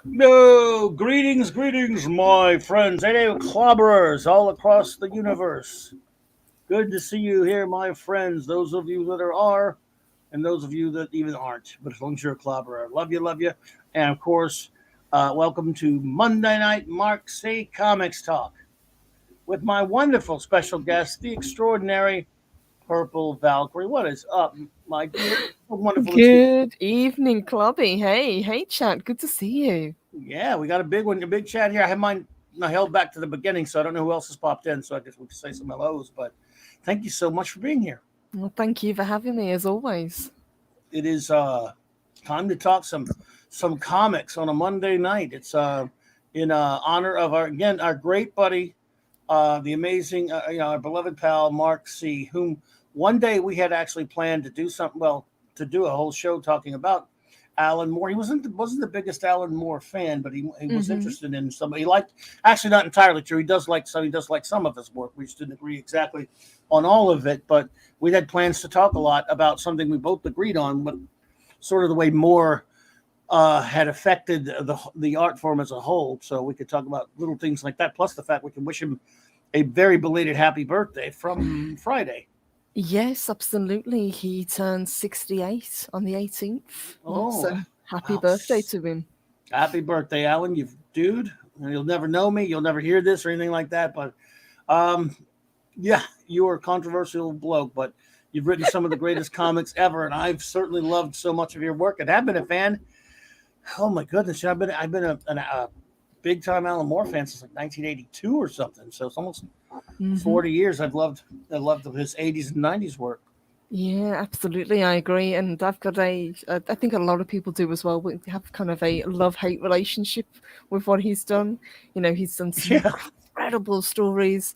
No, greetings, my friends. Hey, clobberers all across the universe. Good to see you here, my friends. Those of you that are, and those of you that even aren't. But as long as you're a clobberer, love you, love you. And of course, welcome to Monday Night Mark C. Comics Talk with my wonderful special guest, the extraordinary Purple Valkyrie. What is up, my dear? Wonderful to see Good evening, Clobby. Hey, chat. Good to see you. you. Yeah, we got a big one, a big chat here. I have mine held back to the beginning, so I don't know who else has popped in. So I guess we can say some hellos. But thank you so much for being here. Well, thank you for having me, as always. It is time to talk some comics on a Monday night. It's in honor of our great buddy, the amazing our beloved pal Mark C, whom one day we had actually planned to do something to do a whole show talking about Alan Moore. He wasn't the biggest Alan Moore fan, but he was Mm-hmm. interested in somebody. He liked, actually not entirely true. He does like some of his work. We just didn't agree exactly on all of it, but we had plans to talk a lot about something we both agreed on, but sort of the way Moore had affected the art form as a whole. So we could talk about little things like that, plus the fact we can wish him a very belated happy birthday from Friday. Yes, absolutely. He turned 68 on the 18th. Oh, So happy wow. birthday to him. Happy birthday, Alan. You dude. You'll never know me. You'll never hear this or anything like that. But um, yeah, you are a controversial bloke, but you've written some of the greatest comics ever, and I've certainly loved so much of your work and have been a fan. Oh my goodness, I've been a big time Alan Moore fan since like 1982 or something. So it's almost Mm-hmm. 40 years. I loved his 80s and 90s work. Yeah, absolutely. I agree. And I've got I think a lot of people do as well. We have kind of a love-hate relationship with what he's done. He's done some Yeah. incredible stories.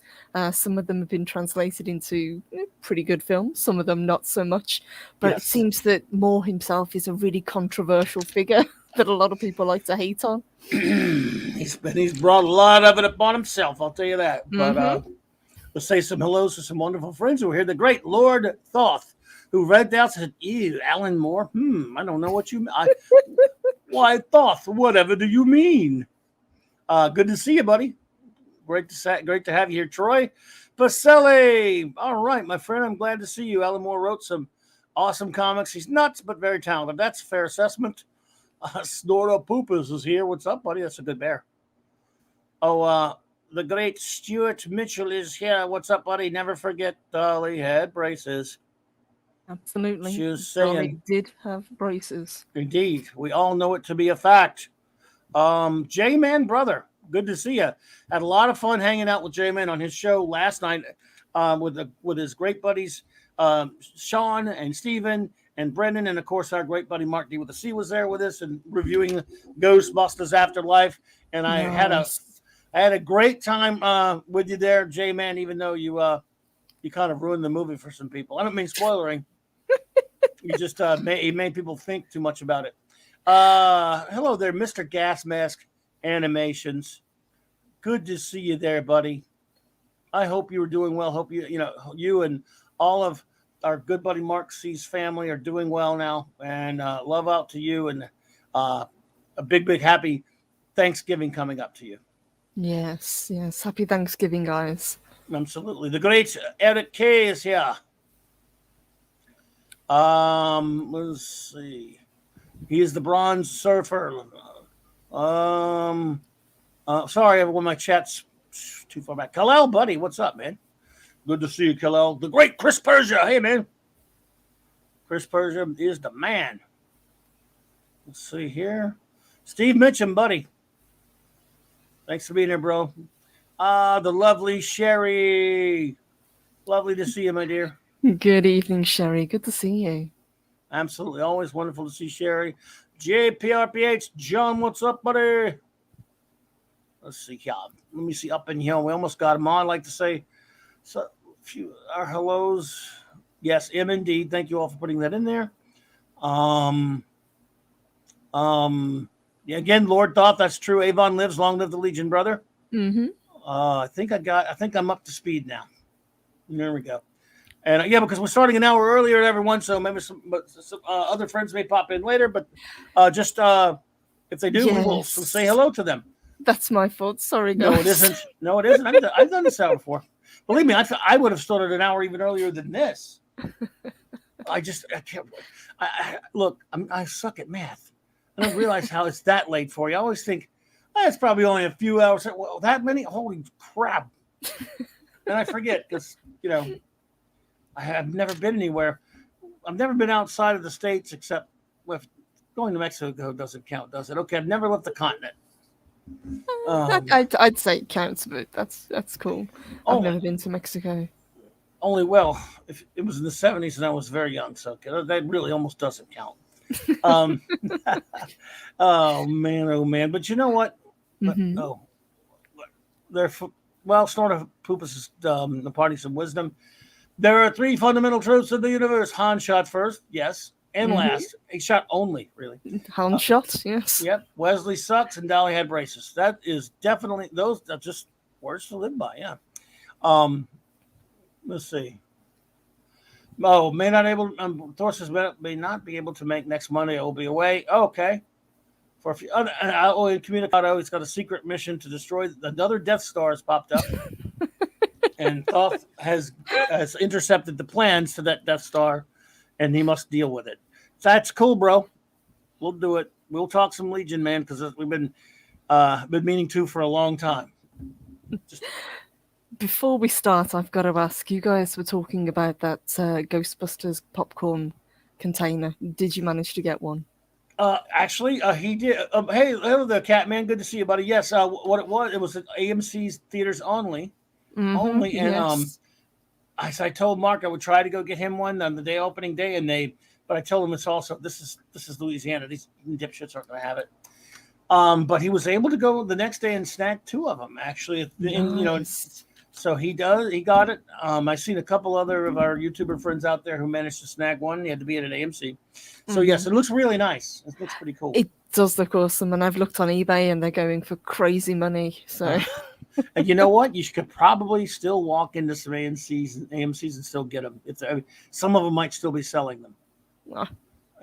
Some of them have been translated into pretty good films, some of them not so much. But it Yes. seems that Moore himself is a really controversial figure that a lot of people like to hate on. He's brought a lot of it upon himself. I'll tell you that. But Mm-hmm. let's say some hellos to some wonderful friends who are here. The great Lord Thoth, who read that said, "Ew, Alan Moore. I don't know what you. Why Thoth? Whatever do you mean?" Good to see you, buddy. Great to have you here, Troy Baselli. All right, my friend. I'm glad to see you. Alan Moore wrote some awesome comics. He's nuts, but very talented. That's a fair assessment. Snorto Poopas is here. What's up, buddy? That's a good bear. Oh, the great Stuart Mitchell is here. What's up, buddy? Never forget Dolly had braces. Absolutely. Just saying. Dolly did have braces. Indeed. We all know it to be a fact. J Man, brother, good to see you. Had a lot of fun hanging out with J Man on his show last night with his great buddies, Sean and Steven and Brendan. And of course, our great buddy Mark D with the C was there with us and reviewing Ghostbusters Afterlife. And Nice. I had a great time with you there, J Man. Even though you kind of ruined the movie for some people. I don't mean spoilering. You just you made people think too much about it. Hello there, Mr. Gas Mask Animations. Good to see you there, buddy. I hope you were doing well. Hope you and all of our good buddy Mark C's family are doing well now. And love out to you and uh, a big happy Thanksgiving coming up to you. Yes, yes. Happy Thanksgiving, guys. Absolutely. The great Eric K is here. Let's see. He is the Bronze Surfer. Sorry, everyone, my chat's too far back. Kalel, buddy, what's up, man? Good to see you, Kalel. The great Chris Persia. Hey, man. Chris Persia is the man. Let's see here. Steve Mitchum, buddy. Thanks for being here, bro. The lovely Sherry. Lovely to see you, my dear. Good evening, Sherry. Good to see you. Absolutely. Always wonderful to see Sherry. JPRPH, John, what's up, buddy? Let's see here. Let me see up in here. We almost got him on. I'd like to say so, a few our hellos. Yes, M indeed. Thank you all for putting that in there. Um, yeah, again, Lord Thoth, that's true. Avon lives. Long live the Legion, brother. Mm-hmm. I think I'm up to speed now. There we go. And yeah, because we're starting an hour earlier, everyone. So maybe some other friends may pop in later. But just If they do, we will say hello to them. That's my fault. Sorry, guys. No, it isn't. No, it isn't. I've done this out before. Believe me, I would have started an hour even earlier than this. I can't. Look, I suck at math. I don't realize how it's that late for you. I always think, it's probably only a few hours. Well, that many? Holy crap. And I forget because, I have never been anywhere. I've never been outside of the States except with going to Mexico doesn't count, does it? Okay, I've never left the continent. I'd say it counts, but that's cool. I've never been to Mexico. Only, if it was in the 70s and I was very young, so that really almost doesn't count. Oh man! But you know what? Mm-hmm. Snort of Poopus the party some wisdom. There are 3 fundamental truths of the universe. Han shot first, yes, and last. He shot only, really. Han shot, yes. Yep. Wesley sucks, and Dolly had braces. That is definitely those are just words to live by. Yeah. Let's see. Oh, Thor says may not be able to make next Monday. I will be away. Okay. For a few Communicado, he's got a secret mission to destroy another Death Star has popped up. And Thoth has intercepted the plans to that Death Star, and he must deal with it. That's cool, bro. We'll do it. We'll talk some Legion, man, because we've been meaning to for a long time. Before we start, I've got to ask, you guys were talking about that Ghostbusters popcorn container. Did you manage to get one? Actually, he did. Hey, hello there, Catman. Good to see you, buddy. Yes, what it was at AMC's theaters only. And yes. I told Mark I would try to go get him one on the opening day, but I told him it's also this is Louisiana. These dipshits aren't going to have it. But he was able to go the next day and snag 2 of them actually. Nice. So he got it. I've seen a couple other of our YouTuber friends out there who managed to snag one. He had to be at an AMC. So yes, it looks really nice. It looks pretty cool. It does look awesome, and I've looked on eBay and they're going for crazy money. So, and you know what? You could probably still walk into some AMCs and still get them. Some of them might still be selling them.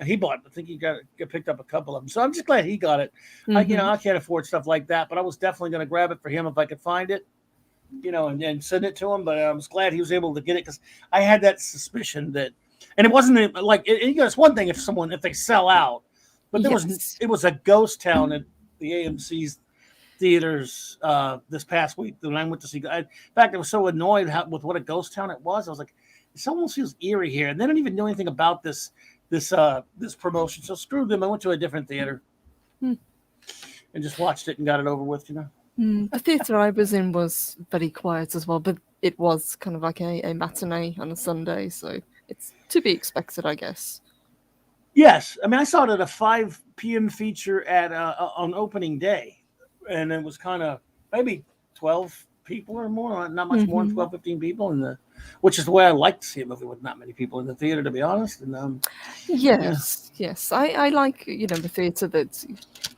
He bought. I think he picked up a couple of them. So I'm just glad he got it. I can't afford stuff like that, but I was definitely going to grab it for him if I could find it. And send it to him. But I was glad he was able to get it because I had that suspicion that, and it wasn't like it's one thing if they sell out, but it was a ghost town at the AMC's theaters this past week when I went to see. In fact, I was so annoyed with what a ghost town it was. I was like, it almost feels eerie here, and they don't even know anything about this promotion. So screw them. I went to a different theater and just watched it and got it over with. The theatre I was in was very quiet as well, but it was kind of like a matinee on a Sunday, so it's to be expected, I guess. Yes, I mean I saw it at a 5 p.m. feature on opening day, and it was kind of maybe 12 people or more, not much more than 12, 15 people, which is the way I like to see a movie with not many people in the theater, to be honest. And yes, I like the theatre that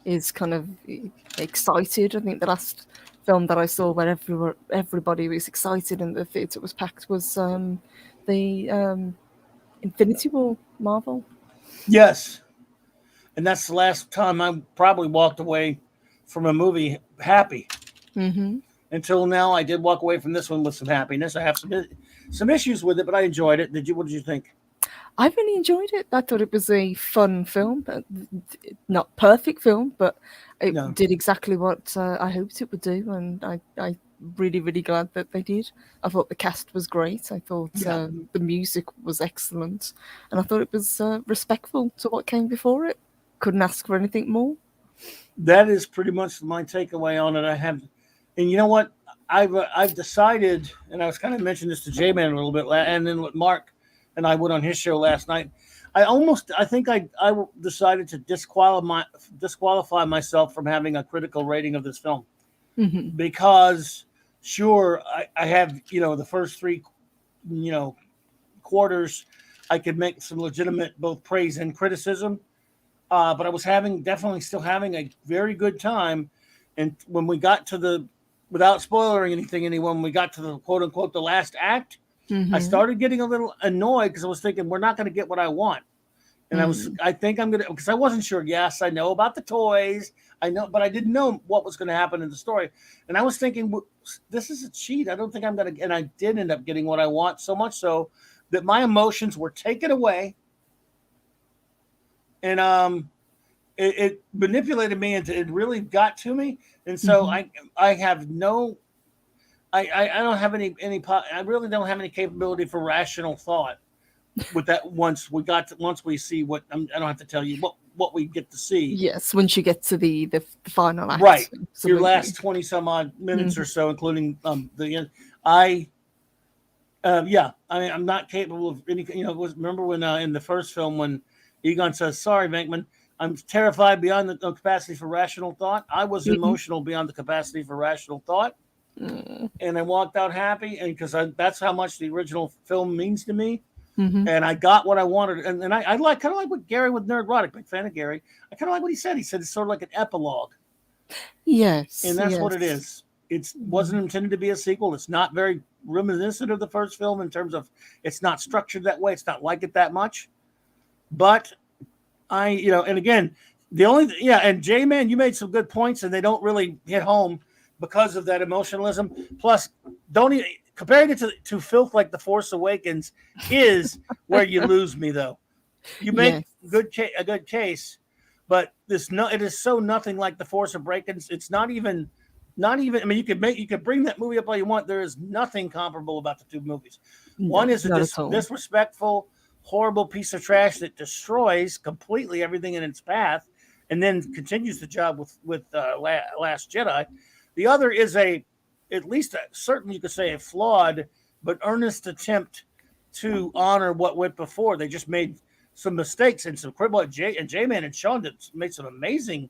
is kind of excited. I think the last film that I saw where everybody was excited and the theatre was packed was the Infinity War Marvel. Yes, and that's the last time I probably walked away from a movie happy. Until now, I did walk away from this one with some happiness. I have some issues with it, but I enjoyed it. What did you think? I really enjoyed it. I thought it was a fun film, not perfect film, but it did exactly what I hoped it would do, and I really, really glad that they did. I thought the cast was great. I thought the music was excellent, and I thought it was respectful to what came before it. Couldn't ask for anything more. That is pretty much my takeaway on it. And you know what? I've decided, and I was kind of mentioning this to J-Man a little bit, and then with Mark and I went on his show last night. I think I decided to disqualify myself from having a critical rating of this film because sure I have the first 3 quarters I could make some legitimate both praise and criticism, but I was definitely still having a very good time, and when we got to without spoiling anything, when we got to the quote unquote the last act. I started getting a little annoyed because I was thinking we're not going to get what I want. And I think I'm going to, because I wasn't sure. Yes, I know about the toys. I know, but I didn't know what was going to happen in the story. And I was thinking, this is a cheat. I don't think I'm going to, and I did end up getting what I want, so much so that my emotions were taken away. And it manipulated me, and it really got to me. And so I have no, I don't have any, I really don't have any capability for rational thought with that. Once we see what, I don't have to tell you what we get to see. Yes, once you get to the final act, right? Absolutely. Your last 20 some odd minutes or so, including the end. I'm not capable of anything. Remember when in the first film when Egon says, "Sorry, Venkman, I'm terrified beyond the capacity for rational thought." I was emotional beyond the capacity for rational thought, and I walked out happy, and because that's how much the original film means to me. And I got what I wanted, and I kind of like what Gary with Nerdrotic, big fan of Gary. I kind of like what he said. He said it's sort of like an epilogue. Yes, and that's what it is. It wasn't intended to be a sequel. It's not very reminiscent of the first film in terms of it's not structured that way. It's not like it that much. But and again, and J-Man, you made some good points, and they don't really hit home because of that emotionalism. Plus, comparing it to filth like The Force Awakens is where you lose me, though. You make a good case, but it is so nothing like The Force Awakens. It's not even. I mean, you could bring that movie up all you want. There is nothing comparable about the two movies. One is a disrespectful, horrible piece of trash that destroys completely everything in its path, and then continues the job with Last Jedi. The other is certainly you could say a flawed but earnest attempt to honor what went before. They just made some mistakes and some critical. J-Man and Sean made some amazing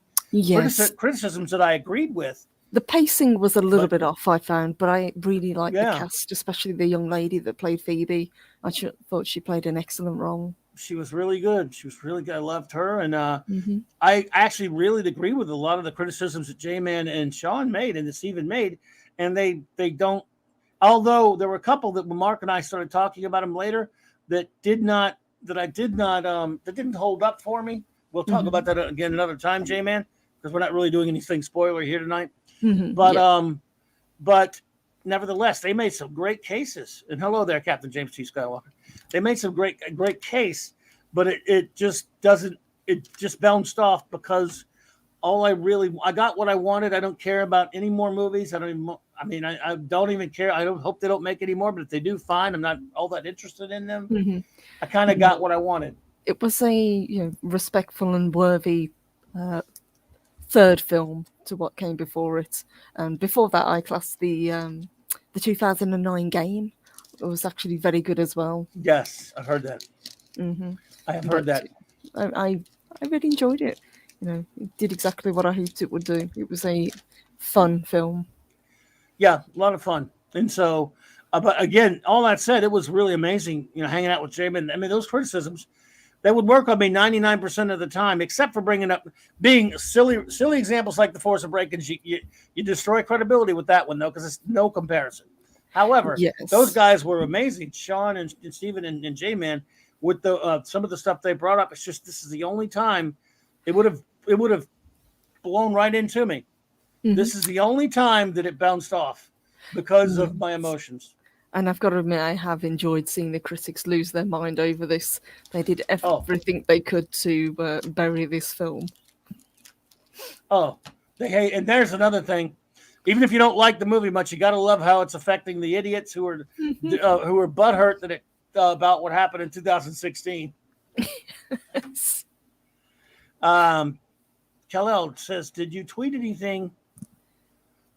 criticisms that I agreed with. The pacing was a little bit off, I found, but I really liked the cast, especially the young lady that played Phoebe. I thought she played an excellent role. She was really good. I loved her. And I actually really agree with a lot of the criticisms that J-Man and Sean made and that Steven made. And they don't, although there were a couple that when Mark and I started talking about them later that didn't hold up for me. We'll talk about that again another time, J-Man, because we're not really doing anything spoiler here tonight. But nevertheless, they made some great cases. And hello there, Captain James T. Skywalker. They made some great case, but it just doesn't. It just bounced off because I got what I wanted. I don't care about any more movies. I don't even care. I don't hope they don't make any more. But if they do, fine. I'm not all that interested in them. I kind of got what I wanted. It was a respectful and worthy third film to what came before it, and before that I classed the 2009 game. It was actually very good as well. Yes, I've heard that. I have heard that. I really enjoyed it. It did exactly what I hoped it would do. It was a fun film. Yeah, a lot of fun. And so, but again, all that said, it was really amazing, hanging out with J-Man. I mean, those criticisms, they would work on me 99% of the time, except for being silly examples like The Force Awakens. You destroy credibility with that one, though, because it's no comparison. However, those guys were amazing. Sean and Steven and J-Man, with some of the stuff they brought up. It's just this is the only time it would have blown right into me. This is the only time that it bounced off because of my emotions. And I've got to admit, I have enjoyed seeing the critics lose their mind over this. They did everything they could to bury this film. Oh, they hate. And there's another thing. Even if you don't like the movie much, you got to love how it's affecting the idiots who are butthurt about what happened in 2016. Yes. Kal-El says, "Did you tweet anything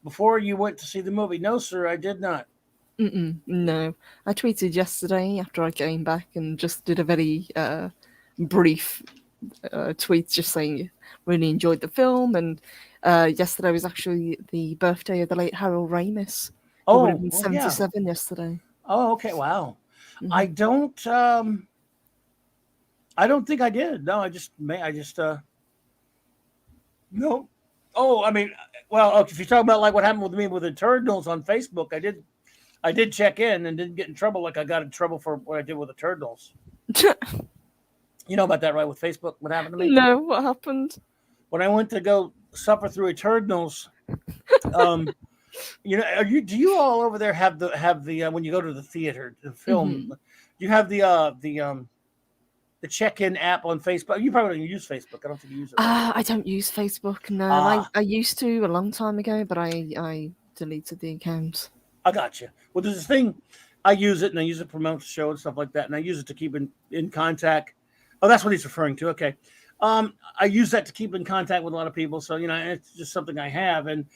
before you went to see the movie?" No, sir, I did not. No, I tweeted yesterday after I came back and just did a very brief tweet just saying really enjoyed the film. And yesterday was actually the birthday of the late Harold Ramis. He would have been 77 yesterday. Oh, okay, wow. I don't think I did. No, no. Oh, I mean, well, if you're talking about like what happened with me with the Turtles on Facebook, I did check in and didn't get in trouble like I got in trouble for what I did with the Turtles. You know about that, right? With Facebook, what happened to me? No, what happened? When I went to go suffer through Eternals, you know, do you all over there have the when you go to the theater, the film, you have the check-in app on Facebook? You probably don't use Facebook. I don't think you use it. Right? I don't use Facebook. No, I used to a long time ago, but I deleted the account. I got you. Well, there's this thing. I use it, and I use it to promote the show and stuff like that, and I use it to keep in contact. Oh, that's what he's referring to. Okay. I use that to keep in contact with a lot of people. So, you know, it's just something I have. And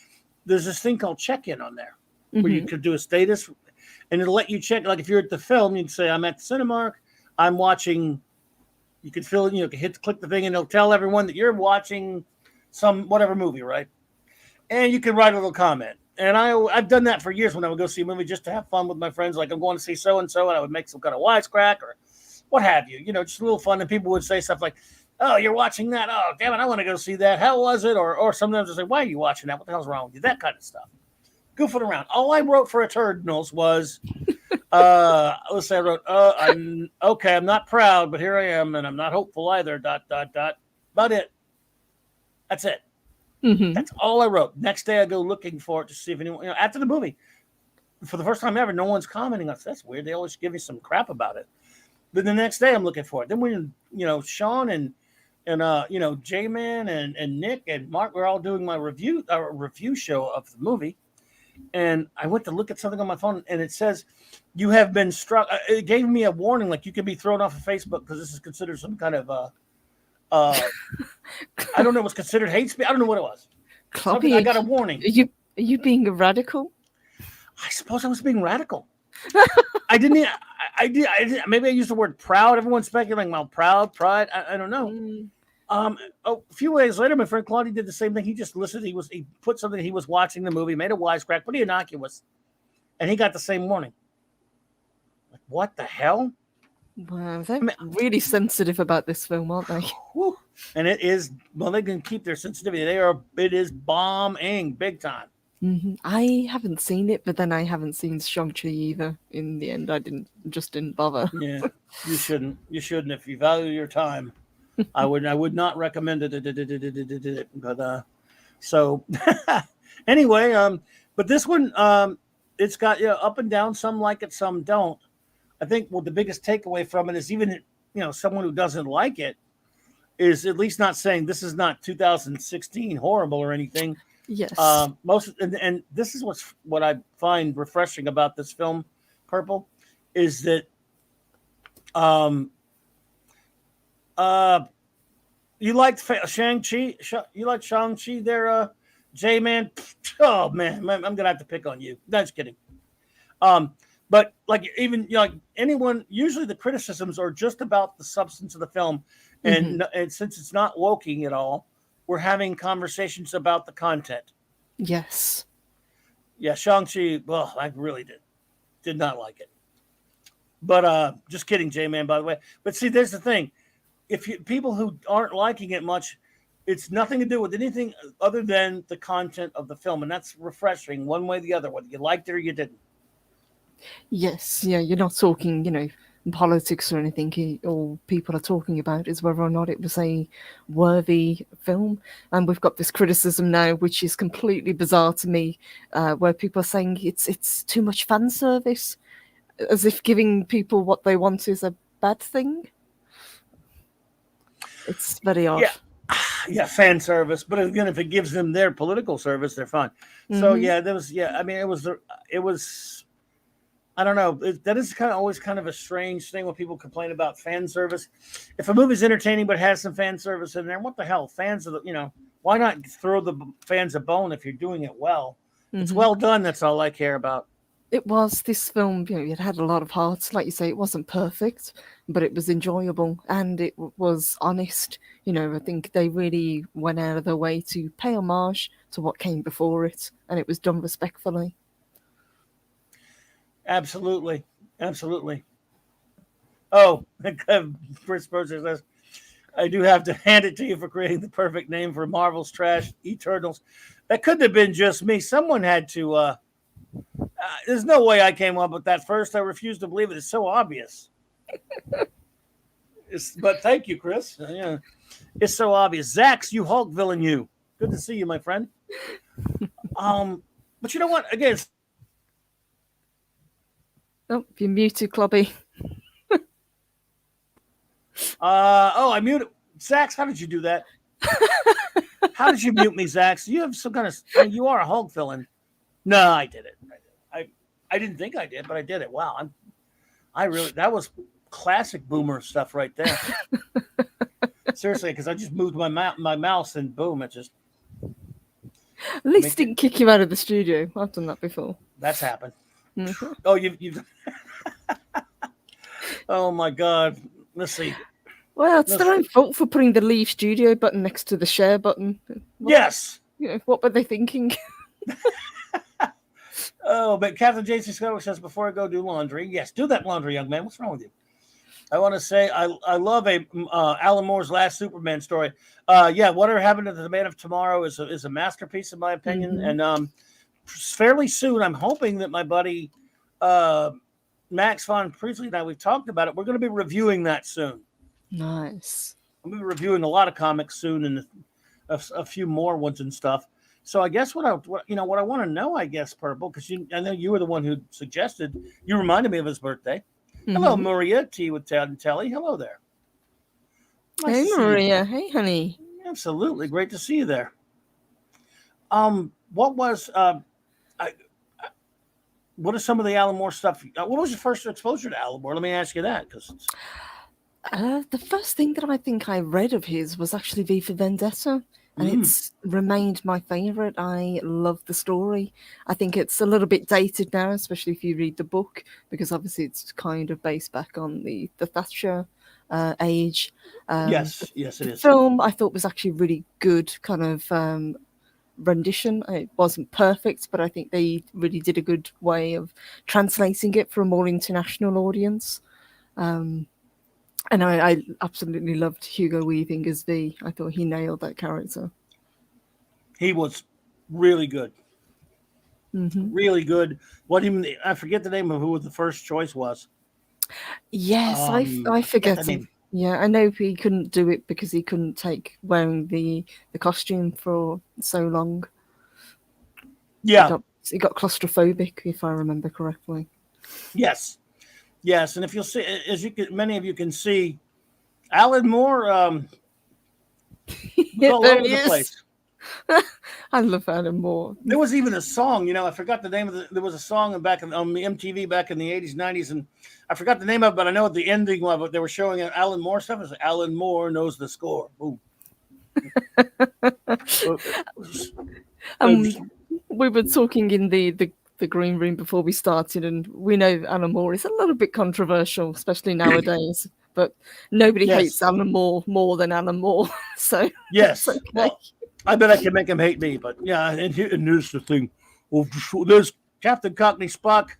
there's this thing called check-in on there where you could do a status, and it'll let you check. Like if you're at the film, you can say, I'm at the Cinemark. I'm watching. You can fill in, you know, click the thing, and it'll tell everyone that you're watching some whatever movie, right? And you can write a little comment. And I've done that for years when I would go see a movie just to have fun with my friends. Like I'm going to see so-and-so, and I would make some kind of wisecrack or what have you. You know, just a little fun. And people would say stuff like, oh, you're watching that? Oh, damn it, I want to go see that. How was it? Or sometimes they say, why are you watching that? What the hell's wrong with you? That kind of stuff. Goofing around. All I wrote for Eternals was, let's say I wrote, I'm not proud, but here I am, and I'm not hopeful either, ... About it. That's it. That's all I wrote. Next day I go looking for it to see if anyone, you know, after the movie, for the first time ever, no one's commenting on it. That's weird. They always give me some crap about it. Then the next day I'm looking for it. Then when, you know, Sean and you know, J-Man and Nick and Mark were all doing my review show of the movie. And I went to look at something on my phone, and it says, you have been struck. It gave me a warning, like you could be thrown off of Facebook because this is considered some kind of, I don't know what's considered hate speech. I don't know what it was. Clobberin, I got a warning. Are you being a radical? I suppose I was being radical. I did. Maybe I used the word proud. Everyone's speculating about pride. I don't know. A few days later, my friend Claudia did the same thing. He just listened. He put something. He was watching the movie, made a wisecrack, pretty innocuous, and he got the same warning. Like, what the hell? Wow, they're really sensitive about this film, aren't they? And it is. Well, they can keep their sensitivity. It is bombing big time. I haven't seen it, but then I haven't seen Shang-Chi either. In the end, I didn't bother. Yeah, you shouldn't. You shouldn't if you value your time. I would not recommend it. But so anyway, but this one, it's got up and down. Some like it, some don't. I think the biggest takeaway from it is even someone who doesn't like it is at least not saying this is not 2016 horrible or anything. Yes. And this is what I find refreshing about this film, Purple, is that you liked Shang-Chi? You like Shang-Chi there, J-Man? Oh, man, I'm going to have to pick on you. No, just kidding. But like even like anyone, usually the criticisms are just about the substance of the film. And since it's not woking at all, we're having conversations about the content. Yes. Yeah, Shang-Chi, well, I really did not like it. But just kidding, J-Man, by the way. But see, there's the thing. People who aren't liking it much, it's nothing to do with anything other than the content of the film. And that's refreshing one way or the other, whether you liked it or you didn't. Yes, yeah, you're not talking, politics or anything. All people are talking about is whether or not it was a worthy film. And we've got this criticism now, which is completely bizarre to me, where people are saying it's too much fan service, as if giving people what they want is a bad thing. It's very odd. Yeah, fan service. But again, if it gives them their political service, they're fine. So yeah, it was. I don't know. That is always kind of a strange thing when people complain about fan service. If a movie's entertaining but has some fan service in there, what the hell? Fans of why not throw the fans a bone if you're doing it well? It's well done. That's all I care about. It was this film. It had a lot of heart. Like you say, it wasn't perfect, but it was enjoyable and it was honest. I think they really went out of their way to pay homage to what came before it, and it was done respectfully. Absolutely. Oh, Chris Burger says, I do have to hand it to you for creating the perfect name for Marvel's trash, Eternals. That couldn't have been just me. Someone had to. There's no way I came up with that first. I refuse to believe it. It's so obvious. But thank you, Chris. Yeah, it's so obvious. Zax, you Hulk villain, you. Good to see you, my friend. But you know what? Again, Oh, you're muted, Clobby. I muted Zax. How did you do that? How did you mute me, Zax? You have some kind of. You are a Hulk villain. No, I did it. I didn't think I did, but I did it. Wow, that was classic boomer stuff right there. Seriously, because I just moved my mouse and boom, it just. At least didn't kick you out of the studio. I've done that before. That's happened. Mm-hmm. Oh, you've. Oh my God! Let's see. Well, it's their own fault for putting the leave studio button next to the share button. Yes. What were they thinking? Oh, but Captain Jason Scott says, before I go do laundry, yes, do that laundry, young man. What's wrong with you? I want to say I love Alan Moore's last Superman story. Whatever happened to the Man of Tomorrow is a masterpiece in my opinion. Mm-hmm. And fairly soon, I'm hoping that my buddy Max von Priestley and I, we've talked about it. We're going to be reviewing that soon. Nice. I'm going to be reviewing a lot of comics soon and a few more ones and stuff. So I guess what I want to know, I guess, Purple, because I know you were the one who suggested. You reminded me of his birthday. Mm-hmm. Hello, Maria, Tea with Ted and Telly. Hello there. Nice hey, Maria. Hey, honey. Absolutely. Great to see you there. What was what is some of the Alan Moore stuff? What was your first exposure to Alan Moore? Let me ask you that. The first thing that I think I read of his was actually V for Vendetta. And it's remained my favorite. I love the story. I think it's a little bit dated now, especially if you read the book, because obviously it's kind of based back on the Thatcher age. Yes, it is. The film I thought was actually really good kind of rendition. It wasn't perfect, but I think they really did a good way of translating it for a more international audience. And I absolutely loved Hugo Weaving as V. I thought he nailed that character. He was really good. Mm-hmm. Really good. I forget the name of who the first choice was. Yes, I forget the name. Yeah, I know he couldn't do it because he couldn't take wearing the costume for so long. Yeah. He got claustrophobic, if I remember correctly. Yes. Yes, and if you'll see, many of you can see, Alan Moore all over the place. I love Alan Moore. There was even a song, I forgot the name of there was a song on MTV back in the 80s, 90s, and I forgot the name of it, but I know at the ending of it, they were showing Alan Moore stuff. It was Alan Moore knows the score. Boom. We were talking in the green room before we started, and we know Alan Moore is a little bit controversial, especially nowadays. But nobody hates Alan Moore more than Alan Moore. So yes, okay. Well, I bet I can make him hate me. But yeah, and here's the thing: there's Captain Cockney Spock,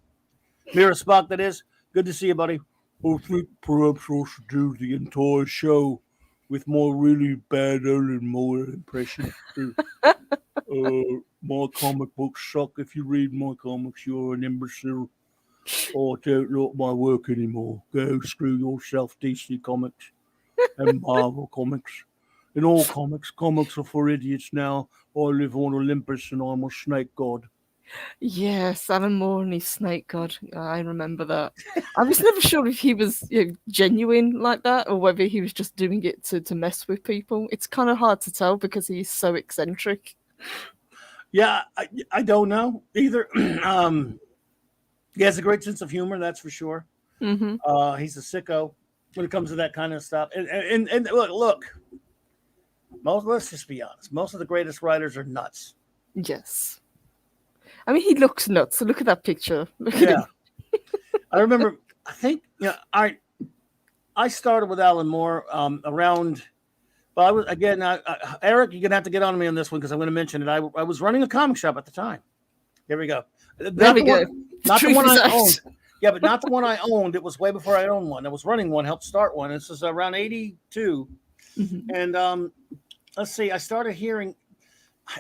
Mira Spock. That is good to see you, buddy. I think perhaps I should do the entire show with my really bad Alan Moore impression. My comic books suck. If you read my comics, you're an imbecile. I don't like my work anymore. Go screw yourself, DC Comics and Marvel Comics. In all comics are for idiots now. I live on Olympus and I'm a snake god. Yes, Alan Moore and his snake god. I remember that. I was never sure if he was genuine like that or whether he was just doing it to mess with people. It's kind of hard to tell because he's so eccentric. Yeah, I don't know either. He has a great sense of humor, that's for sure. Mm-hmm. He's a sicko when it comes to that kind of stuff. And look, let's just be honest. Most of the greatest writers are nuts. Yes. I mean, he looks nuts. So look at that picture. Look at him. I remember, I think, I started with Alan Moore around... Well, I was Eric. You're gonna have to get on me on this one because I'm going to mention it. I was running a comic shop at the time. Here we go. There we go. Not the one I owned. Yeah, but not the one I owned. It was way before I owned one. I was running one, helped start one. This is around 82, and let's see. I started hearing.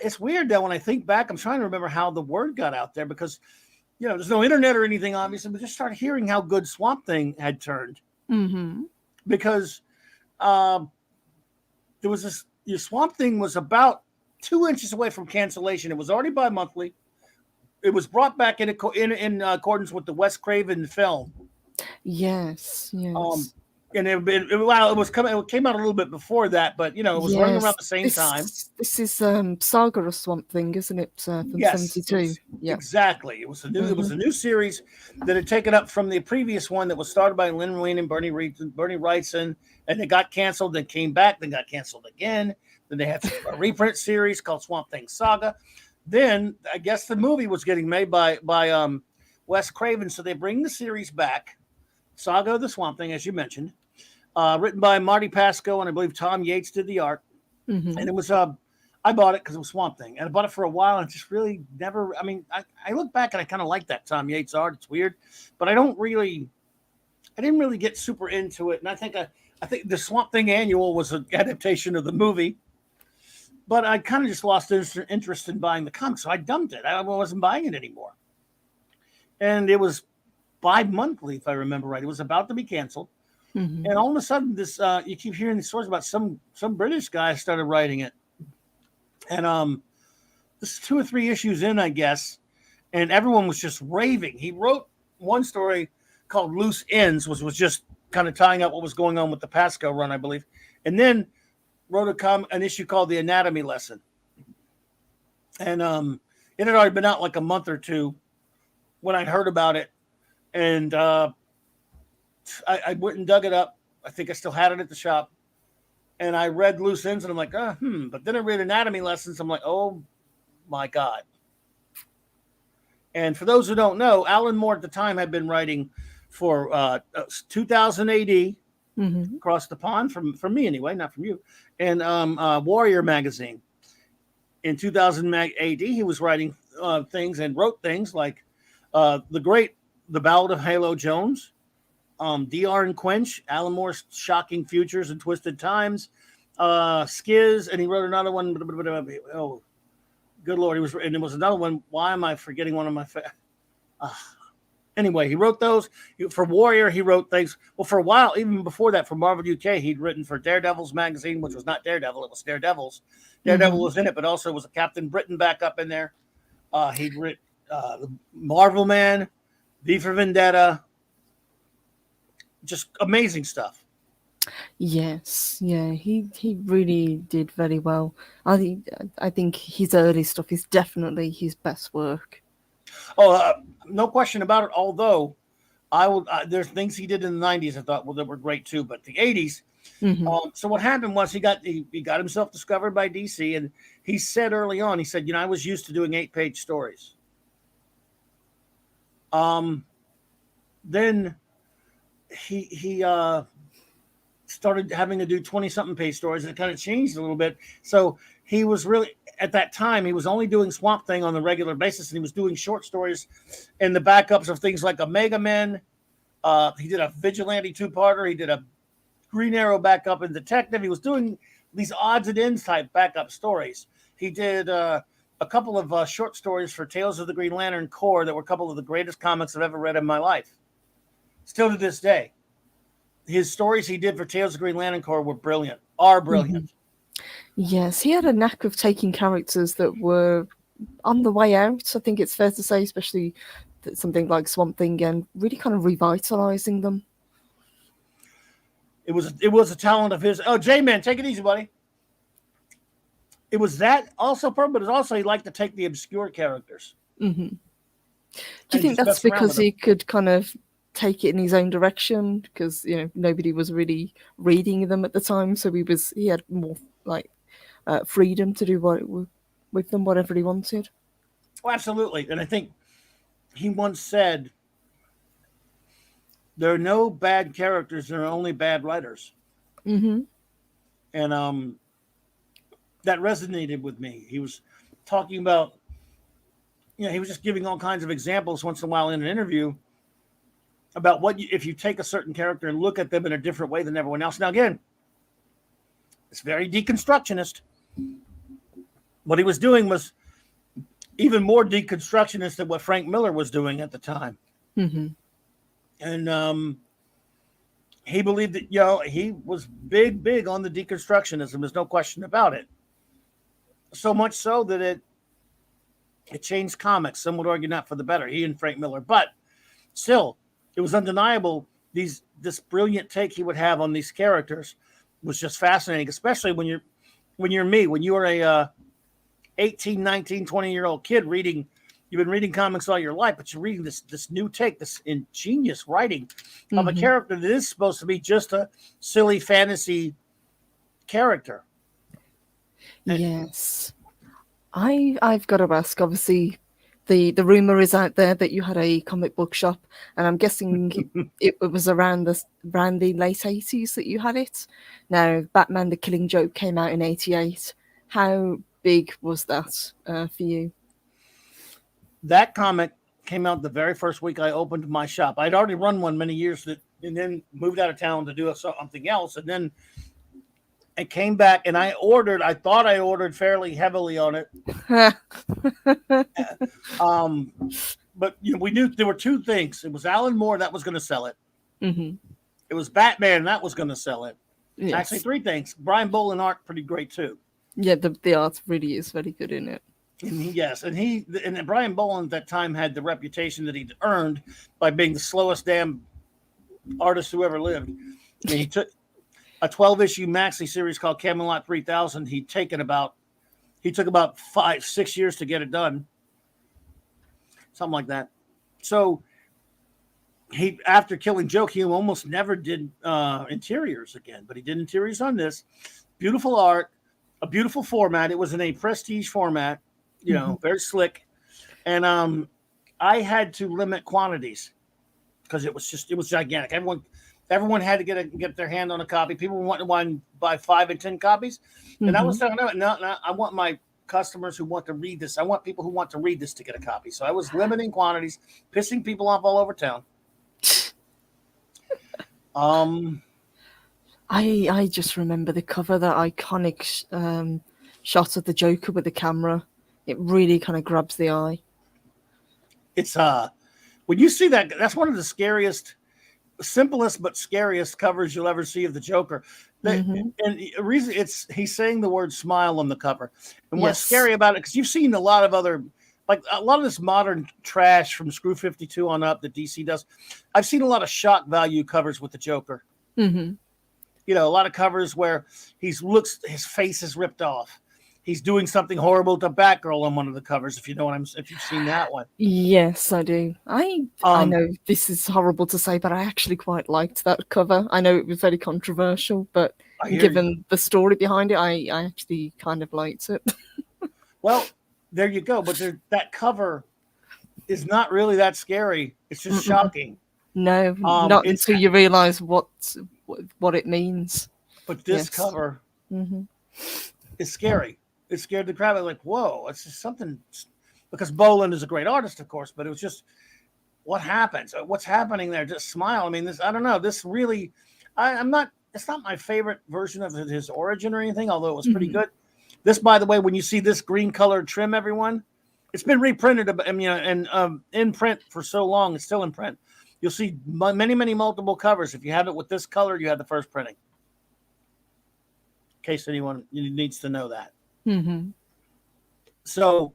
It's weird though when I think back. I'm trying to remember how the word got out there because, there's no internet or anything obviously, but just started hearing how good Swamp Thing had turned. Mm-hmm. Because there was this. Your Swamp Thing was about 2 inches away from cancellation. It was already bi-monthly. It was brought back in accordance with the Wes Craven film. Yes. And it came out a little bit before that, but it was running around the same time. This is Saga of Swamp Thing, isn't it? From 72. Yeah, exactly. It was a new series that had taken up from the previous one that was started by Lynn Wein and Bernie Wrightson, and it got canceled, then came back, then got canceled again. Then they had a reprint series called Swamp Thing Saga. Then I guess the movie was getting made by Wes Craven, so they bring the series back. Saga of the Swamp Thing, as you mentioned, written by Marty Pasco, and I believe Tom Yates did the art. And it was I bought it because it was Swamp Thing, and I bought it for a while, and just really never. I mean, I look back and I kind of like that Tom Yates art. It's weird, but I didn't really get super into it. And I think the Swamp Thing Annual was an adaptation of the movie, but I kind of just lost interest in buying the comic, so I dumped it. I wasn't buying it anymore, and it was bi-monthly, if I remember right. It was about to be canceled, and all of a sudden, this you keep hearing these stories about some British guy started writing it, and this is 2 or 3 issues in, I guess, and everyone was just raving. He wrote one story called Loose Ends, which was just kind of tying up what was going on with the Pasco run, I believe, and then wrote an issue called The Anatomy Lesson, and it had already been out like a month or two when I heard about it. And I went and dug it up. I think I still had it at the shop. And I read Loose Ends, and I'm like, But then I read Anatomy Lessons. I'm like, oh, my God. And for those who don't know, Alan Moore at the time had been writing for 2000 AD, across the pond, from me anyway, not from you, and Warrior magazine. In 2000 AD, he was writing things and wrote things like The Ballad of Halo Jones, DR and Quench, Alan Moore's Shocking Futures and Twisted Times, Skiz, and he wrote another one. Oh, good Lord. And there was another one. Why am I forgetting one of my anyway, he wrote those. For Warrior, he wrote things. Well, for a while, even before that, for Marvel UK, he'd written for Daredevil's magazine, which was not Daredevil, it was Daredevils. Daredevil was in it, but also was a Captain Britain back up in there. He'd written Marvel Man, V for Vendetta, just amazing stuff. Yes, yeah, he really did very well. I think his early stuff is definitely his best work. Oh, no question about it. Although there's things he did in the 90s I thought that were great too, but the 80s. So what happened was he got himself discovered by DC, and he said early on, he said, I was used to doing 8-page stories. Then he started having to do 20-something page stories, and it kind of changed a little bit. So he was really, at that time, he was only doing Swamp Thing on the regular basis, and he was doing short stories and the backups of things like Omega Men. He did a Vigilante 2-parter. He did a Green Arrow backup and Detective. He was doing these odds and ends type backup stories. He did a couple of short stories for Tales of the Green Lantern Corps that were a couple of the greatest comics I've ever read in my life. Still to this day. His stories he did for Tales of the Green Lantern Corps were brilliant. Yes, he had a knack of taking characters that were on the way out, I think it's fair to say, especially something like Swamp Thing, and really kind of revitalizing them. It was a talent of his. Oh, J-Man, take it easy, buddy. It was that also, but it was also he liked to take the obscure characters. Do you think that's because he could kind of take it in his own direction? Because nobody was really reading them at the time, so he had more like freedom to do with them whatever he wanted. Oh, absolutely. And I think he once said, there are no bad characters, there are only bad writers. And that resonated with me. He was talking about, he was just giving all kinds of examples once in a while in an interview about if you take a certain character and look at them in a different way than everyone else. Now, again, it's very deconstructionist. What he was doing was even more deconstructionist than what Frank Miller was doing at the time. And he believed that, he was big on the deconstructionism. There's no question about it. So much so that it changed comics. Some would argue not for the better. He and Frank Miller, but still, it was undeniable. This brilliant take he would have on these characters was just fascinating, especially when you're me, when you were a 18, 19, 20-year-old kid reading. You've been reading comics all your life, but you're reading this new take, this ingenious writing of a character that is supposed to be just a silly fantasy character. Yes. I've got to ask, obviously, the rumor is out there that you had a comic book shop, and I'm guessing it was around the late 80s that you had it. Now, Batman the Killing Joke came out in 88. How big was that for you? That comic came out the very first week I opened my shop. I'd already run one many years, and then moved out of town to do something else. And then it came back, and I thought I ordered fairly heavily on it. But we knew there were two things. It was Alan Moore that was going to sell it. Mm-hmm. It was Batman that was going to sell it. Yes. Actually, three things. Brian Boland art pretty great too. Yeah, the art really is very good in it. And Brian Boland at that time had the reputation that he'd earned by being the slowest damn artist who ever lived. And he took a 12-issue maxi series called Camelot 3000. He took about 5-6 years to get it done, something like that. So he, after Killing Joke, he almost never did interiors again, but he did interiors on this. Beautiful art, a beautiful format. It was in a prestige format. Very slick. And I had to limit quantities because it was gigantic. Everyone had to get their hand on a copy. People wanted to buy 5 and 10 copies. And I was telling them, no, I want my customers who want to read this. I want people who want to read this to get a copy. So I was limiting quantities, pissing people off all over town. I just remember the cover, that iconic shot of the Joker with the camera. It really kind of grabs the eye. It's when you see that, that's one of the simplest but scariest covers you'll ever see of the Joker. And the reason he's saying the word smile on the cover. And what's scary about it, because you've seen a lot of other, like a lot of this modern trash from Screw 52 on up that DC does. I've seen a lot of shock value covers with the Joker. Mm-hmm. A lot of covers where his face is ripped off. He's doing something horrible to Batgirl on one of the covers, if you've seen that one. Yes, I do. I know this is horrible to say, but I actually quite liked that cover. I know it was very controversial, but given the story behind it, I actually kind of liked it. Well, there you go. But that cover is not really that scary. It's just shocking. No, not until you realize what it means. But this cover is scary. It scared the crowd. Like, whoa, it's just something, because Boland is a great artist, of course, but it was just, what happens? What's happening there? Just smile. I mean, I don't know. This really, it's not my favorite version of his origin or anything, although it was pretty good. This, by the way, when you see this green colored trim, everyone, it's been reprinted, and in print for so long, it's still in print. You'll see many multiple covers. If you have it with this color, you had the first printing. In case anyone needs to know that. Mm-hmm. So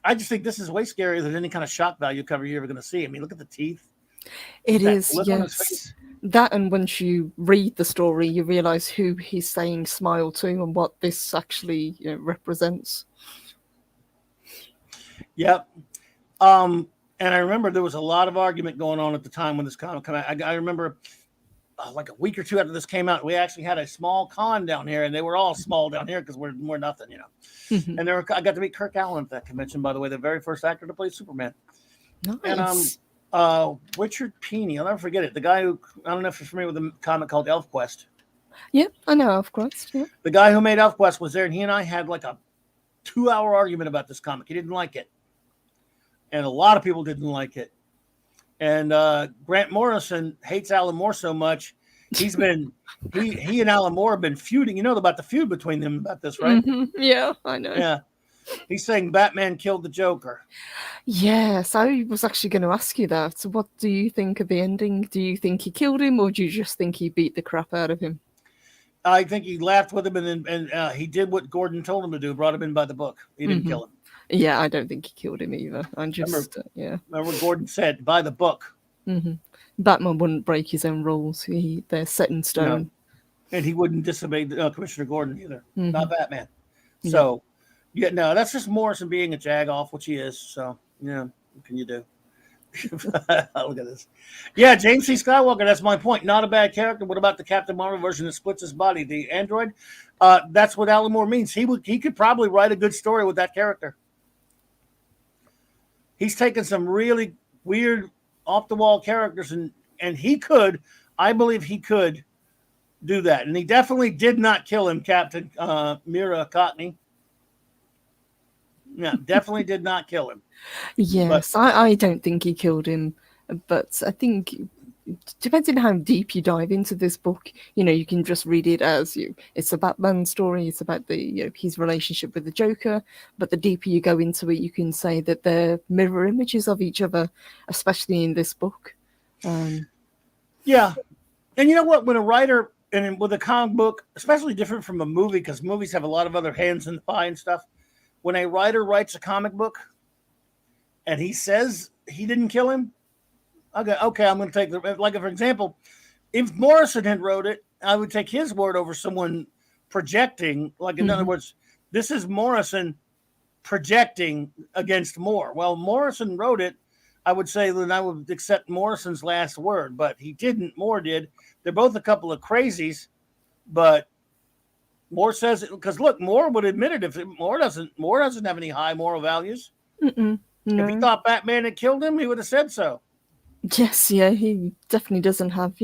I just think this is way scarier than any kind of shock value cover you're ever going to see. I mean, look at the teeth. It is, yes. That, and once you read the story, you realize who he's saying smile to and what this actually represents. Yep. And I remember there was a lot of argument going on at the time when this comic came out. I remember like a week or two after this came out, we actually had a small con down here, and they were all small down here because we're nothing, And I got to meet Kirk Allen at that convention, by the way, the very first actor to play Superman. Nice. And Richard Peeney, I'll never forget it. The guy who, I don't know if you're familiar with a comic called ElfQuest. Yeah, I know ElfQuest. Yeah. The guy who made ElfQuest was there, and he and I had like a 2-hour argument about this comic. He didn't like it, and a lot of people didn't like it. And Grant Morrison hates Alan Moore so much. He's been he and Alan Moore have been feuding. You know about the feud between them about this, right? Yeah, I know. Yeah. He's saying Batman killed the Joker. Yes, I was actually going to ask you that. So what do you think of the ending? Do you think he killed him, or do you just think he beat the crap out of him? I think he laughed with him, and he did what Gordon told him to do, brought him in by the book. He didn't kill him. Yeah, I don't think he killed him either. I'm just, Remember Gordon said, by the book. Batman wouldn't break his own rules. They're set in stone. No. And he wouldn't disobey Commissioner Gordon either. Not Batman. So, no, that's just Morrison being a jag-off, which he is. So, what can you do? Look at this. Yeah, James C. Skywalker, that's my point. Not a bad character. What about the Captain Marvel version that splits his body? The android? That's what Alan Moore means. He could probably write a good story with that character. He's taken some really weird, off-the-wall characters, and I believe he could do that. And he definitely did not kill him, Captain Mira Cockney. Yeah, definitely did not kill him. Yes, I don't think he killed him, but I think depending on how deep you dive into this book, you can just read it as it's a Batman story. It's about the his relationship with the Joker. But the deeper you go into it, you can say that they're mirror images of each other, especially in this book. Yeah, and you know what? When a writer and with a comic book, especially different from a movie, because movies have a lot of other hands in the pie and stuff. When a writer writes a comic book and he says he didn't kill him, okay, I'm going to take for example, if Morrison had wrote it, I would take his word over someone projecting. Like, in other words, this is Morrison projecting against Moore. Well, Morrison wrote it. I would say that I would accept Morrison's last word, but he didn't. Moore did. They're both a couple of crazies, but Moore says it because look, Moore would admit it. If Moore doesn't have any high moral values. No. If he thought Batman had killed him, he would have said so. Yes, yeah, he definitely doesn't have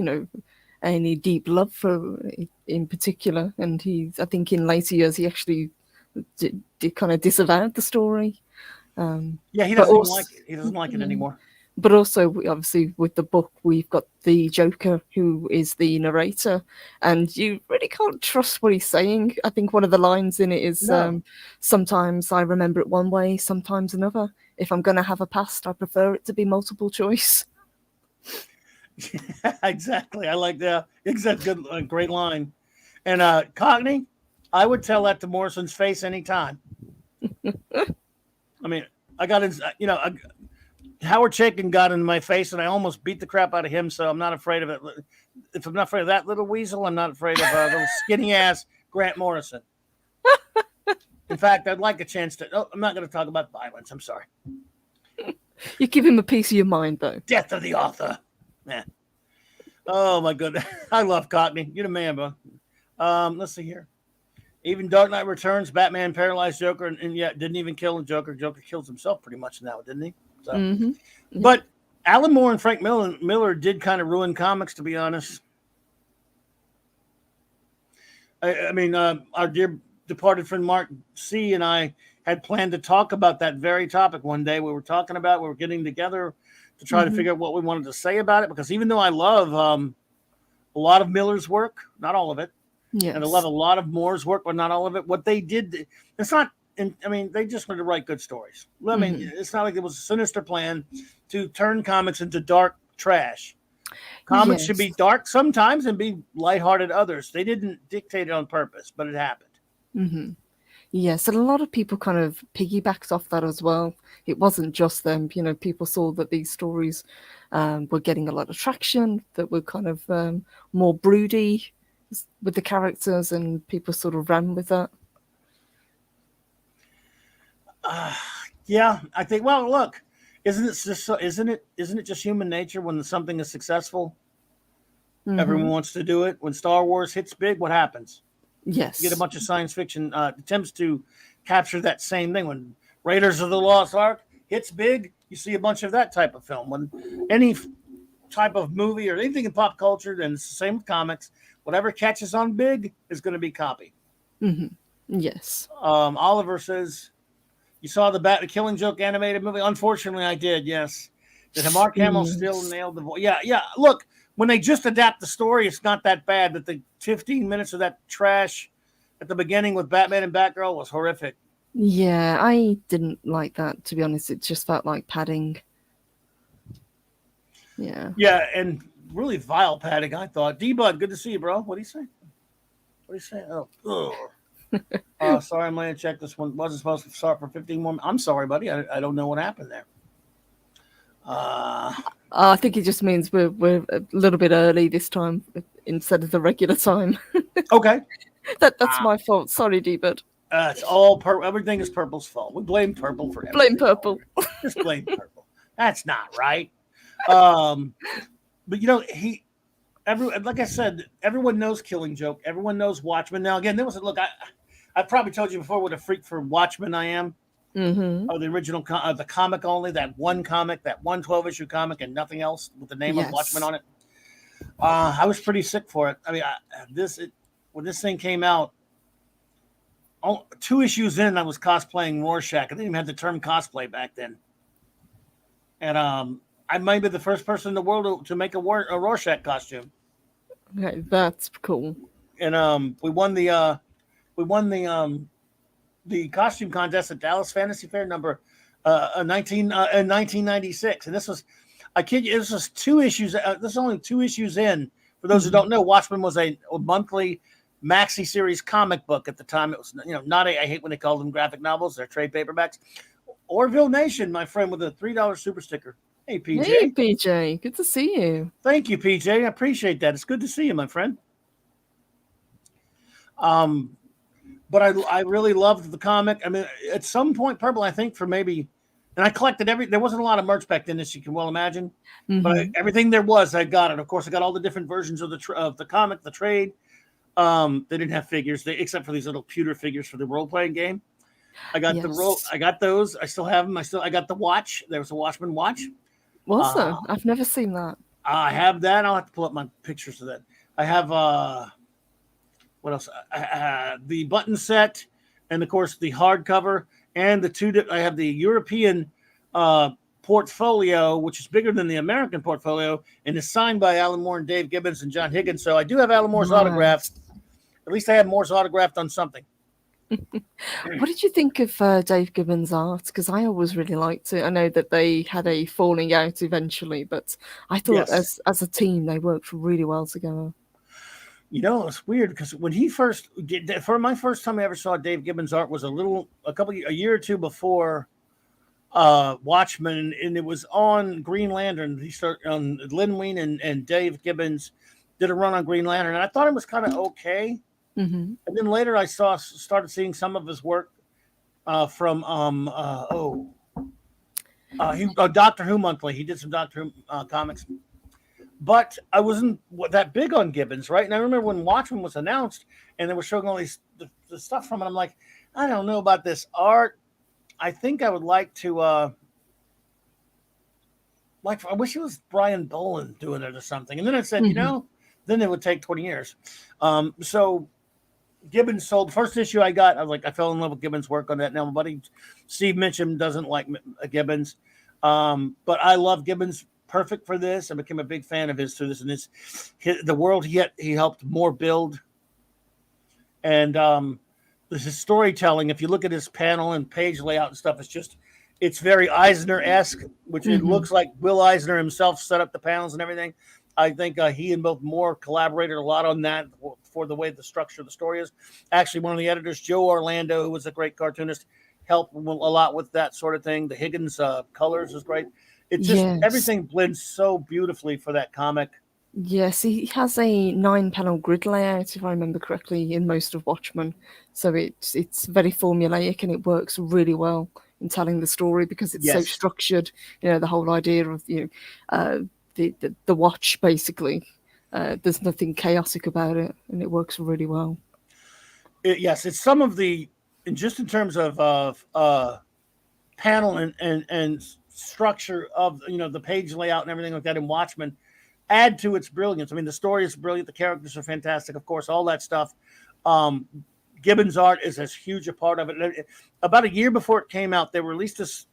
any deep love for in particular, and I think in later years he actually did kind of disavowed the story. Yeah, he doesn't like it. He doesn't like it anymore. But also, obviously, with the book, we've got the Joker, who is the narrator, and you really can't trust what he's saying. I think one of the lines in it is, sometimes I remember it one way, sometimes another. If I'm going to have a past, I prefer it to be multiple choice. Yeah, exactly. I like that. It's a great line. And Cockney, I would tell that to Morrison's face anytime. I mean, I got his, Howard Chaykin got in my face, and I almost beat the crap out of him. So I'm not afraid of it. If I'm not afraid of that little weasel, I'm not afraid of little skinny ass Grant Morrison. In fact, I'd like a chance to. Oh, I'm not going to talk about violence. I'm sorry. You give him a piece of your mind, though. Death of the author. Yeah. Oh my goodness, I love Cockney. You're the man, bro. Let's see here. Even Dark Knight Returns, Batman paralyzed Joker, and yet didn't even kill the Joker. Joker kills himself pretty much now, didn't he? So, But Alan Moore and Frank Miller did kind of ruin comics, to be honest. I mean, our dear departed friend Mark C. and I had planned to talk about that very topic one day. We were getting together to try to figure out what we wanted to say about it, because even though I love a lot of Miller's work, not all of it, and I love a lot of Moore's work, but not all of it, what they did, it's not. They just wanted to write good stories. I mean, it's not like it was a sinister plan to turn comics into dark trash. Comics should be dark sometimes and be lighthearted others. They didn't dictate it on purpose, but it happened. Yes, and a lot of people kind of piggybacked off that as well. It wasn't just them. People saw that these stories were getting a lot of traction, that were kind of more broody with the characters, and people sort of ran with that. Yeah, I think. Well, look, isn't it just human nature when something is successful, everyone wants to do it. When Star Wars hits big, what happens? Yes, you get a bunch of science fiction attempts to capture that same thing. When Raiders of the Lost Ark hits big, you see a bunch of that type of film. When any type of movie or anything in pop culture, then it's the same with comics. Whatever catches on big is going to be copied. Yes. Oliver says, you saw the Killing Joke animated movie? Unfortunately, I did, yes. Did Mark Hamill still nailed the voice? Yeah. Look, when they just adapt the story, it's not that bad. That the 15 minutes of that trash at the beginning with Batman and Batgirl was horrific. Yeah, I didn't like that, to be honest. It just felt like padding. Yeah. Yeah, and really vile padding, I thought. D-Bud, good to see you, bro. What do you say? What do you say? Oh, sorry, I'm laying check. This one wasn't supposed to start for 15 more. I'm sorry, buddy. I don't know what happened there. I think it just means we're a little bit early this time instead of the regular time. Okay. That's my fault. Sorry, D-Bud. It's all purple. Everything is Purple's fault. We blame Purple for everything. Blame Purple. Just blame Purple. That's not right. But like I said, everyone knows Killing Joke. Everyone knows Watchmen. Now, again, there was I probably told you before what a freak for Watchmen I am. Mm-hmm. The original, the comic only, that one 12-issue comic, and nothing else with the name of Watchmen on it. I was pretty sick for it. I mean, when this thing came out, 2 issues in, I was cosplaying Rorschach. I didn't even have the term cosplay back then. And I might be the first person in the world to make a Rorschach costume. Okay, that's cool. And we won the costume contest at Dallas Fantasy Fair in 1996. And this was, I kid you, this was 2 issues. This is only 2 issues in. For those who don't know, Watchmen was a monthly maxi series comic book at the time. It was, not I hate when they call them graphic novels. They're trade paperbacks. Orville Nation, my friend, with a $3 super sticker. Hey, PJ. Hey, PJ. Good to see you. Thank you, PJ. I appreciate that. It's good to see you, my friend. But I really loved the comic. I mean, at some point, Purple, I think, for maybe, and I collected there wasn't a lot of merch back then, as you can well imagine. Mm-hmm. But everything there was, I got it. Of course, I got all the different versions of the comic, the trade. They didn't have figures, except for these little pewter figures for the role-playing game. I got I got those. I still have them. I got the watch. There was a Watchman watch. Was there? I've never seen that. I have that. I'll have to pull up my pictures of that. I have what else? The button set, and of course the hardcover, and I have the European portfolio, which is bigger than the American portfolio, and is signed by Alan Moore and Dave Gibbons and John Higgins. So I do have Alan Moore's autograph. At least I have Moore's autographed on something. What did you think of Dave Gibbons' art? Because I always really liked it. I know that they had a falling out eventually, but I thought as a team they worked really well together. It's weird because when he first for my first time I ever saw Dave Gibbons' art was a year or two before Watchmen, and it was on Green Lantern. He started on Lin Wein and Dave Gibbons did a run on Green Lantern, and I thought it was kind of okay. Mm-hmm. And then later I started seeing some of his work from Doctor Who Monthly. He did some Doctor Who comics. But I wasn't that big on Gibbons, right? And I remember when Watchmen was announced and they were showing all these the stuff from it, I'm like, I don't know about this art. I think I would like to I wish it was Brian Boland doing it or something. And then I said, then it would take 20 years. So Gibbons sold. First issue I got, I was like, I fell in love with Gibbons' work on that. Now my buddy Steve Mitchell doesn't like Gibbons. But I love Gibbons. Perfect for this. I became a big fan of his through this, and the world he helped more build. And his storytelling, if you look at his panel and page layout and stuff, it's very Eisner-esque, which it looks like Will Eisner himself set up the panels and everything. I think he and both Moore collaborated a lot on that for the way the structure of the story is. Actually, one of the editors, Joe Orlando, who was a great cartoonist, helped a lot with that sort of thing. The Higgins colors is great. It's just everything blends so beautifully for that comic. Yes, he has a 9-panel grid layout, if I remember correctly, in most of Watchmen. So it's very formulaic and it works really well in telling the story because it's so structured. The whole idea of the watch basically. There's nothing chaotic about it, and it works really well. It's some of the, and just in terms of panel and structure of the page layout and everything like that in Watchmen add to its brilliance. I mean, the story is brilliant, the characters are fantastic, of course, all that stuff. Gibbons' art is as huge a part of it. About a year before it came out, they released this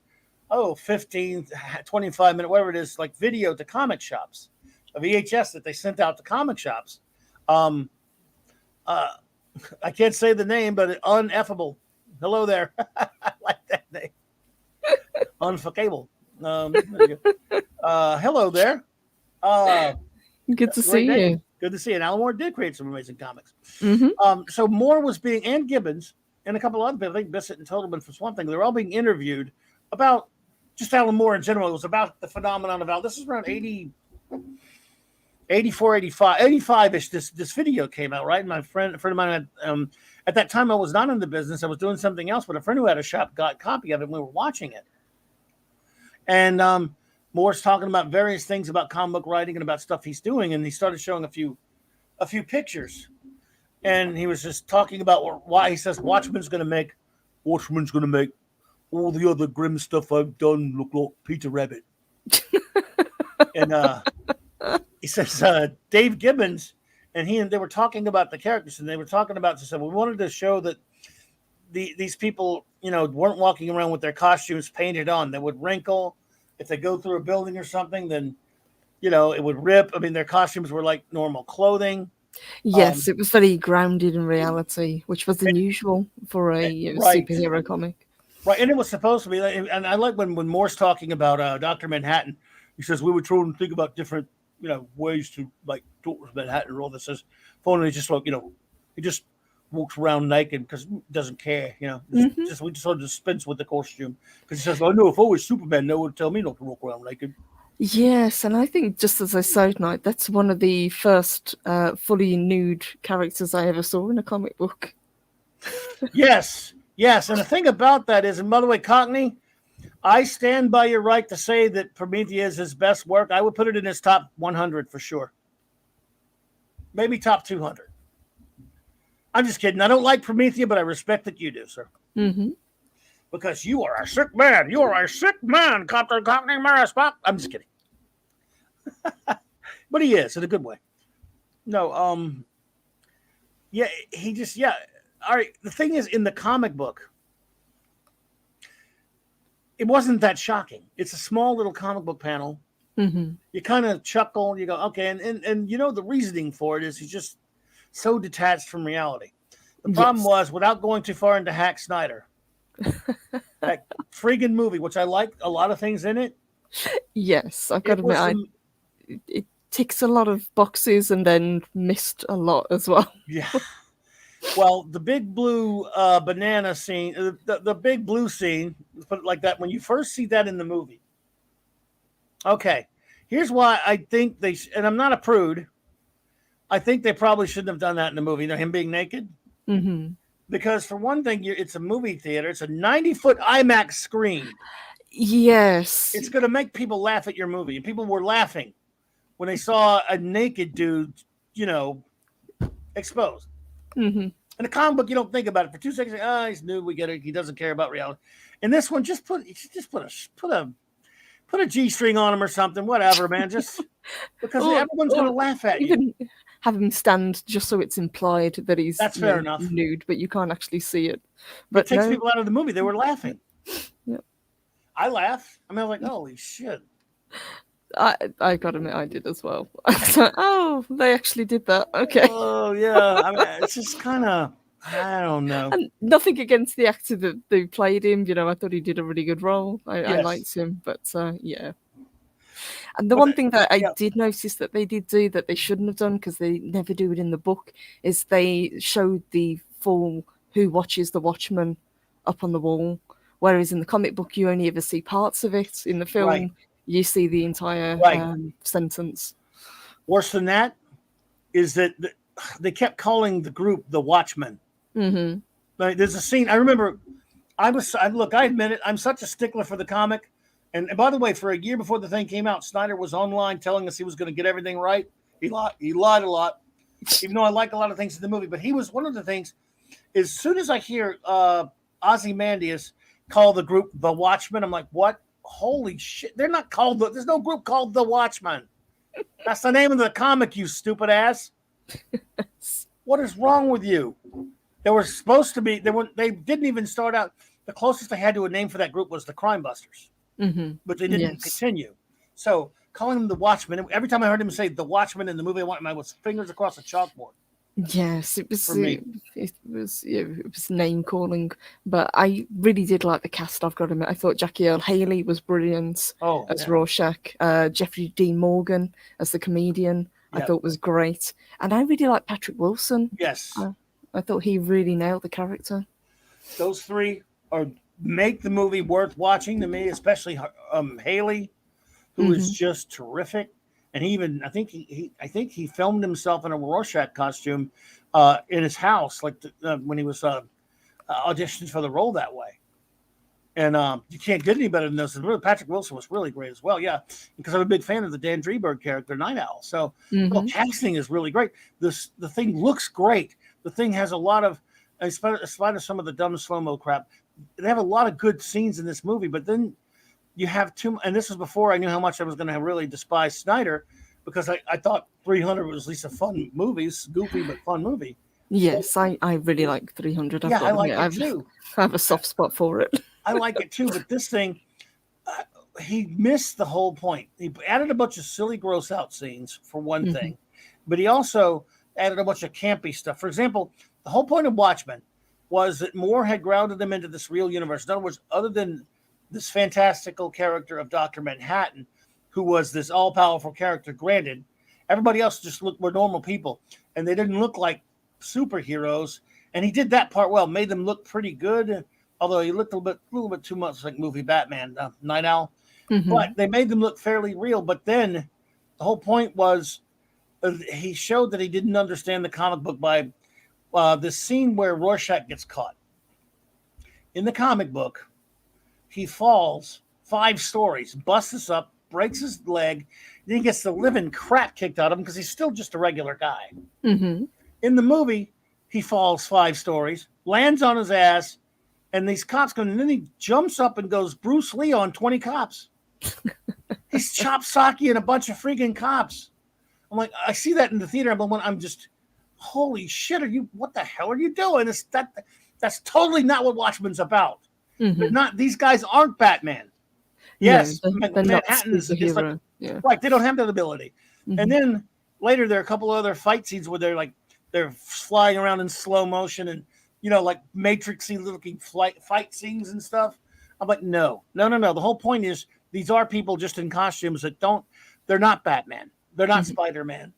15, 25 minute, whatever it is, like video to comic shops, a VHS that they sent out to comic shops. I can't say the name, but Uneffable Hello there. I like that name. Unfuckable. There you go. Hello there. Good to Great see name. you. Good to see you. And Alan Moore did create some amazing comics. Mm-hmm. So Moore was being, and Gibbons, and a couple of other people, I think Bissett and Totalman for Swamp Thing, they were all being interviewed about just Alan Moore in general. It was about the phenomenon of Al. This is around 80, 84, 85, 85-ish. This video came out, right? And a friend of mine had, at that time I was not in the business. I was doing something else, but a friend who had a shop got a copy of it and we were watching it. And Moore's talking about various things about comic book writing and about stuff he's doing, and he started showing a few pictures. And he was just talking about why he says Watchmen's going to make all the other grim stuff I've done look like Peter Rabbit. And he says Dave Gibbons and they were talking about the characters, and they were talking about, we wanted to show that these people, weren't walking around with their costumes painted on. They would wrinkle if they go through a building or something. Then, it would rip. I mean, their costumes were like normal clothing. Yes, it was very grounded in reality, which was unusual for a superhero comic. Right, and it was supposed to be. And I like when Moore's talking about Dr. Manhattan. He says we were trying to think about different, ways to like Dr. Manhattan and all this. Says, finally, just like he just walks around naked because he doesn't care. We just sort of dispense with the costume because he says, "I know if I was Superman, no one would tell me not to walk around naked." Yes, and I think, just as a side note, that's one of the first fully nude characters I ever saw in a comic book. Yes, and the thing about that is, and by the way, Cockney, I stand by your right to say that Prometheus is his best work. I would put it in his top 100 for sure. Maybe top 200. I'm just kidding. I don't like Prometheus, but I respect that you do, sir. Mm-hmm. Because you are a sick man. You are a sick man, Captain Cockney Marispock. I'm just kidding. But he is in a good way. No, yeah, he just, yeah. All right, the thing is, in the comic book, it wasn't that shocking. It's a small little comic book panel. Mm-hmm. You kind of chuckle. You go, okay. And the reasoning for it is he's just so detached from reality. The problem was, without going too far into Hack Snyder, that friggin' movie, which I liked a lot of things in it. Yes, I've got to admit, it ticks a lot of boxes and then missed a lot as well. Yeah. Well, the big blue banana scene, the big blue scene, put it like that, when you first see that in the movie. Okay, here's why I think and I'm not a prude, I think they probably shouldn't have done that in the movie, him being naked. Mm-hmm. Because for one thing, it's a movie theater. It's a 90-foot IMAX screen. Yes. It's going to make people laugh at your movie. And people were laughing when they saw a naked dude, exposed. Mm-hmm. In a comic book, you don't think about it for 2 seconds. He's nude. We get it. He doesn't care about reality. And this one, just put a G-string on him or something. Whatever, man. Just because everyone's going to laugh at you. Have him stand just so it's implied that he's fair enough. Nude, but you can't actually see it. But it takes people out of the movie. They were laughing. Yep. I laughed. I mean, I was like, holy shit. I gotta admit, I did as well. I was like, oh, they actually did that. Okay. Oh, yeah. I mean, it's just kind of, I don't know. And nothing against the actor that they played him. I thought he did a really good role. I liked him, but yeah. And the one thing that I did notice that they did do that they shouldn't have done, because they never do it in the book, is they showed the full Who Watches the Watchman up on the wall, whereas in the comic book you only ever see parts of it. In the film, you see the entire sentence. Worse than that is that they kept calling the group the Watchmen. Mm-hmm. Like, there's a scene, I remember, I admit it, I'm such a stickler for the comic. And by the way, for a year before the thing came out, Snyder was online telling us he was going to get everything right. He lied a lot, even though I like a lot of things in the movie. But he was one of the things, as soon as I hear Ozymandias call the group the Watchmen, I'm like, what? Holy shit. They're not called, there's no group called the Watchmen. That's the name of the comic, you stupid ass. What is wrong with you? They were supposed to be, they didn't even start out. The closest they had to a name for that group was the Crime Busters. Mm-hmm. But they didn't continue. So calling them the Watchmen, every time I heard him say the Watchmen in the movie, I was fingers across a chalkboard. Yes, it was. for me. It was name calling, but I really did like the cast. I've got to admit, I thought Jackie Earle Haley was brilliant Oh, as yeah. Rorschach. Jeffrey Dean Morgan as the comedian, I Yeah. thought was great, and I really like Patrick Wilson. Yes. I thought he really nailed the character. Those three are make the movie worth watching to me, especially Haley, who is just terrific. And he even, I think he filmed himself in a Rorschach costume in his house, like when he was auditioned for the role that way. And you can't get any better than this. And really, Patrick Wilson was really great as well. Yeah, because I'm a big fan of the Dan Dreberg character, Night Owl. So the casting is really great. The thing looks great. The thing has a lot of, in spite of some of the dumb slow-mo crap, they have a lot of good scenes in this movie. But then you have too, and this was before I knew how much I was going to really despise Snyder, because I thought 300 was at least a fun movie, goofy but fun movie. Yes, I really like 300. Yeah, I like it too. I have a soft spot for it. I like it too, but this thing, he missed the whole point. He added a bunch of silly, gross out scenes for one thing, but he also added a bunch of campy stuff. For example, the whole point of Watchmen was that Moore had grounded them into this real universe. In other words, other than this fantastical character of Dr. Manhattan, who was this all-powerful character, granted, everybody else just were normal people, and they didn't look like superheroes. And he did that part well, made them look pretty good, although he looked a little bit too much like movie Batman, Night Owl. But they made them look fairly real. But then the whole point was he showed that he didn't understand the comic book by this scene where Rorschach gets caught. In the comic book, he falls 5 stories, busts up, breaks his leg, then he gets the living crap kicked out of him because he's still just a regular guy. In the movie, he falls 5 stories, lands on his ass, and these cops come, and then he jumps up and goes Bruce Lee on 20 cops. He's chopped Saki and a bunch of freaking cops. I'm like, I see that in the theater, but I'm just, holy shit, what the hell are you doing? That's totally not what Watchmen's about. They're not, these guys aren't Batman. Yes, they're Manhattan is like, right, they don't have that ability. And then later there are a couple of other fight scenes where they're flying around in slow motion and, like Matrixy looking fight scenes and stuff. I'm like, no. The whole point is these are people just in costumes they're not Batman. They're not Spider-Man.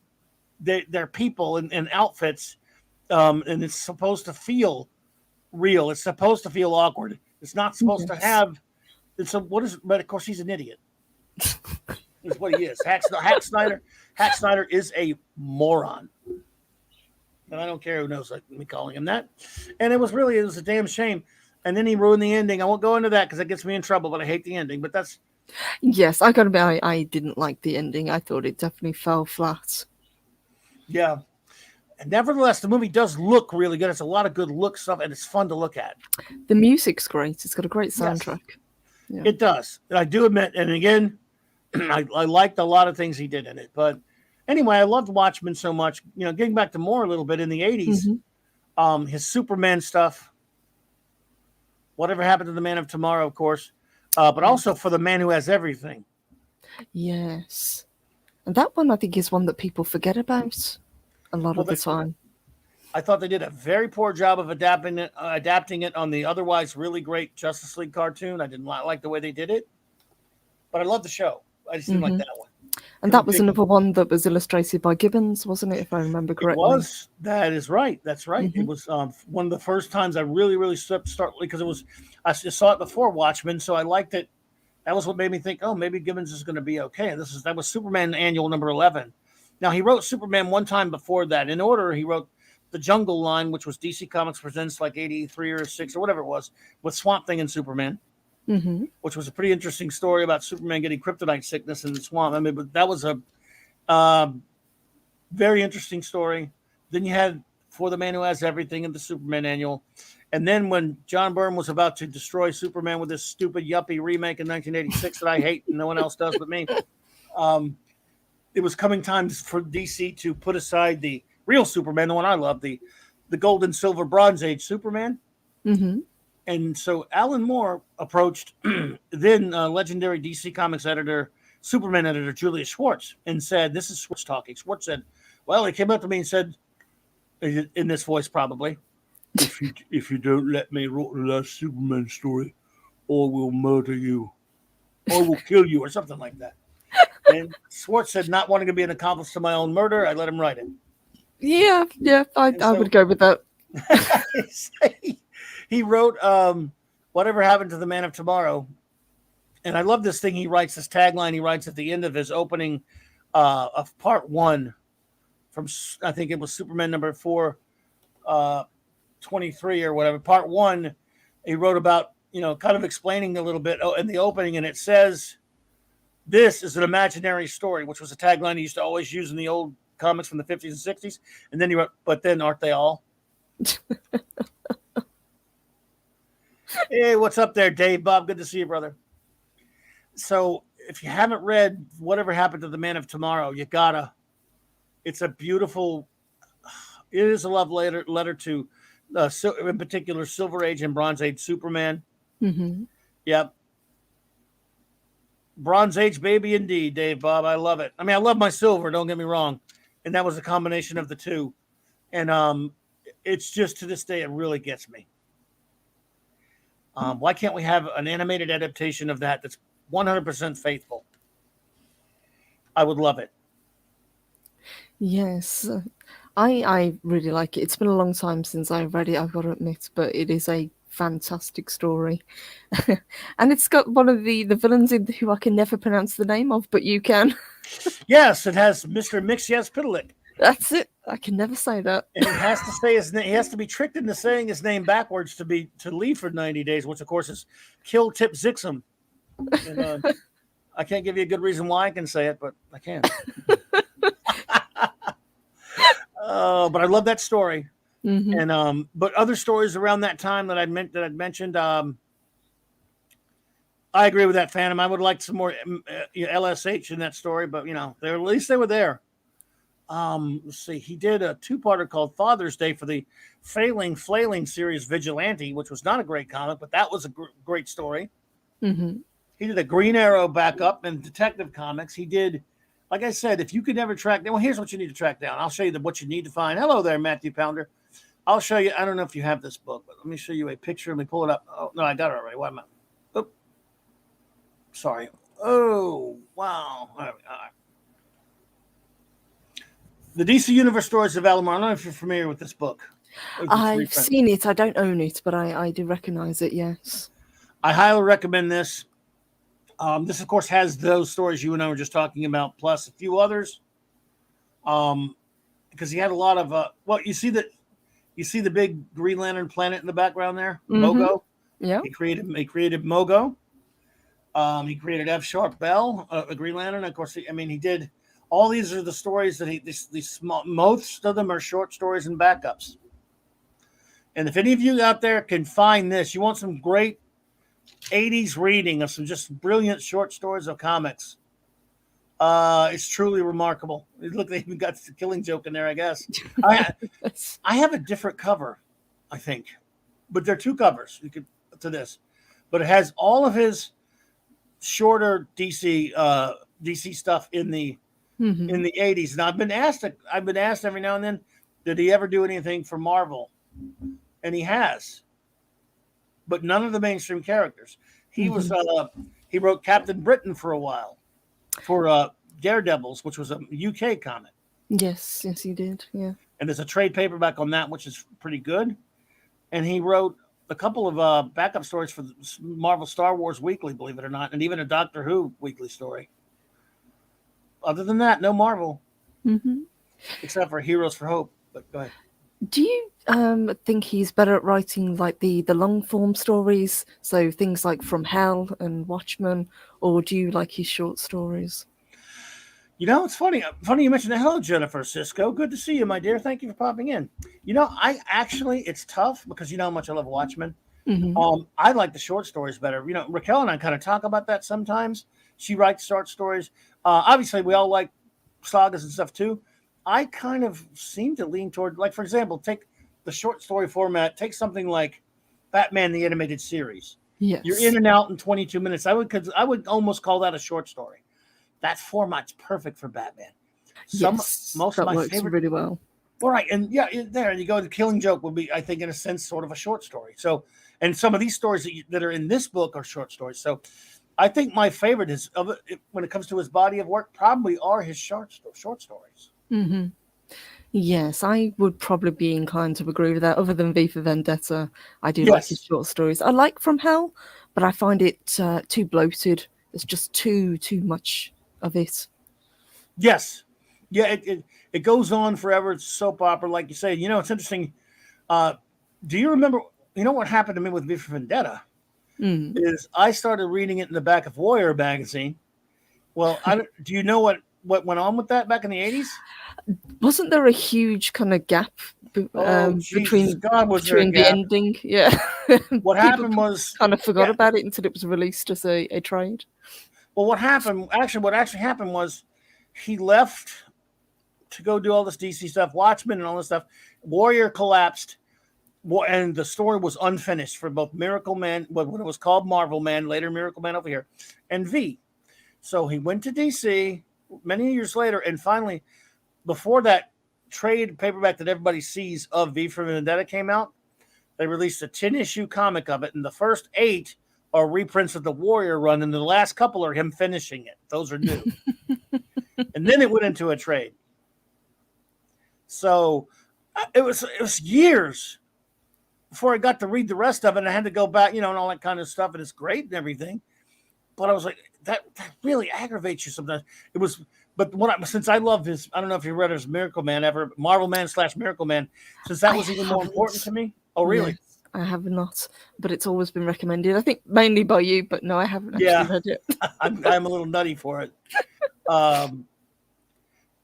They're people in outfits, and it's supposed to feel real. It's supposed to feel awkward. It's not supposed to have. But of course he's an idiot. Is what he is. Hack Snyder is a moron. And I don't care who knows me calling him that. And it was a damn shame. And then he ruined the ending. I won't go into that because it gets me in trouble, but I hate the ending. But that's... Yes, I gotta admit, I didn't like the ending. I thought it definitely fell flat. Yeah. And nevertheless, the movie does look really good. It's a lot of good look stuff, and it's fun to look at. The music's great. It's got a great soundtrack. Yes. Yeah. It does. And I do admit, and again, I liked a lot of things he did in it. But anyway, I loved Watchmen so much. Getting back to Moore a little bit in the 80s, his Superman stuff, Whatever Happened to the Man of Tomorrow, of course, but also For the Man Who Has Everything. Yes. And that one, I think, is one that people forget about a lot of the time. I thought they did a very poor job of adapting it on the otherwise really great Justice League cartoon. I didn't like the way they did it, but I love the show. I just didn't like that one. And that was another one that was illustrated by Gibbons, wasn't it, if I remember correctly? It was. That is right. That's right. It was one of the first times I really started, because I just saw it before Watchmen, so I liked it. That was what made me think, maybe Gibbons is going to be okay. And that was Superman Annual number 11. Now, he wrote Superman one time before that. In order, he wrote the Jungle line, which was DC Comics Presents like 83 or 6 or whatever it was, with Swamp Thing and Superman, which was a pretty interesting story about Superman getting kryptonite sickness in the swamp. I mean, but that was a very interesting story. Then you had For the Man Who Has Everything in the Superman Annual. And then when John Byrne was about to destroy Superman with this stupid yuppie remake in 1986 that I hate and no one else does but me, it was coming time for DC to put aside the real Superman, the one I love, the Gold and Silver Bronze Age Superman. And so Alan Moore approached then legendary DC Comics editor, Superman editor Julius Schwartz, and said, this is Schwartz talking. Schwartz said, well, he came up to me and said, in this voice probably. If you don't let me write the last Superman story, I will murder you. I will kill you, or something like that. And Schwartz said, not wanting to be an accomplice to my own murder, I let him write it. Yeah, I would go with that. He wrote Whatever Happened to the Man of Tomorrow. And I love this thing he writes, this tagline he writes at the end of his opening of part 1 from, I think it was Superman number 423 or whatever. Part 1, he wrote about, kind of explaining a little bit in the opening, and it says, "This is an imaginary story," which was a tagline he used to always use in the old comics from the 50s and 60s. And then he wrote, "But then aren't they all?" Hey, what's up there, Dave? Bob, good to see you, brother. So if you haven't read Whatever Happened to the Man of Tomorrow, you gotta. It's a beautiful, it is a love letter to, in particular, Silver Age and Bronze Age Superman. Mm-hmm. Yep. Bronze Age baby indeed, Dave, Bob. I love it. I mean, I love my Silver, don't get me wrong. And that was a combination of the two. And it's just, to this day, it really gets me. Why can't we have an animated adaptation of that that's 100% faithful? I would love it. Yes, I really like it. It's been a long time since I read it, I've got to admit, but it is a fantastic story. And it's got one of the villains in who I can never pronounce the name of, but you can. Yes, it has Mr. Mixyazpidalik. That's it. I can never say that. And he has to say his name. He has to be tricked into saying his name backwards to leave for 90 days, which of course is Kill Tip Zixum. And, I can't give you a good reason why I can say it, but I can. But I love that story. Mm-hmm. And but other stories around that time that I'd mentioned. I agree with that, Phantom. I would like some more LSH in that story, but at least they were there. Let's see. He did a 2-parter called Father's Day for the Flailing series Vigilante, which was not a great comic, but that was a great story. Mm-hmm. He did a Green Arrow backup and Detective Comics. He did, like I said, if you could never track down, well, here's what you need to track down. I'll show you what you need to find. Hello there, Matthew Pounder. I'll show you. I don't know if you have this book, but let me show you a picture. Let me pull it up. Oh, no, I got it already. Why am I? Oh, sorry. Oh, wow. All right. The DC Universe Stories of Alamar. I don't know if you're familiar with this book. I've seen it. I don't own it, but I do recognize it, yes. I highly recommend this. This, of course, has those stories you and I were just talking about, plus a few others. Because he had a lot of you see the big Green Lantern planet in the background there, Mm-hmm. Mogo. Yeah. He created Mogo. He created F. Sharp Bell, a Green Lantern. Of course, he did. All these are the stories that these small. Most of them are short stories and backups. And if any of you out there can find this, you want some great 80s reading of some just brilliant short stories of comics. It's truly remarkable. Look, they even got the Killing Joke in there, I guess. I have a different cover, I think, but there are 2 covers to this. But it has all of his shorter DC stuff in the 80s. And I've been asked every now and then, did he ever do anything for Marvel? And he has. But none of the mainstream characters. He was he wrote Captain Britain for a while for Daredevils, which was a UK comic. Yes, he did. Yeah. And there's a trade paperback on that, which is pretty good. And he wrote a couple of backup stories for the Marvel Star Wars Weekly, believe it or not, and even a Doctor Who weekly story. Other than that, no Marvel, except for Heroes for Hope. But go ahead. Do you think he's better at writing like the long form stories, so things like From Hell and Watchmen, or do you like his short stories? It's funny. Funny you mentioned that. Hello, Jennifer Cisco. Good to see you, my dear. Thank you for popping in. It's tough because you know how much I love Watchmen. Mm-hmm. I like the short stories better. Raquel and I kind of talk about that sometimes. She writes short stories. Obviously, we all like sagas and stuff too. I kind of seem to lean toward, like, for example, take the short story format. Take something like Batman the Animated Series. Yes. You're in and out in 22 minutes. I would almost call that a short story. That format's perfect for Batman. Most that of my works favorite, really well. All right, and yeah, there you go. The Killing Joke would be, I think, in a sense, sort of a short story. So, and some of these stories that are in this book are short stories. So, I think my favorite is of it when it comes to his body of work probably are his short stories. Mm-hmm. Yes, I would probably be inclined to agree with that. Other than V for Vendetta, I do like his Yes, short stories. I like From Hell, but I find it too bloated. There's just too much of it. yes, yeah. It goes on forever. It's soap opera, like you say. You know, it's interesting. Uh, do you remember? You know what happened to me with V for Vendetta Mm. is I started reading it in the back of Warrior magazine. Well, do you know what went on with that back in the 80s? Wasn't there a huge kind of gap Oh Jesus, between God, was there a the gap? ending? Yeah, What people happened was, kind of forgot yeah. about it until it was released as a trade. Well, what happened? Actually, what actually happened was he left to go do all this DC stuff, Watchmen, and all this stuff. Warrior collapsed, and the story was unfinished for both Miracle Man, what it was called Marvel Man, later Miracle Man over here, and V. So he went to DC many years later, and finally, before that trade paperback that everybody sees of V for Vendetta came out, they released a 10-issue comic of it, and the first 8 are reprints of the Warrior run, and the last couple are him finishing it. Those are new. And then it went into a trade. So it was years before I got to read the rest of it, and I had to go back, and all that kind of stuff, and it's great and everything. But I was like, that really aggravates you sometimes. It was, but since I love his, I don't know if you read his Miracle Man ever, Marvel Man / Miracle Man, since that was even more important to me. Oh, really? Yes, I have not, but it's always been recommended. I think mainly by you, but no, I haven't actually read it. I'm a little nutty for it. Well,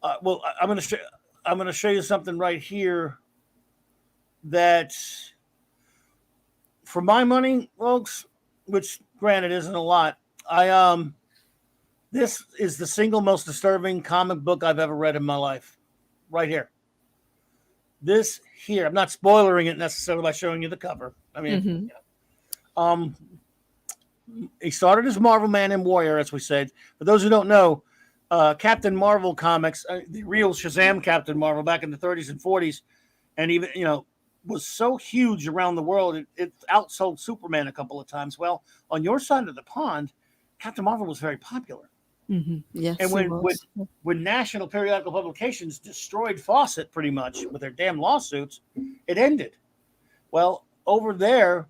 I'm going to show you something right here that, for my money, folks, which granted isn't a lot, this is the single most disturbing comic book I've ever read in my life. Right here. This here. I'm not spoiling it necessarily by showing you the cover. I mean, he started as Marvel Man and Warrior, as we said. For those who don't know, Captain Marvel comics, the real Shazam Captain Marvel back in the 30s and 40s, and even, was so huge around the world, it outsold Superman a couple of times. Well, on your side of the pond, Captain Marvel was very popular. Mm-hmm. Yes, and when National Periodical Publications destroyed Fawcett pretty much with their damn lawsuits, it ended. Well, over there,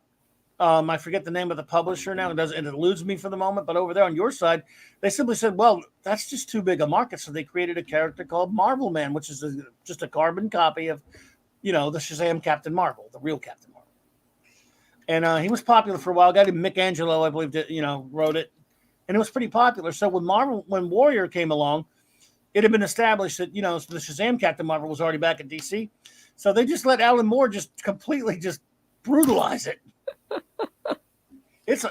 I forget the name of the publisher now. It eludes me for the moment. But over there on your side, they simply said, well, that's just too big a market. So they created a character called Marvel Man, which is just a carbon copy of, the Shazam Captain Marvel, the real Captain Marvel. And he was popular for a while. A guy named Mick Angelo, I believe, wrote it. And it was pretty popular. So when Warrior came along, it had been established that, the Shazam Captain Marvel was already back in DC. So they just let Alan Moore just completely just brutalize it. It's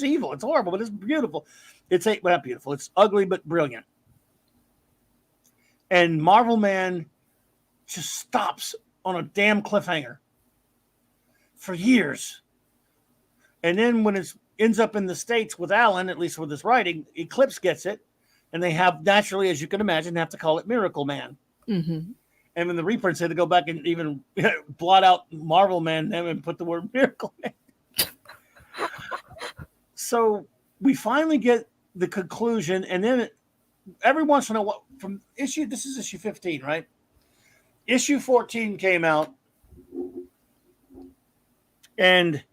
evil. It's horrible, but it's beautiful. Not beautiful. It's ugly, but brilliant. And Marvel Man just stops on a damn cliffhanger for years. And then when it ends up in the States with Alan, at least with his writing, Eclipse gets it. And they have, naturally, as you can imagine, have to call it Miracle Man. Mm-hmm. And when the reprints had to go back and even blot out Marvel Man and put the word Miracle Man. So we finally get the conclusion, and then every once in a while, this is issue 15, right? Issue 14 came out, and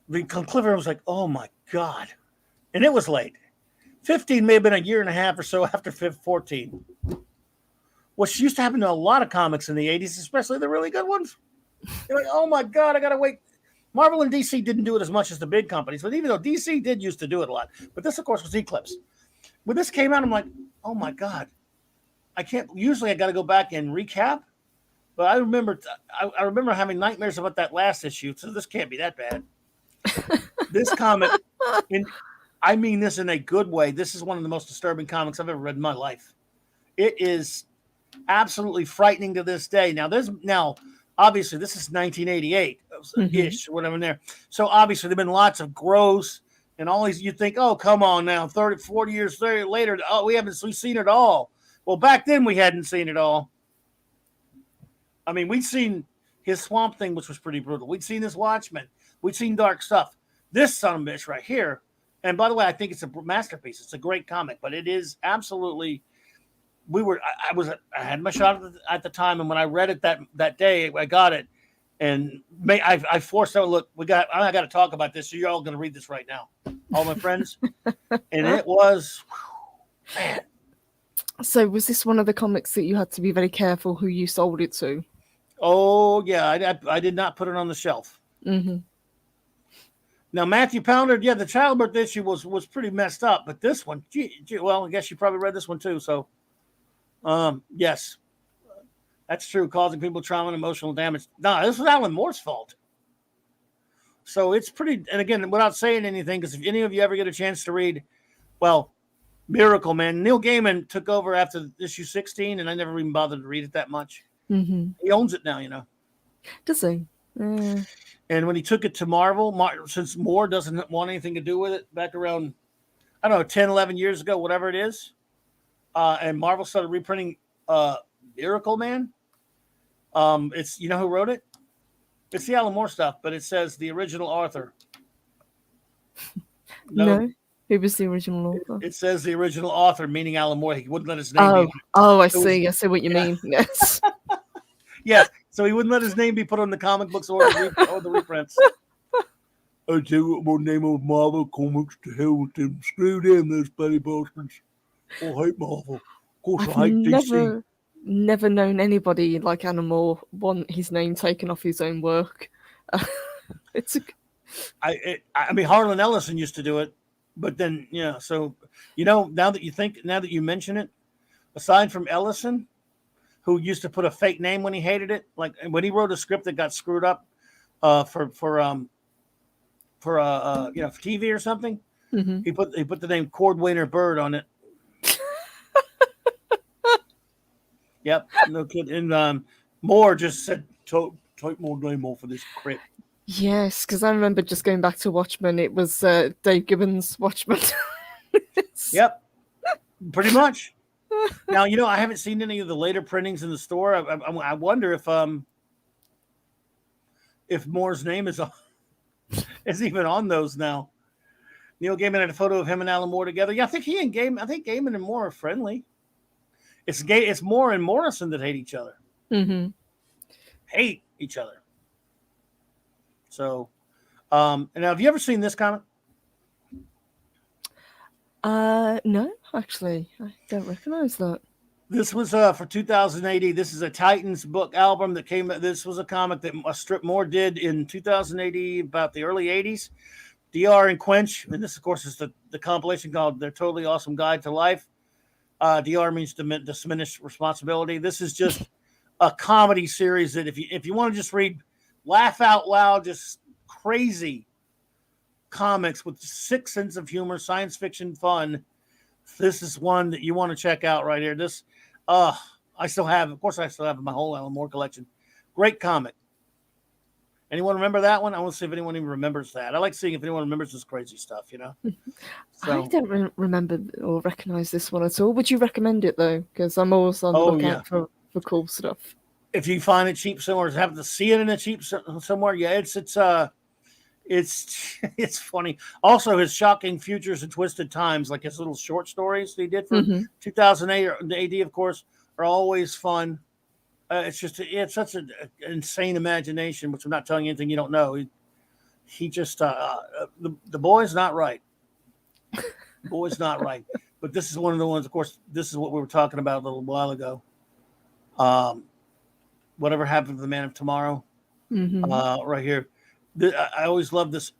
the cliffhanger was like, oh my God. And it was late. 15 may have been a year and a half or so after 14. Which used to happen to a lot of comics in the 80s, especially the really good ones. You're like, oh my God, I got to wait. Marvel and DC didn't do it as much as the big companies, but even though DC did used to do it a lot. But this, of course, was Eclipse. When this came out, I'm like, oh my God. Usually I got to go back and recap. But I remember having nightmares about that last issue, so this can't be that bad. This comic, I mean this in a good way. This is one of the most disturbing comics I've ever read in my life. It is absolutely frightening to this day. Now, obviously, this is 1988-ish, whatever in there. So obviously, there've been lots of gross and all these. You think, oh, come on now, 30, 40 years later, we've seen it all. Well, back then we hadn't seen it all. I mean, we'd seen his Swamp Thing, which was pretty brutal. We'd seen his Watchmen. We'd seen dark stuff. This son of a bitch right here. And by the way, I think it's a masterpiece. It's a great comic, but it is absolutely. I had my shot at the time, and when I read it that day, I got it, and I forced out. Look, I got to talk about this. So you're all going to read this right now, all my friends, and it was, man. So was this one of the comics that you had to be very careful who you sold it to? Oh yeah, I did not put it on the shelf. Mm-hmm. Now Matthew Pounder, yeah, the childbirth issue was pretty messed up, but this one, well, I guess you probably read this one too. So, yes, that's true, causing people trauma and emotional damage. No, this was Alan Moore's fault. So it's pretty, and again, without saying anything, because if any of you ever get a chance to read, well, Miracle Man, Neil Gaiman took over after issue 16, and I never even bothered to read it that much. Mm-hmm. He owns it now, you know. Does he? And when he took it to Marvel, since Moore doesn't want anything to do with it, back around, I don't know, 10, 11 years ago, whatever it is, and Marvel started reprinting Miracle Man. It's, you know who wrote it? It's the Alan Moore stuff, but it says the original author. No. Who was the original author? It says the original author, meaning Alan Moore. He wouldn't let his name be. I see. I see what you mean. Yes. Yes. So he wouldn't let his name be put on the comic books or the reprints. I tell you what, my name of Marvel Comics, to hell with them. Screw them, those bloody bastards. I hate Marvel. Of course, I hate DC. Never known anybody like Alan Moore want his name taken off his own work. I mean, Harlan Ellison used to do it, but then, yeah. So, now that you mention it, aside from Ellison, who used to put a fake name when he hated it, like when he wrote a script that got screwed up for TV or something, mm-hmm. he put the name Cordwainer Bird on it. Yep, no kid. And Moore just said, "Take more name off of this crap." Yes, because I remember just going back to Watchmen. It was Dave Gibbons' Watchmen. Yep, pretty much. Now, I haven't seen any of the later printings in the store. I wonder if Moore's name is even on those now. Neil Gaiman had a photo of him and Alan Moore together. Yeah, I think Gaiman and Moore are friendly. It's Moore and Morrison that hate each other. Mm-hmm. Hate each other. So, and now, have you ever seen this comic? No, actually, I don't recognize that. This was for 2080. This is a Titans book album that came. This was a comic that a strip Moore did in 2080, about the early 80s. DR and Quench, and this, of course, is the compilation called "Their Totally Awesome Guide to Life." DR means diminished responsibility. This is just a comedy series that if you want to just read laugh out loud, just crazy comics with sick sense of humor, science fiction fun, this is one that you want to check out right here. This, I still have my whole Alan Moore collection. Great comic. Anyone remember that one? I want to see if anyone even remembers that. I like seeing if anyone remembers this crazy stuff, So, I don't remember or recognize this one at all. Would you recommend it, though? Because I'm always on the lookout for cool stuff. If you find it cheap somewhere, have to see it in a cheap somewhere, yeah, it's funny. Also, his Shocking Futures and Twisted Times, like his little short stories he did for 2008 or AD, of course, are always fun. It's such an insane imagination, which I'm not telling you anything you don't know. He just the boy's not right. The boy's not right. But this is one of the ones. Of course, this is what we were talking about a little while ago. Whatever happened to the Man of Tomorrow? Right here. I always love this.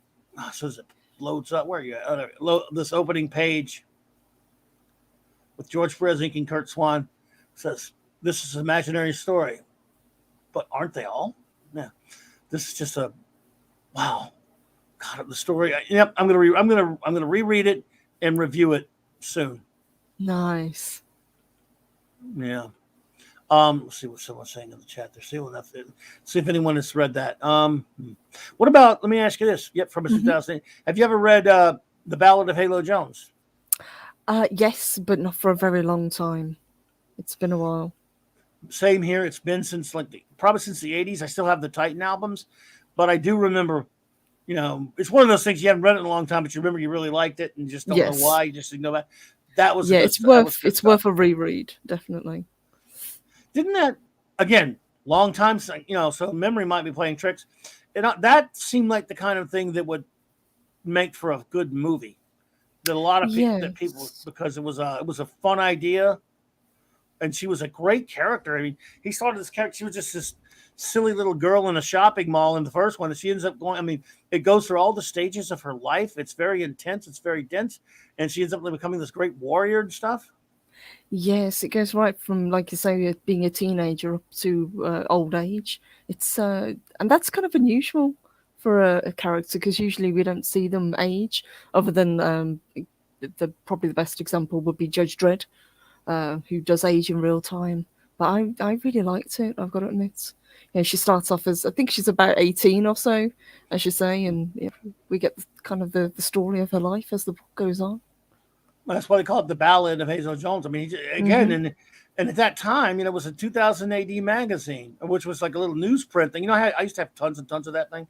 So as it loads up, where are you at? This opening page with George Perez inking Kurt Swan says, "This is an imaginary story, but aren't they all?" Yeah, this is just a wow. God, the story. Yep, I'm gonna reread it and review it soon. Nice. Yeah. Let's see what someone's saying in the chat. They're see if anyone has read that. What about? Let me ask you this. Yep, from 2008. Have you ever read the Ballad of Halo Jones? Yes, but not for a very long time. It's been a while. Same here. It's been since probably since the 80s. I still have the Titan albums, but I do remember, it's one of those things you haven't read it in a long time, but you remember you really liked it and just don't know Yes. why. You just know that was a Yeah, good it's stuff. That was good it's stuff. worth a reread, definitely. Didn't that, again, long time, so memory might be playing tricks. That seemed like the kind of thing that would make for a good movie. That a lot of people, because it was a fun idea, and she was a great character. I mean, he started this character. She was just this silly little girl in a shopping mall in the first one, and she ends up going. I mean, it goes through all the stages of her life. It's very intense. It's very dense, and she ends up becoming this great warrior and stuff. Yes, it goes right from, like you say, being a teenager up to old age. It's and that's kind of unusual for a character, because usually we don't see them age. Other than probably the best example would be Judge Dredd, who does age in real time. But I really liked it, I've got to admit. She starts off as, I think she's about 18 or so, as you say, and we get kind of the story of her life as the book goes on. That's why they call it the Ballad of Hazel Jones. I mean, again, and at that time, it was a 2000 AD magazine, which was like a little newsprint thing. I used to have tons and tons of that thing.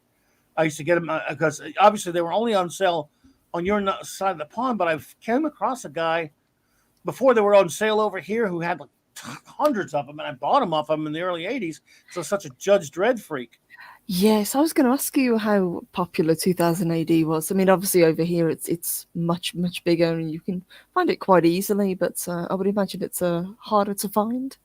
I used to get them because obviously they were only on sale on your side of the pond, but I came across a guy before they were on sale over here who had like hundreds of them, and I bought them off of him in the early 80s. So such a Judge Dredd freak. Yes, I was going to ask you how popular 2000 AD was. I mean, obviously over here it's much, much bigger and you can find it quite easily, but I would imagine it's harder to find.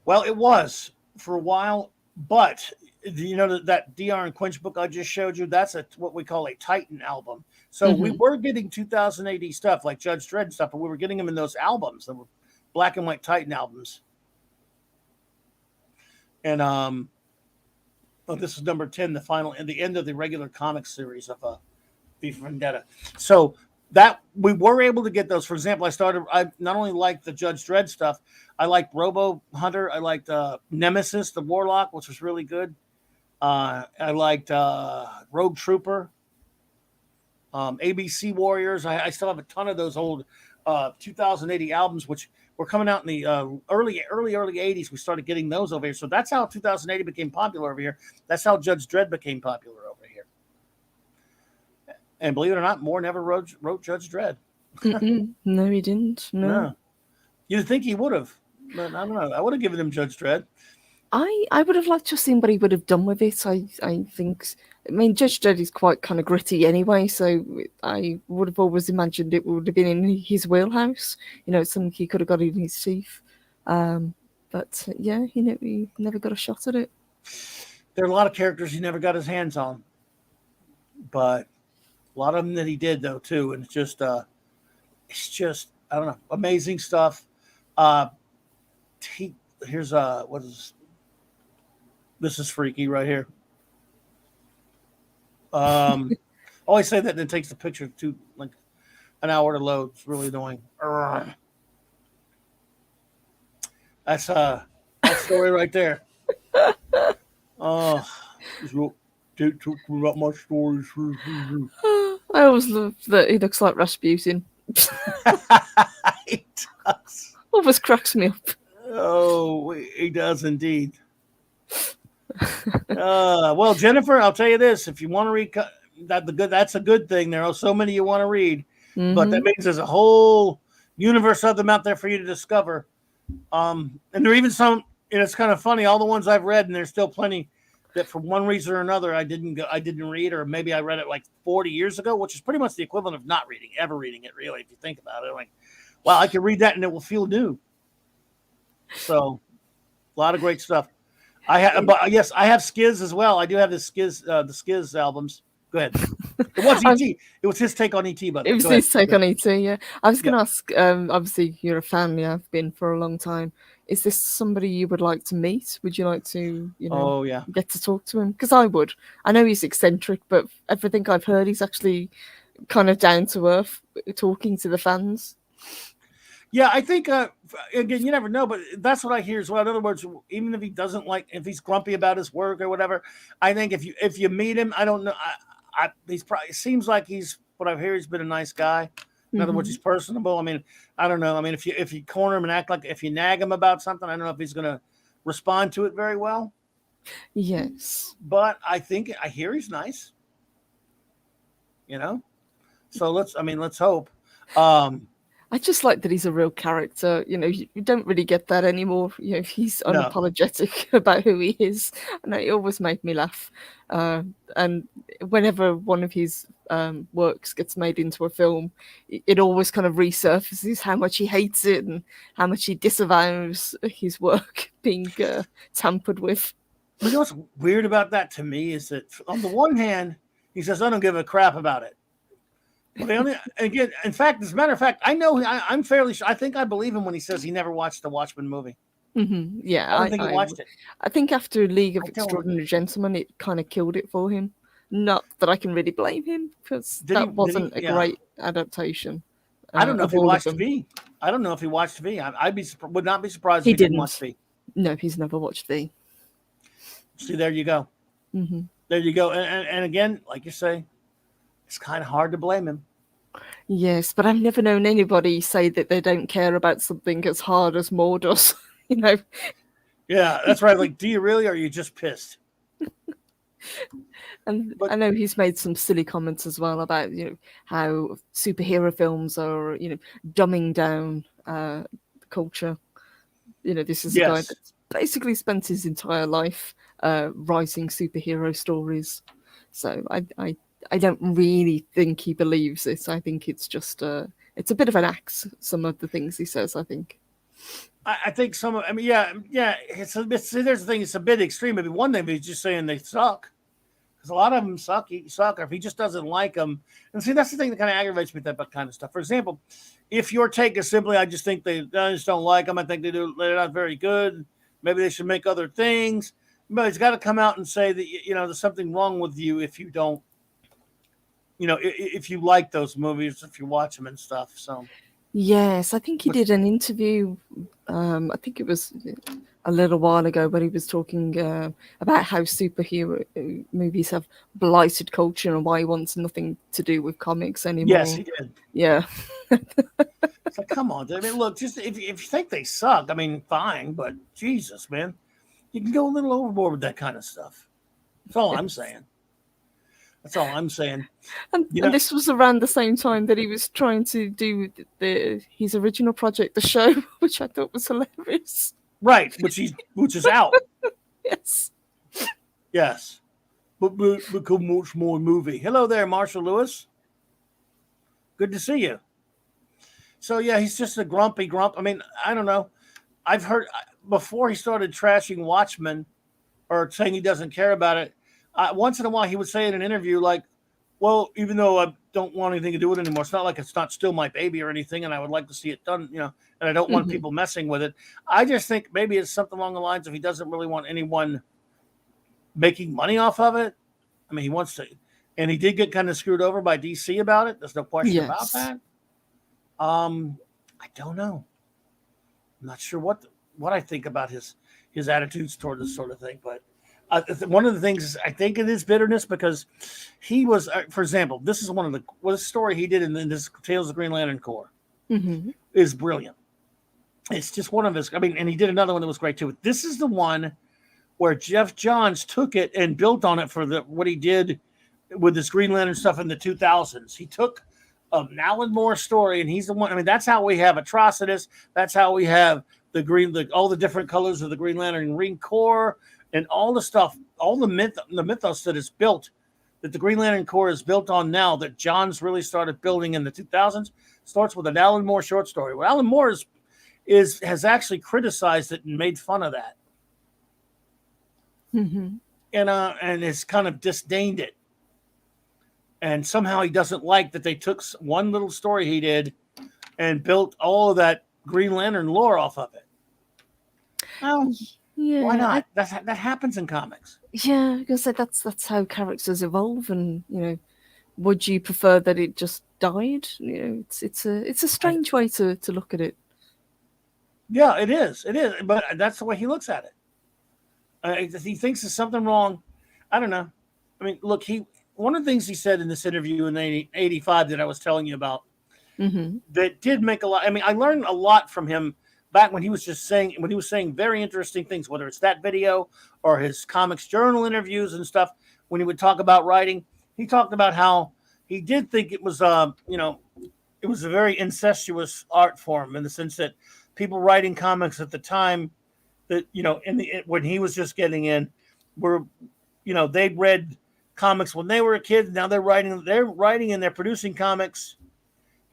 Well, it was for a while, but that DR and Quinch book I just showed you, that's what we call a Titan album. So we were getting 2000 AD stuff like Judge Dredd stuff, but we were getting them in those albums. They were black and white Titan albums. And this is number 10, the final and the end of the regular comic series of V for Vendetta. So that we were able to get those. For example, I not only liked the Judge Dredd stuff, I liked Robo Hunter, I liked Nemesis, the Warlock, which was really good. I liked Rogue Trooper, ABC Warriors. I still have a ton of those old 2080 albums, which were coming out in the early 80s. We started getting those over here. So that's how 2080 became popular over here. That's how Judge Dredd became popular over here. And believe it or not, Moore never wrote Judge Dredd. No, he didn't. No. You'd think he would have, but I don't know. I would have given him Judge Dredd. I would have liked to have seen what he would have done with it. I think, I mean, Judge Dredd is quite kind of gritty anyway, so I would have always imagined it would have been in his wheelhouse. Something he could have got in his teeth. But yeah, he never got a shot at it. There are a lot of characters he never got his hands on, but a lot of them that he did though too, and it's just I don't know, amazing stuff. Here's what is this? Is freaky right here. Always say that, and it takes the picture to like an hour to load. It's really annoying. That's that story right there. Oh, don't talk about my stories. I always love that he looks like Rasputin. He does. Always cracks me up. Oh, he does indeed. Well, Jennifer, I'll tell you this: if you want to read that's a good thing. There are so many you want to read, but that means there's a whole universe of them out there for you to discover. And there are even some. It's kind of funny. All the ones I've read, and there's still plenty that, for one reason or another, I didn't read, or maybe I read it like 40 years ago, which is pretty much the equivalent of not ever reading it. Really, if you think about it, like, wow, I can read that and it will feel new. So, a lot of great stuff. But yes, I have Skiz as well. I do have the Skiz albums. Go ahead. It was E.T. It was his take on E.T. But it was his take on E.T. Yeah, I was going to ask. Obviously, you're a fan. Yeah, I've been for a long time. Is this somebody you would like to meet? Would you like to, get to talk to him? Because I would. I know he's eccentric, but everything I've heard, he's actually kind of down to earth, talking to the fans. Yeah, I think, again, you never know, but that's what I hear as well. In other words, even if he doesn't if he's grumpy about his work or whatever, I think if you meet him, I don't know, it seems like what I've heard, he's been a nice guy. In other words, he's personable. I mean, I don't know. I mean, if you corner him and act like if you nag him about something, I don't know if he's going to respond to it very well. Yes, but I hear he's nice. So let's hope. I just like that he's a real character. You don't really get that anymore. He's No. unapologetic about who he is, and it always made me laugh. And whenever one of his works gets made into a film, it always kind of resurfaces how much he hates it and how much he disavows his work being tampered with. But you know what's weird about that to me is that on the one hand, he says, I don't give a crap about it. But again, in fact, as a matter of fact, I'm fairly sure. I think I believe him when he says he never watched the Watchmen movie. Yeah, I don't think he watched it. I think after League of Extraordinary Gentlemen, it kind of killed it for him. Not that I can really blame him, because wasn't a great adaptation. I don't know if he watched V. I don't know if he watched V. Would not be surprised if he didn't watch V. No, he's never watched V. See, there you go. There you go. And again, like you say, it's kind of hard to blame him. Yes, but I've never known anybody say that they don't care about something as hard as Moore does. Yeah, that's right. Like, do you really, or are you just pissed? I know he's made some silly comments as well about how superhero films are dumbing down the culture. This is a guy that's basically spent his entire life writing superhero stories. So I don't really think he believes it. I think it's just it's a bit of an axe. Some of the things he says, I think. I think some of. I mean, yeah. There's the thing. It's a bit extreme. Maybe one thing, he's just saying they suck, because a lot of them suck. Or if he just doesn't like them, and see, that's the thing that kind of aggravates me with that kind of stuff. For example, if your take is simply, I just don't like them. I think they're not very good. Maybe they should make other things. But he's got to come out and say that there's something wrong with you if you don't. If you like those movies, if you watch them and stuff. So. Yes, I think he did an interview. I think it was a little while ago, where he was talking about how superhero movies have blighted culture and why he wants nothing to do with comics anymore. Yes, he did. Yeah. It's like, come on. I mean, look, just if you think they suck, I mean, fine, but Jesus, man, you can go a little overboard with that kind of stuff. That's all I'm saying. That's all I'm saying. And this was around the same time that he was trying to do his original project, the show, which I thought was hilarious. Right, which is out. Yes. Yes. But become much more movie. Hello there, Marshall Lewis. Good to see you. So yeah, he's just a grumpy grump. I mean, I don't know. I've heard before he started trashing Watchmen or saying he doesn't care about it. Once in a while, he would say in an interview, like, well, even though I don't want anything to do with it anymore, it's not like it's not still my baby or anything, and I would like to see it done, and I don't want people messing with it. I just think maybe it's something along the lines of he doesn't really want anyone making money off of it. I mean, he wants to, and he did get kind of screwed over by DC about it. There's no question about that. I don't know. I'm not sure what I think about his attitudes toward this sort of thing, but one of the things is I think it is bitterness because he was, for example, this is one of the story he did in this Tales of the Green Lantern Corps is brilliant. It's just one of his. I mean, and he did another one that was great too. This is the one where Jeff Johns took it and built on it for what he did with this Green Lantern stuff in the 2000s. He took an Alan Moore story, and he's the one. I mean, that's how we have Atrocitus. That's how we have all the different colors of the Green Lantern Green Corps. And all the stuff, all the mythos that is built, that the Green Lantern Corps is built on now, that Johns really started building in the 2000s, starts with an Alan Moore short story. Well, Alan Moore has actually criticized it and made fun of that, and has kind of disdained it. And somehow he doesn't like that they took one little story he did and built all of that Green Lantern lore off of it. Well. Yeah, why not? That happens in comics. Yeah, because that's how characters evolve, and would you prefer that it just died? It's a strange way to look at it. Yeah, it is, but that's the way he looks at it. He thinks there's something wrong. I don't know. I mean, look, one of the things he said in this interview in '85 that I was telling you about that did make a lot. I mean, I learned a lot from him back when he was saying very interesting things, whether it's that video or his Comics Journal interviews and stuff. When he would talk about writing, he talked about how he did think it was, it was a very incestuous art form in the sense that people writing comics at the time that, when he was just getting in were, they'd read comics when they were a kid. Now they're writing and they're producing comics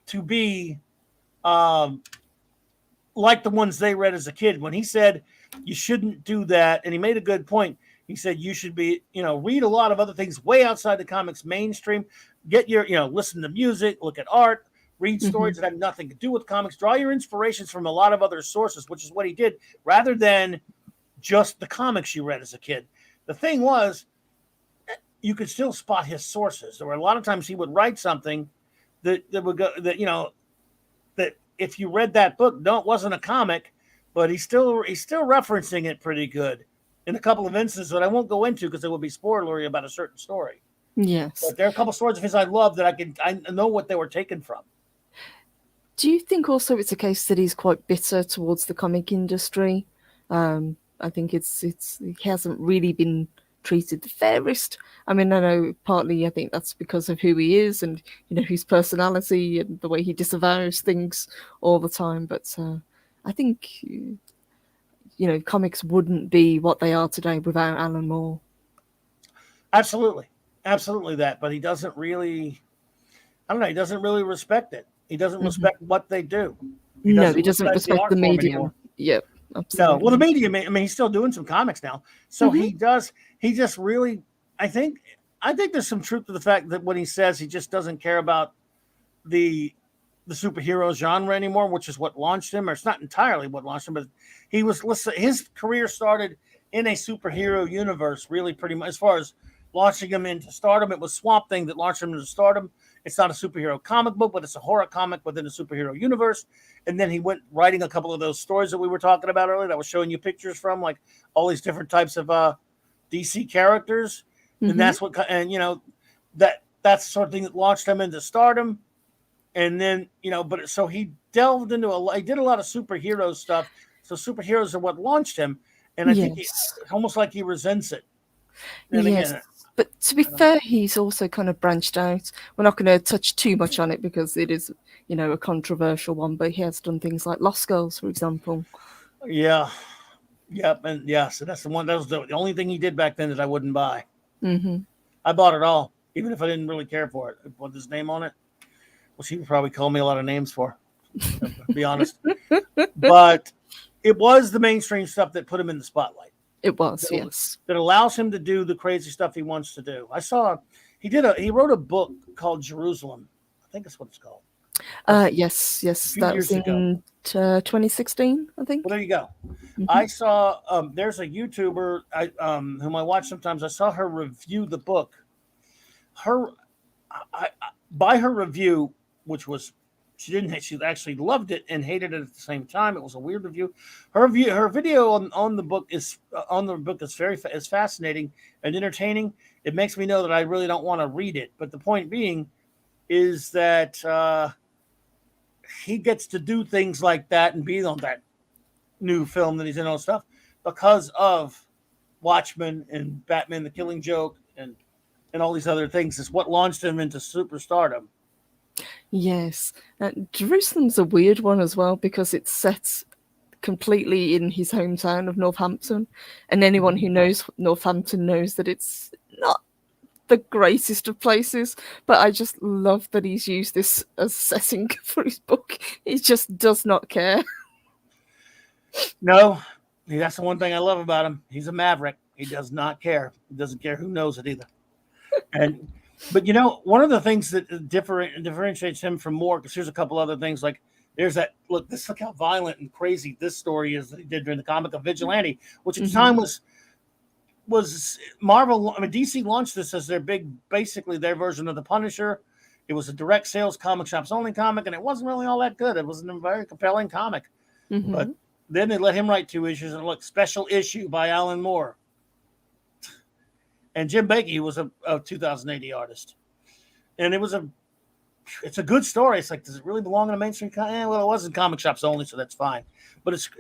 to be like the ones they read as a kid. When he said you shouldn't do that, and he made a good point. He said you should be, read a lot of other things way outside the comics mainstream. Get your, listen to music, look at art, read stories that have nothing to do with comics. Draw your inspirations from a lot of other sources, which is what he did, rather than just the comics you read as a kid. The thing was, you could still spot his sources. There were a lot of times he would write something that would go that if you read that book, it wasn't a comic, but he's still referencing it pretty good in a couple of instances that I won't go into because it will be spoilery about a certain story. Yes, but there are a couple of stories of his I love that I know what they were taken from. Do you think also it's a case that he's quite bitter towards the comic industry? I think he hasn't really been treated the fairest. I mean, I know partly I think that's because of who he is and his personality and the way he disavows things all the time. But I think comics wouldn't be what they are today without Alan Moore. Absolutely that. But he doesn't really. I don't know. He doesn't really respect it. He doesn't respect what they do. He doesn't respect the medium. Yep. Absolutely. No, well, the medium. I mean, he's still doing some comics now, so he does. He just really. I think there's some truth to the fact that when he says he just doesn't care about the superhero genre anymore, which is what launched him, or it's not entirely what launched him, but his career started in a superhero universe, really, pretty much. As far as launching him into stardom, it was Swamp Thing that launched him into stardom. It's not a superhero comic book, but it's a horror comic within a superhero universe. And then he went writing a couple of those stories that we were talking about earlier that I was showing you pictures from, like all these different types of DC characters. And that's what, and that's the sort of thing that launched him into stardom. And then, but so he delved into he did a lot of superhero stuff. So superheroes are what launched him. And I think almost like he resents it. And again, but to be fair, he's also kind of branched out. We're not going to touch too much on it because it is, a controversial one, but he has done things like Lost Girls, for example. Yeah. Yep. And so that's the one. That was the only thing he did back then that I wouldn't buy. I bought it all, even if I didn't really care for it. I put his name on it, which he would probably call me a lot of names for, to be honest. But it was the mainstream stuff that put him in the spotlight. It was, yes. That allows him to do the crazy stuff he wants to do. I saw he wrote a book called Jerusalem. I think that's what it's called. Yes. That was in 2016, I think. Well, there you go. I saw there's a YouTuber whom I watch sometimes. I saw her review the book. By her review, which was she actually loved it and hated it at the same time. It was a weird review. Her video on the book is is fascinating and entertaining. It makes me know that I really don't want to read it. But the point being is that he gets to do things like that and be on that new film that he's in and stuff because of Watchmen and Batman: The Killing Joke and all these other things. Is what launched him into superstardom. Yes. Jerusalem's a weird one as well because it's set completely in his hometown of Northampton, and anyone who knows Northampton knows that it's not the greatest of places, but I just love that he's used this as setting for his book. He just does not care. No, that's the one thing I love about him. He's a maverick. He does not care. He doesn't care who knows it either. But one of the things that differentiates him from Moore, because here's a couple other things, like there's that look how violent and crazy this story is that he did during the comic of Vigilante, which at the time was Marvel. I mean, DC launched this as basically their version of the Punisher. It was a direct sales comic shops only comic, and it wasn't really all that good. It wasn't a very compelling comic. But then they let him write 2 issues, and look, special issue by Alan Moore. And Jim Bakey was a 2000 AD artist. And it was a it's a good story. It's like, does it really belong in a mainstream? Well, it was in comic shops only, so that's fine. But it's,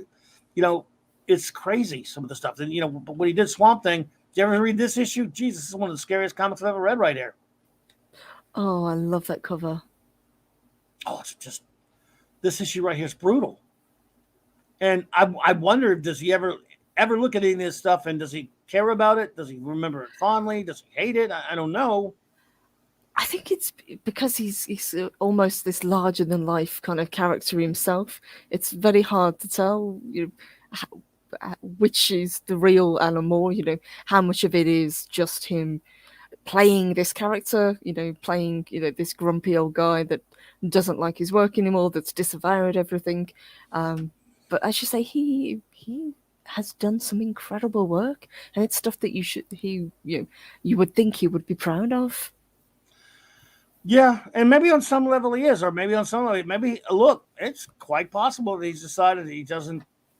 it's crazy, some of the stuff. And, but when he did Swamp Thing, did you ever read this issue? Jesus, this is one of the scariest comics I've ever read right here. Oh, I love that cover. Oh, it's just, this issue right here is brutal. And I wonder, does he ever look at any of this stuff, and does he care about it? Does he remember it fondly? Does he hate it? I don't know. I think it's because he's almost this larger than life kind of character himself. It's very hard to tell, which is the real Alan Moore. How much of it is just him playing this character, playing this grumpy old guy that doesn't like his work anymore, that's disavowed everything. But as you say, he has done some incredible work, and it's stuff that you would think he would be proud of. Yeah, and maybe on some level he is, or maybe on some level, look, it's quite possible that he's decided that he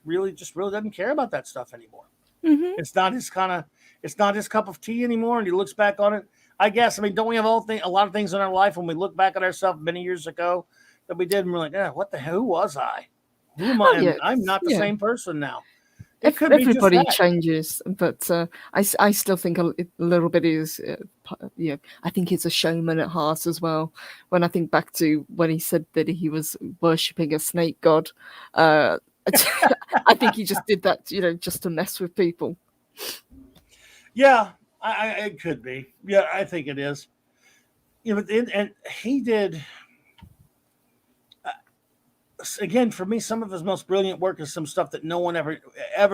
really doesn't care about that stuff anymore. Mm-hmm. It's not his cup of tea anymore, and he looks back on it. I guess, don't we have a lot of things in our life when we look back at ourselves many years ago that we did, and we're like, what the hell, who was I? Who am I? Yeah. I'm not the same person now. Everybody changes, but I still think a little bit is, I think he's a showman at heart as well. When I think back to when he said that he was worshipping a snake god, I think he just did that, just to mess with people. Yeah, it could be. Yeah, I think it is. And he did. Again, for me, some of his most brilliant work is some stuff that no one ever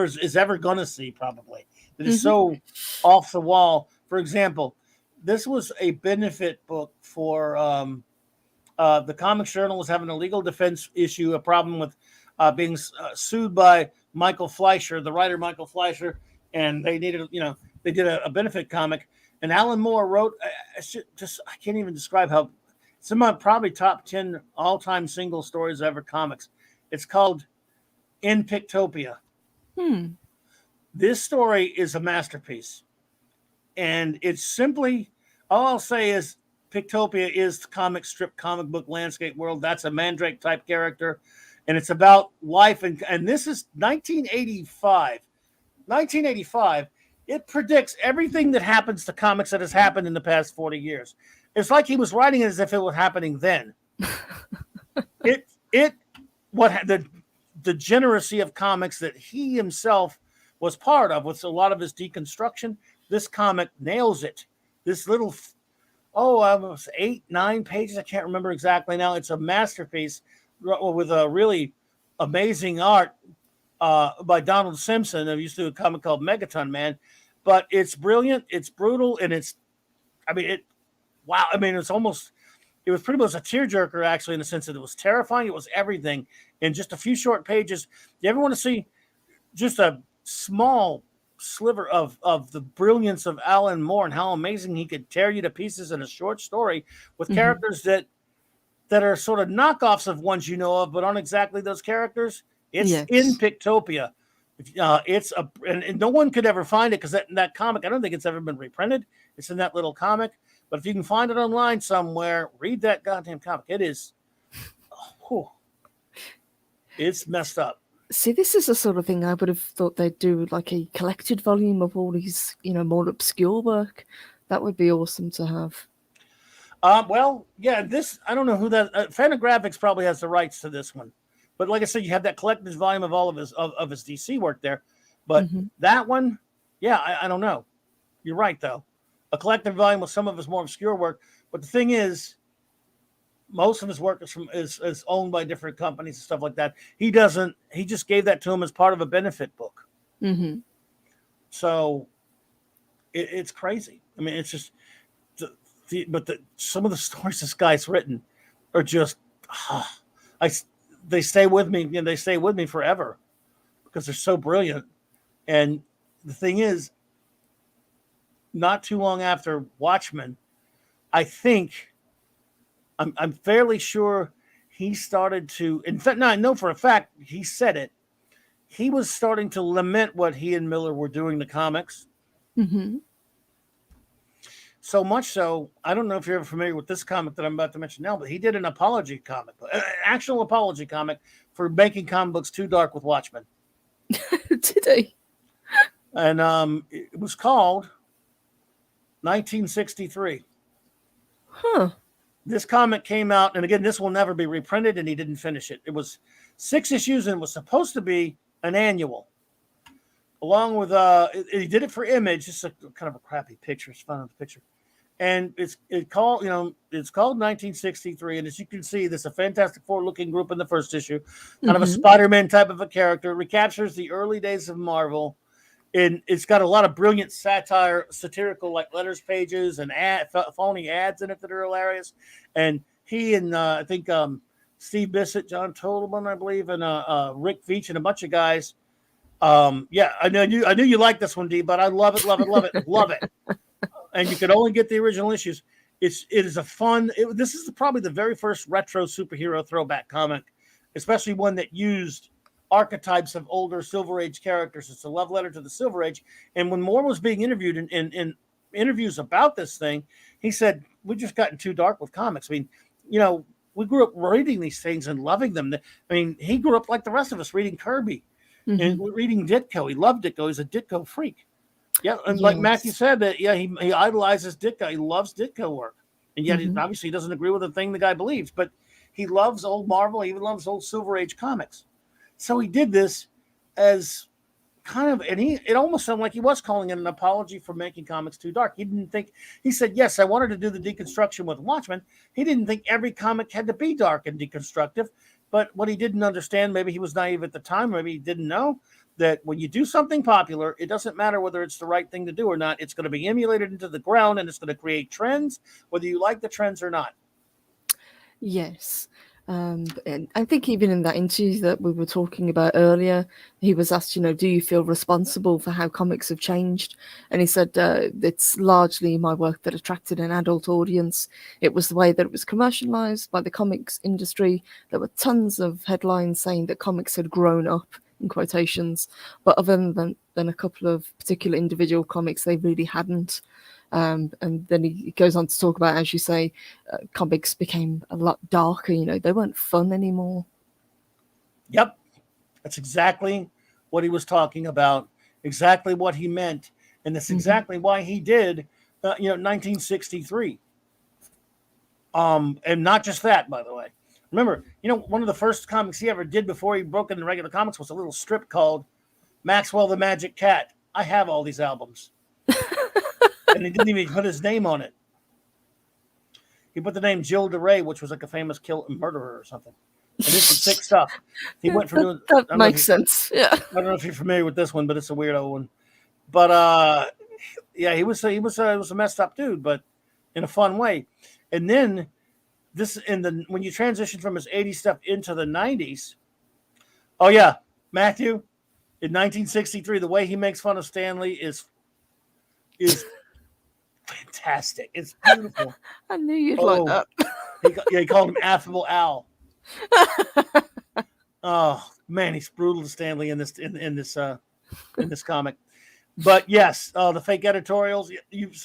is ever going to see, probably. That is so off the wall. For example, this was a benefit book for the Comics Journal was having a legal defense issue, a problem with being sued by Michael Fleischer, the writer Michael Fleischer, and they needed, they did a benefit comic, and Alan Moore wrote. I can't even describe how. Some of my probably top 10 all-time single stories ever comics. It's called In Pictopia. This story is a masterpiece. And it's simply, all I'll say is Pictopia is the comic book landscape world. That's a Mandrake type character. And it's about life. And this is 1985. 1985. It predicts everything that happens to comics that has happened in the past 40 years. It's like he was writing it as if it was happening then. The degeneracy of comics that he himself was part of, with a lot of his deconstruction. This comic nails it. This little, almost 8-9 pages. I can't remember exactly now. It's a masterpiece with a really amazing art by Donald Simpson. I used to do a comic called Megaton Man, but it's brilliant. It's brutal, and wow. It was pretty much a tearjerker, actually, in the sense that it was terrifying. It was everything in just a few short pages. You ever want to see just a small sliver of the brilliance of Alan Moore and how amazing he could tear you to pieces in a short story with characters that are sort of knockoffs of ones you know of, but aren't exactly those characters? It's in Pictopia. And no one could ever find it, because that comic, I don't think it's ever been reprinted. It's in that little comic. But if you can find it online somewhere, read that goddamn comic. It is, it's messed up. See, this is the sort of thing I would have thought they'd do, like a collected volume of all these, more obscure work. That would be awesome to have. Well, yeah, this, I don't know who that, Fantagraphics probably has the rights to this one. But like I said, you have that collected volume of all of his DC work there. But that one, yeah, I don't know. You're right, though. A collective volume with some of his more obscure work. But the thing is, most of his work is owned by different companies and stuff like that. He just gave that to him as part of a benefit book. So it's crazy. It's just, some of the stories this guy's written are just, they stay with me, and they stay with me forever because they're so brilliant. And the thing is, not too long after Watchmen, I think, I'm fairly sure he started to, in fact, no, I know for a fact he said it. He was starting to lament what he and Miller were doing to comics. So much so, I don't know if you're ever familiar with this comic that I'm about to mention now, but he did an apology comic, an actual apology comic for making comic books too dark with Watchmen. Did he? And it was called 1963. Huh. This comic came out, and again, this will never be reprinted, and he didn't finish it. It was 6 issues, and it was supposed to be an annual. Along with, he did it for Image. It's kind of a crappy picture. It's fun on the picture. And it's called 1963. And as you can see, there's a Fantastic Four looking group in the first issue, kind of a Spider-Man type of a character. It recaptures the early days of Marvel. And it's got a lot of brilliant satirical, like letters pages and phony ads in it that are hilarious. And he and I think Steve Bissett, John Toleman, I believe, and Rick Veitch and a bunch of guys. Yeah, I knew you liked this one, D, but I love it. And you could only get the original issues. It is a fun. This is probably the very first retro superhero throwback comic, especially one that used archetypes of older Silver Age characters. It's a love letter to the Silver Age. And when Moore was being interviewed in interviews about this thing, he said, "We just gotten too dark with comics. I mean, we grew up reading these things and loving them. I mean, he grew up like the rest of us reading Kirby and reading Ditko. He loved Ditko. He's a Ditko freak." Yeah, and like Matthew said, that he idolizes Ditko. He loves Ditko work, and yet obviously he doesn't agree with the thing the guy believes. But he loves old Marvel. He even loves old Silver Age comics. So he did this as kind of, and it almost sounded like he was calling it an apology for making comics too dark. He didn't think. He said, "Yes, I wanted to do the deconstruction with Watchmen." He didn't think every comic had to be dark and deconstructive. But what he didn't understand, maybe he was naive at the time, maybe he didn't know, that when you do something popular, it doesn't matter whether it's the right thing to do or not. It's going to be emulated into the ground, and it's going to create trends, whether you like the trends or not. Yes. And I think even in that interview that we were talking about earlier, he was asked, do you feel responsible for how comics have changed? And he said, it's largely my work that attracted an adult audience. It was the way that it was commercialized by the comics industry. There were tons of headlines saying that comics had grown up, in quotations, but other than a couple of particular individual comics, they really hadn't. And then he goes on to talk about, as you say, comics became a lot darker. They weren't fun anymore. Yep, that's exactly what he was talking about, exactly what he meant, and that's exactly why he did 1963. And not just that, by the way. Remember, one of the first comics he ever did before he broke into regular comics was a little strip called Maxwell the Magic Cat. I have all these albums. And he didn't even put his name on it. He put the name Jill DeRay, which was like a famous murderer or something. And this is sick stuff. He went for doing that makes sense. Yeah. I don't know if you're familiar with this one, but it's a weirdo one. But he was a messed up dude, but in a fun way. And then when you transition from his 80s stuff into the 90s, oh yeah, Matthew, in 1963, the way he makes fun of Stanley is fantastic. It's beautiful. I knew you'd like that. He called him Affable Al. Oh man, he's brutal to Stanley in this comic. But yes, the fake editorials.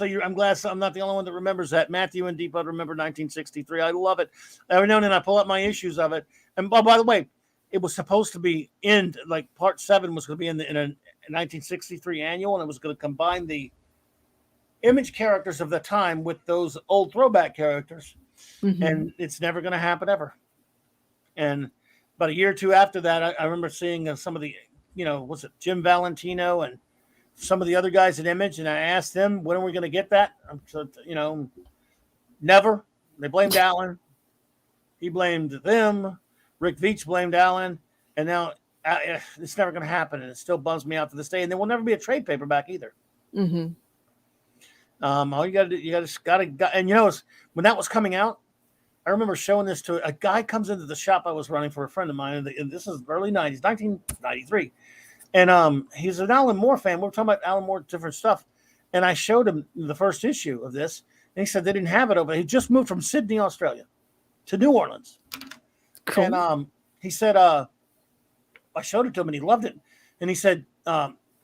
I'm glad I'm not the only one that remembers that. Matthew and Deepa remember 1963. I love it. Every now and then I pull up my issues of it. And by the way, it was supposed to be like part 7 was going to be in a 1963 annual, and it was going to combine the Image characters of the time with those old throwback characters. And it's never going to happen ever. And about a year or two after that, I remember seeing some of the, was it Jim Valentino and some of the other guys at Image, and I asked them, when are we going to get that? Never. They blamed Alan. He blamed them. Rick Veitch blamed Alan. And now it's never going to happen, and it still bums me out to this day. And there will never be a trade paperback either. All you got to, and when that was coming out, I remember showing this to a guy comes into the shop I was running for a friend of mine, and this is early 90s, 1993. And he's an Alan Moore fan. We were talking about Alan Moore, different stuff. And I showed him the first issue of this, and he said they didn't have it over. He just moved from Sydney, Australia to New Orleans. Cool. And he said, I showed it to him, and he loved it. And he said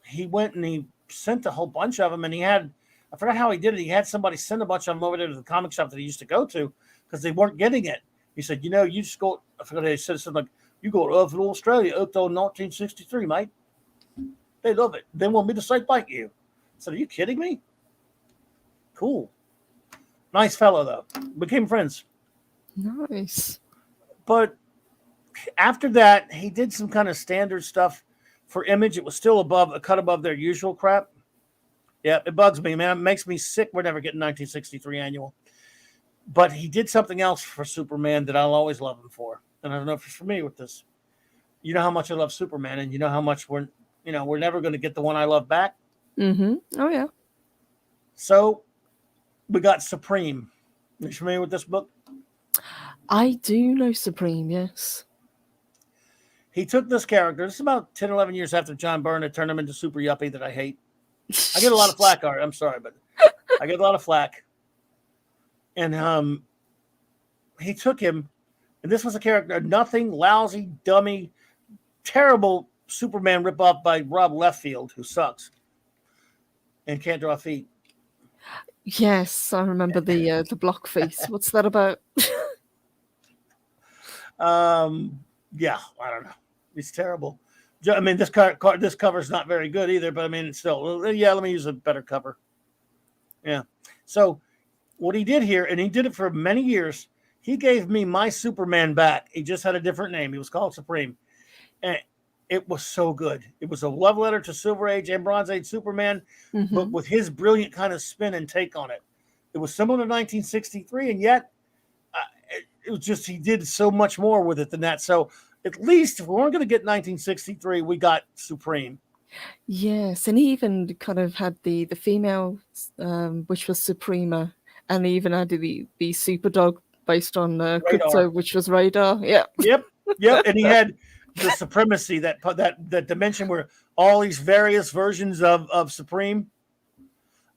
he went and he sent a whole bunch of them, and he had I forgot how he did it. He had somebody send a bunch of them over there to the comic shop that he used to go to because they weren't getting it. He said, you just go. I forgot they said something like, you go to Australia up to 1963, mate. They love it. They want me to say thank you. I said, are you kidding me? Cool. Nice fellow, though. Became friends. Nice. But after that, he did some kind of standard stuff for Image. It was still a cut above their usual crap. Yeah, it bugs me, man. It makes me sick. We're never getting 1963 annual. But he did something else for Superman that I'll always love him for. And I don't know if you're familiar with this. You know how much I love Superman, and you know how much we're never going to get the one I love back. Mm-hmm. Oh, yeah. So we got Supreme. Are you familiar with this book? I do know Supreme, yes. He took this character. This is about 10, 11 years after John Byrne had turned him into Super Yuppie that I hate. I get a lot of flack, Art. I'm sorry, but I get a lot of flack. And he took him, and this was a character, nothing, lousy, dummy, terrible Superman ripoff by Rob Liefeld, who sucks and can't draw feet. Yes, I remember the block face. What's that about? Yeah, I don't know. It's terrible. I mean, this cover's not very good either, but I mean, still, yeah, let me use a better cover. Yeah. So what he did here, and he did it for many years, he gave me my Superman back. He just had a different name. He was called Supreme. And it was so good. It was a love letter to Silver Age and Bronze Age Superman, but with his brilliant kind of spin and take on it. It was similar to 1963, and yet it was just, he did so much more with it than that. So at least if we weren't going to get 1963, we got Supreme. Yes, and he even kind of had the female, which was Suprema, and he even had the super dog based on Crypto, which was Radar. Yeah. Yep. And he had the Supremacy, that dimension where all these various versions of Supreme.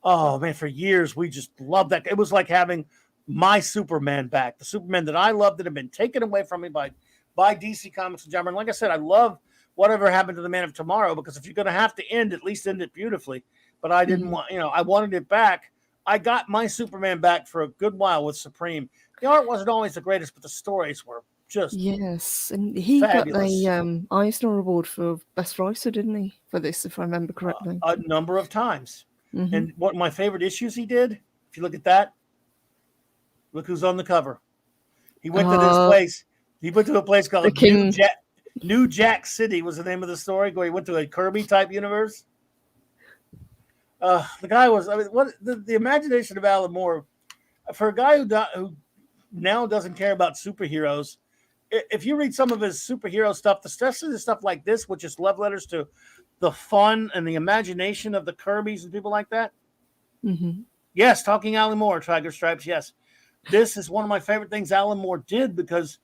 Oh man, for years we just loved that. It was like having my Superman back, the Superman that I loved that had been taken away from me by DC Comics and John Byrne. Like I said, I love whatever happened to the Man of Tomorrow, because if you're going to have to end, at least end it beautifully. But I didn't want, I wanted it back. I got my Superman back for a good while with Supreme. The art wasn't always the greatest, but the stories were just and he fabulous. Got the Eisner Award for Best Writer, didn't he, for this, if I remember correctly? A number of times. And one of my favorite issues he did, if you look at that, look who's on the cover. He went to this place. He went to a place called New Jack City was the name of the story, where he went to a Kirby type universe. The guy was, what the imagination of Alan Moore, for a guy who now doesn't care about superheroes. If you read some of his superhero stuff, especially the stuff like this, which is love letters to the fun and the imagination of the Kirbys and people like that. Yes, talking Alan Moore, Tiger Stripes. Yes, this is one of my favorite things Alan Moore did, because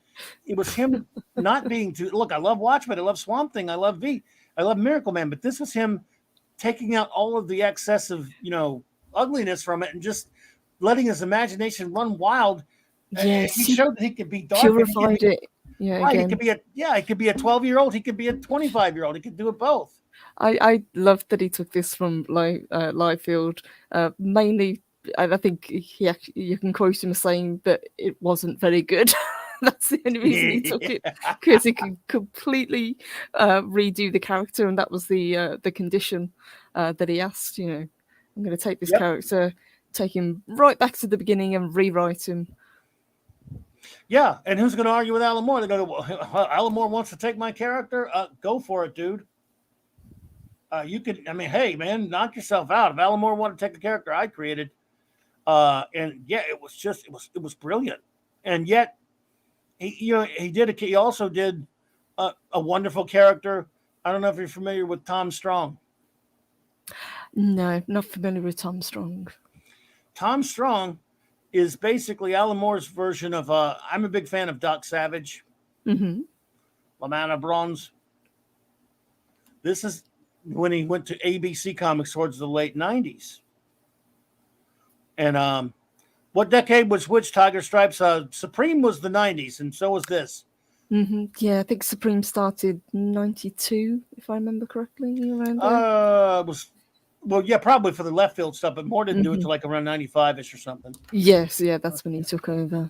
it was him not being too. Look, I love Watchmen, I love Swamp Thing, I love V, I love Miracle Man, but this was him taking out all of the excessive, ugliness from it and just letting his imagination run wild. Yes, he showed that he could be dark. Purified it. Yeah, right. It could be a 12-year-old. He could be a 25-year-old. He could do it both. I loved that he took this from Liefeld, mainly. I think you can quote him as saying that it wasn't very good. That's the only reason he took it, because he could completely redo the character, and that was the condition that he asked. I'm going to take this character, take him right back to the beginning, and rewrite him. Yeah, and who's going to argue with Alan Moore? They're going to go, Alan Moore wants to take my character? Go for it, dude. You could, hey, man, knock yourself out. If Alan Moore wanted to take the character I created, and yeah, it was brilliant. And yet, he also did a wonderful character. I don't know if you're familiar with Tom Strong. No, not familiar with Tom Strong. Tom Strong is basically Alan Moore's version of, I'm a big fan of Doc Savage. La Man of Bronze. This is when he went to ABC Comics towards the late 90s. And what decade was which, Tiger Stripes? Supreme was the 90s, and so was this. Yeah, I think Supreme started 92, if I remember correctly. Around there. It Well, yeah, probably for the left field stuff, but Moore didn't do it Mm-hmm. till like around 95-ish or something. Yes, yeah, that's when he took over.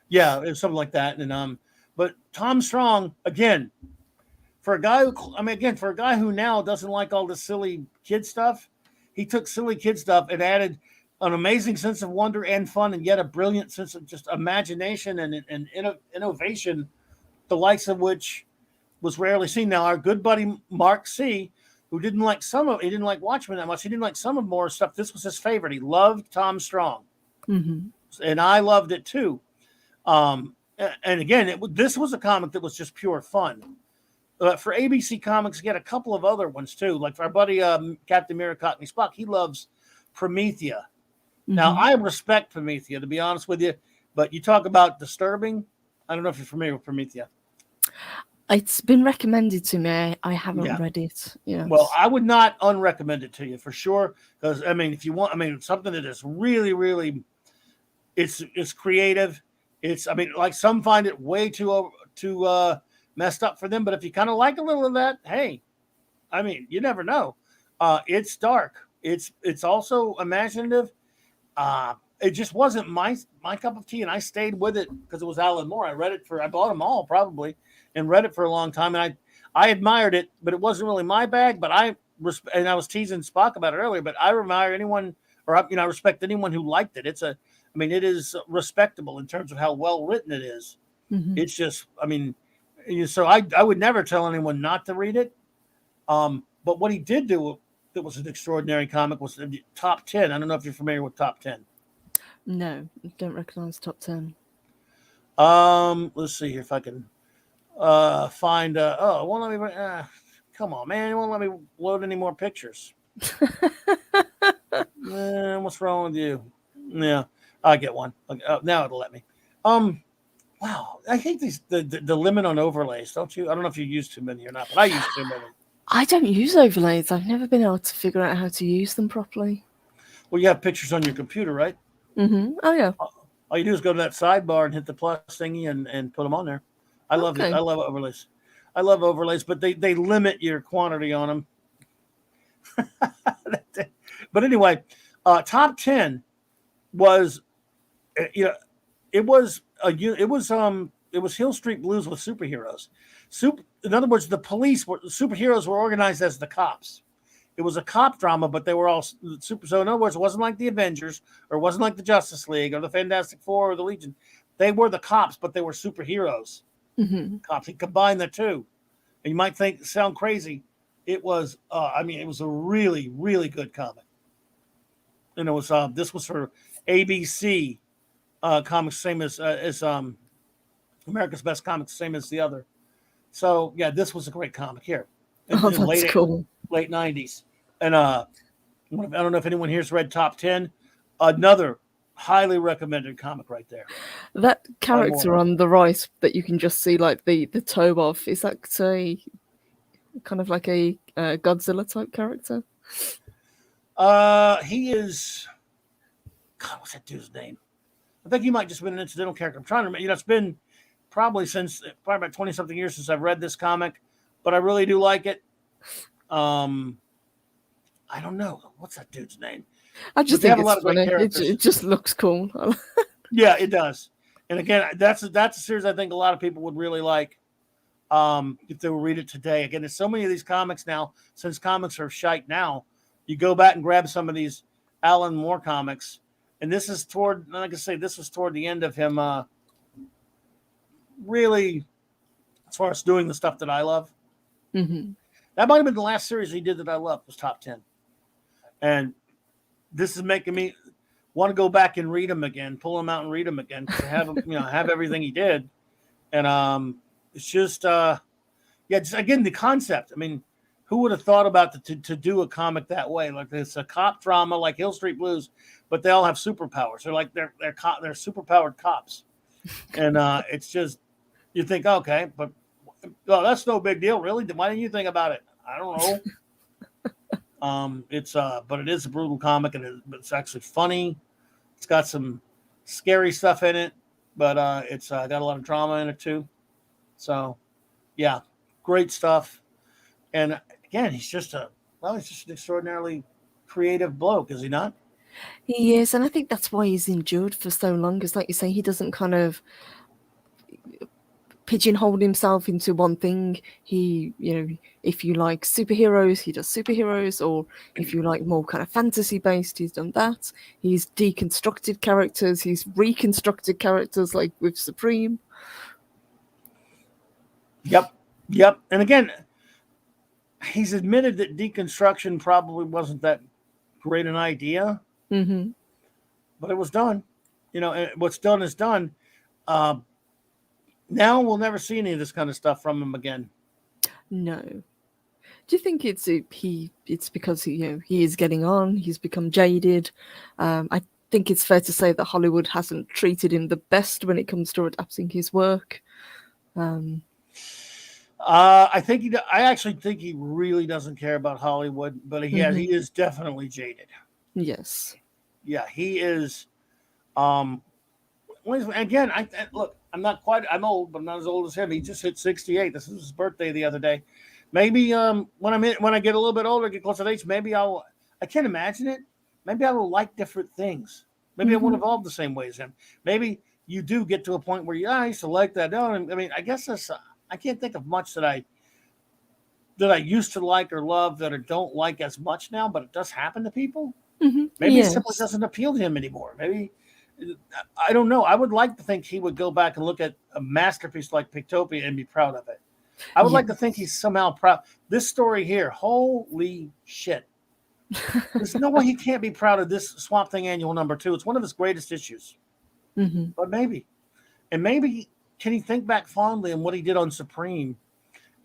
Yeah, it was something like that. And but Tom Strong again, for a guy for a guy who now doesn't like all the silly kid stuff, he took silly kid stuff and added an amazing sense of wonder and fun, and yet a brilliant sense of just imagination and innovation, the likes of which was rarely seen. Now, our good buddy Mark C, who didn't like he didn't like Watchmen that much. He didn't like some of Moore's stuff. This was his favorite. He loved Tom Strong, Mm-hmm. and I loved it too. And again, this was a comic that was just pure fun. For ABC Comics, get a couple of other ones too. Like for our buddy Captain Mirakatni Spock, he loves Promethea. Mm-hmm. Now, I respect Promethea, to be honest with you, but you talk about disturbing. I don't know if you're familiar with Promethea. It's been recommended to me. I haven't read it. Yes. Well, I would not unrecommend it to you for sure. Because if you want, something that is really, really, it's creative. It's, like some find it way too messed up for them. But if you kind of like a little of that, hey, you never know. It's dark. It's also imaginative. It just wasn't my cup of tea, and I stayed with it because it was Alan Moore. I bought them all probably, and read it for a long time, and I admired it, but it wasn't really my bag. But I was teasing Spock about it earlier, but I admire anyone, or I respect anyone who liked it. It is respectable in terms of how well written it is. Mm-hmm. It's just, so I would never tell anyone not to read it. But what he did do that was an extraordinary comic was the Top 10. I don't know if you're familiar with Top 10. No, I don't recognize Top 10. Let's see here if I can find. It won't let me. Come on, man! It won't let me load any more pictures. What's wrong with you? Yeah, I get one. Now it'll let me. Wow, I hate the limit on overlays, don't you? I don't know if you use too many or not, but I use too many. I don't use overlays. I've never been able to figure out how to use them properly. Well, you have pictures on your computer, right? Mm-hmm. Oh, yeah. All you do is go to that sidebar and hit the plus thingy and put them on there. I love it. I love overlays. I love overlays, but they limit your quantity on them. But anyway, Top 10 was, it was Hill Street Blues with superheroes. In other words, the superheroes were organized as the cops. It was a cop drama, but they were all super. So in other words, it wasn't like the Avengers, or it wasn't like the Justice League, or the Fantastic Four, or the Legion. They were the cops, but they were superheroes. Mm-hmm. Cops. He combined the two, and you might sound crazy. It was. It was a really, really good comic. And it was. This was for ABC Comics, same as America's Best Comics, same as the other. So yeah, this was a great comic here. That's cool. Late 90s. And I don't know if anyone here's read Top 10. Another highly recommended comic right there. That character on the right that you can just see like the toe of, is that a kind of like a Godzilla type character? He is. God, what's that dude's name? I think he might just been an incidental character. I'm trying to remember. It's been probably about 20 something years since I've read this comic, but I really do like it. I don't know what's that dude's name. I just think it's funny. It just looks cool. Yeah, it does. And again, that's a series I think a lot of people would really like if they would read it today. Again, there's so many of these comics now. Since comics are shite now, you go back and grab some of these Alan Moore comics, and this is toward the end of him. Really, as far as doing the stuff that I love. Mm-hmm. That might have been the last series he did that I loved, was Top 10. And this is making me want to go back and read them again, pull them out and read them again, because I have have everything he did. And it's just just again the concept. Who would have thought about to do a comic that way? Like it's a cop drama like Hill Street Blues, but they all have superpowers. They're like they're superpowered cops. And it's just, you think, okay, but that's no big deal, really. Why didn't you think about it? I don't know. But it is a brutal comic, and it's actually funny. It's got some scary stuff in it, but it's got a lot of drama in it too. So, yeah, great stuff. And again, he's just an extraordinarily creative bloke, is he not? He is, and I think that's why he's endured for so long. Is like you say, he doesn't kind of pigeonhole himself into one thing. He, if you like superheroes, he does superheroes, or if you like more kind of fantasy based, he's done that. He's deconstructed characters, he's reconstructed characters, like with Supreme. Yep. And again, he's admitted that deconstruction probably wasn't that great an idea, but it was done. And what's done is done. Now we'll never see any of this kind of stuff from him again. No. Do you think it's because he is getting on? He's become jaded. I think it's fair to say that Hollywood hasn't treated him the best when it comes to adapting his work. I actually think he really doesn't care about Hollywood, but he is definitely jaded. Yes. Yeah, he is. Again, look. I'm old, but I'm not as old as him. He just hit 68. This was his birthday the other day. Maybe when I get a little bit older, get closer to age, maybe I can't imagine it. Maybe I will like different things. Maybe I won't evolve the same way as him. Maybe you do get to a point where I used to like that. No, I mean, I guess I can't think of much that I used to like or love that I don't like as much now, but it does happen to people. Maybe it simply doesn't appeal to him anymore. Maybe, I don't know. I would like to think he would go back and look at a masterpiece like Pictopia and be proud of it. I would like to think he's somehow proud. This story here, holy shit. There's no way he can't be proud of this Swamp Thing Annual #2. It's one of his greatest issues. But maybe. And maybe can he think back fondly on what he did on Supreme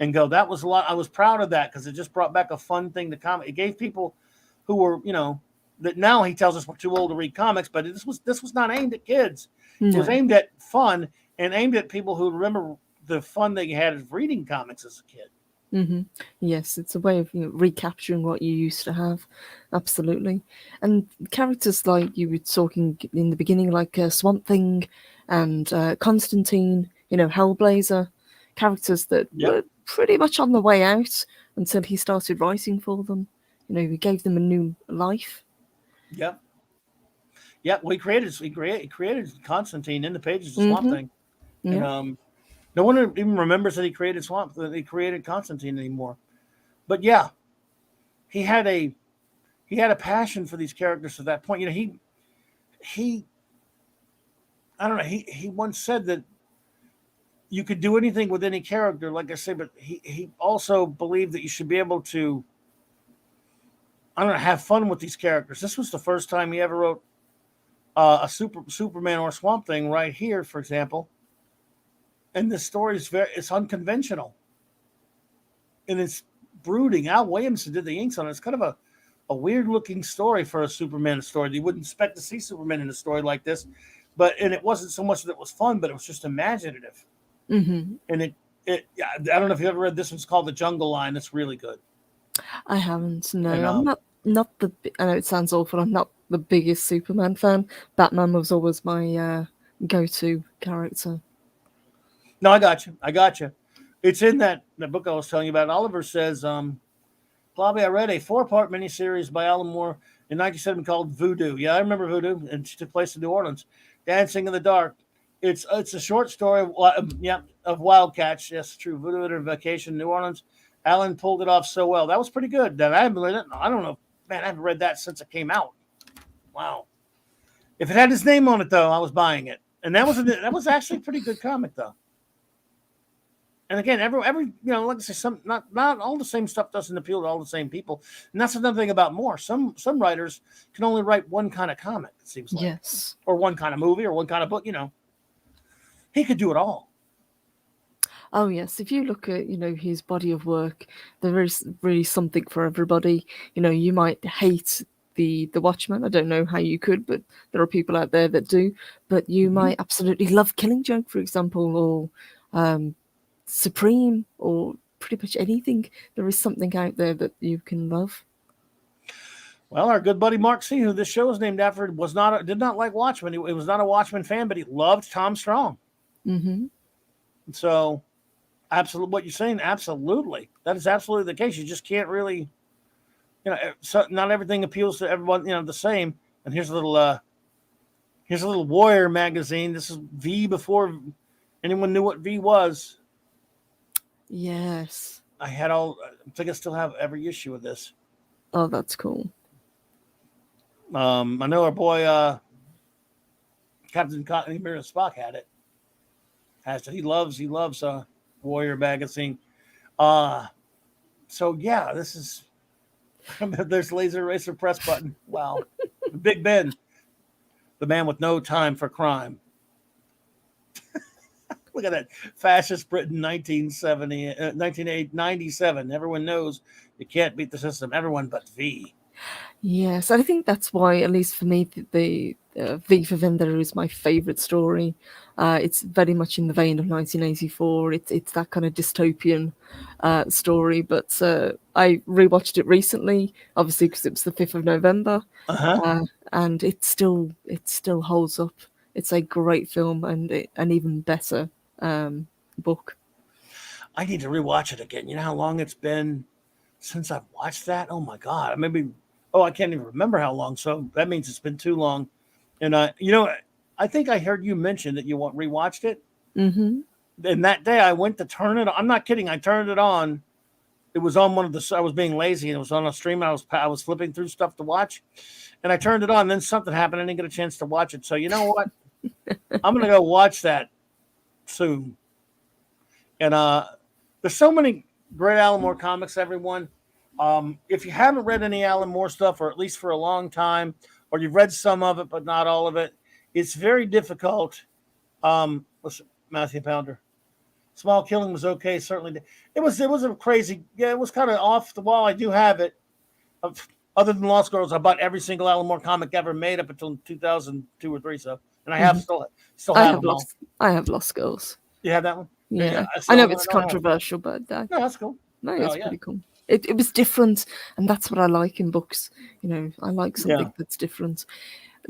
and go, that was a lot. I was proud of that because it just brought back a fun thing to comic. It gave people who were, that now he tells us we're too old to read comics, but this was not aimed at kids. No. It was aimed at fun and aimed at people who remember the fun they had of reading comics as a kid. Yes, it's a way of recapturing what you used to have. Absolutely. And characters like you were talking in the beginning, like Swamp Thing and Constantine, Hellblazer, characters that were pretty much on the way out until he started writing for them. He gave them a new life. Yep. Well, he created Constantine in the pages of Swamp Thing. Yep. And, no one even remembers that he created Constantine anymore. But yeah, he had a passion for these characters at that point. He I don't know. He once said that you could do anything with any character, like I say, but he also believed that you should be able to, have fun with these characters. This was the first time he ever wrote a Superman or Swamp Thing right here, for example. And this story it's unconventional. And it's brooding. Al Williamson did the inks on it. It's kind of a weird looking story for a Superman story. You wouldn't expect to see Superman in a story like this. And it wasn't so much that it was fun, but it was just imaginative. And I don't know if you ever read this one's called The Jungle Line. It's really good. I haven't. No, I'm not I know it sounds awful. I'm not the biggest Superman fan. Batman was always my go-to character. No, I got you. It's in that book I was telling you about. Oliver says, Bobby, I read a 4-part miniseries by Alan Moore in 1970 called Voodoo. Yeah, I remember Voodoo, and she took place in New Orleans. Dancing in the Dark. It's a short story of Wildcats. Yes, true. Voodoo and Vacation in New Orleans. Alan pulled it off so well. That was pretty good. That I haven't read it. I don't know. Man, I haven't read that since it came out. Wow. If it had his name on it, though, I was buying it. And that was actually a pretty good comic, though. And again, every like I say, not all the same stuff doesn't appeal to all the same people. And that's another thing about Moore. Some writers can only write one kind of comic, it seems like. Yes. Or one kind of movie or one kind of book, He could do it all. Oh, yes. If you look at, his body of work, there is really something for everybody. You might hate the Watchmen. I don't know how you could, but there are people out there that do. But you might absolutely love Killing Joke, for example, or Supreme, or pretty much anything. There is something out there that you can love. Well, our good buddy Mark C., who this show is named after, did not like Watchmen. He was not a Watchmen fan, but he loved Tom Strong. So, absolutely, what you're saying, absolutely, that is absolutely the case. You just can't really so not everything appeals to everyone, the same. And here's a little Warrior magazine. This is V before anyone knew what V was. Yes. I think I still have every issue of this. Oh, that's cool. I know our boy Captain Cotton Spock had it. He loves Warrior magazine. So yeah, this is there's Laser Eraser press button. Wow. Big Ben, the man with no time for crime. Look at that. Fascist Britain, 1997. Everyone knows you can't beat the system. Everyone but V. Yes, I think that's why, at least for me, the V for Vendetta is my favourite story. It's very much in the vein of 1984. It's that kind of dystopian story. But I rewatched it recently, obviously because it was the 5th of November, and it still holds up. It's a great film and an even better book. I need to rewatch it again. You know how long it's been since I've watched that? Oh my God. I can't even remember how long. So that means it's been too long. And, I think I heard you mention that you rewatched it. Mm-hmm. And that day I went to turn it on. I'm not kidding. I turned it on. It was on I was being lazy and it was on a stream. I was flipping through stuff to watch and I turned it on. And then something happened. I didn't get a chance to watch it. So you know what? I'm going to go watch that soon. And there's so many great Alan Moore comics, everyone. If you haven't read any Alan Moore stuff, or at least for a long time, or you've read some of it but not all of it, it's very difficult. Listen, Matthew Pounder. Small Killing was okay, certainly. It was a crazy, it was kind of off the wall. I do have it. Other than Lost Girls, I bought every single Alan Moore comic ever made up until 2002 or 3. So, and I have still have them all. I have Lost Girls. You have that one? Yeah, I know it's controversial, but no, that's cool. No, it's pretty cool. It was different, and that's what I like in books. I like something that's different.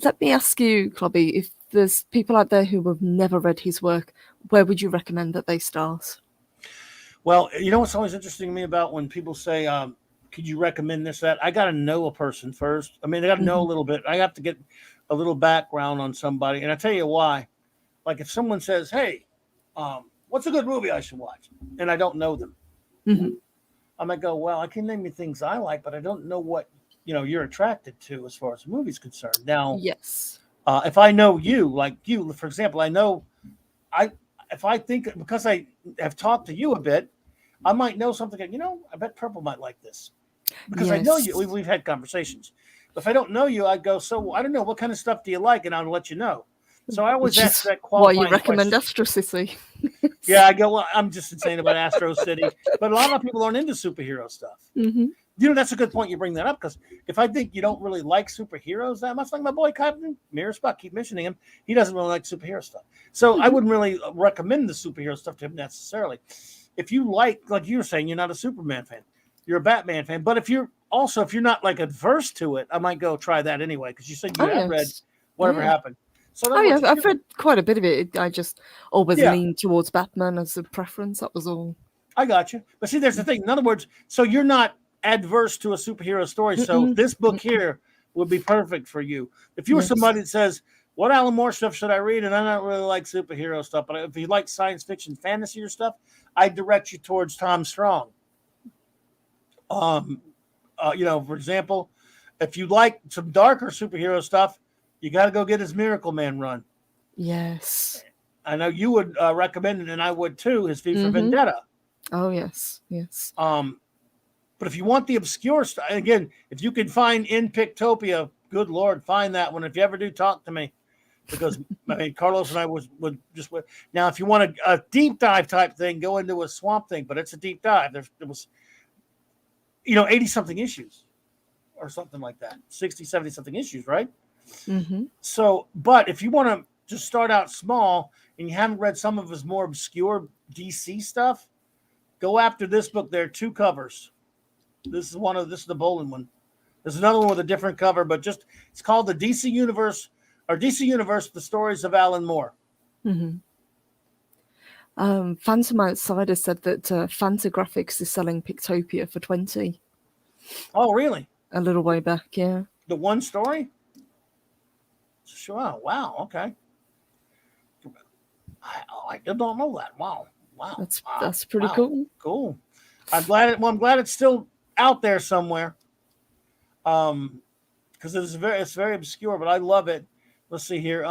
Let me ask you, Clobby, if there's people out there who have never read his work, where would you recommend that they start? Well, what's always interesting to me about when people say, could you recommend this, that? I got to know a person first. I mean, I got to know a little bit. I have to get a little background on somebody. And I tell you why. Like if someone says, hey, what's a good movie I should watch? And I don't know them. Mm-hmm. I might go, well, I can name you things I like, but I don't know what, you're attracted to as far as the movie's concerned. Now, yes. If I know you, like you, for example, I know if I think because I have talked to you a bit, I might know something. I bet Purple might like this because I know you. We've had conversations. But if I don't know you, I go, so I don't know, what kind of stuff do you like, and I'll let you know. So I always ask that qualifying why you recommend question. Astro City. Yeah, I go, well, I'm just insane about Astro City, but a lot of people aren't into superhero stuff. Mm-hmm. That's a good point you bring that up, because if I think you don't really like superheroes that much, like my boy Captain Spock, keep mentioning him, he doesn't really like superhero stuff. So I wouldn't really recommend the superhero stuff to him necessarily. If you like you were saying, you're not a Superman fan, you're a Batman fan, but if you're not like adverse to it, I might go try that anyway, because you said you have read Whatever Happened. So I've read quite a bit of it. I just always lean towards Batman as a preference. That was all. I got you. But see, there's the thing. In other words, so you're not adverse to a superhero story. So this book here would be perfect for you. If you were somebody that says, what Alan Moore stuff should I read? And I don't really like superhero stuff. But if you like science fiction, fantasy or stuff, I'd direct you towards Tom Strong. For example, if you like some darker superhero stuff, you got to go get his Miracle Man run. Yes. I know you would recommend it, and I would too, his V for Vendetta. Oh, yes. But if you want the obscure stuff, again, if you can find In Pictopia, good Lord, find that one. If you ever do, talk to me. Because, Carlos and I would just... Now, if you want a deep dive type thing, go into a Swamp Thing, but it's a deep dive. There was, 80-something issues or something like that. 60, 70-something issues, right? Mm-hmm. So, but if you want to just start out small and you haven't read some of his more obscure DC stuff, go after this book. There are 2 covers. This is the Bolin one. There's another one with a different cover, but it's called the DC Universe, or DC Universe, The Stories of Alan Moore. Mm-hmm. Phantom Outsider said that Fantagraphics is selling Pictopia for $20. Oh, really? a little way back. Yeah, The one story. Sure. Wow. Okay. I did not know that. Wow. Wow. that's pretty Wow. cool. Cool. I'm glad it's still out there somewhere. Because it's very obscure, but I love it. Let's see here.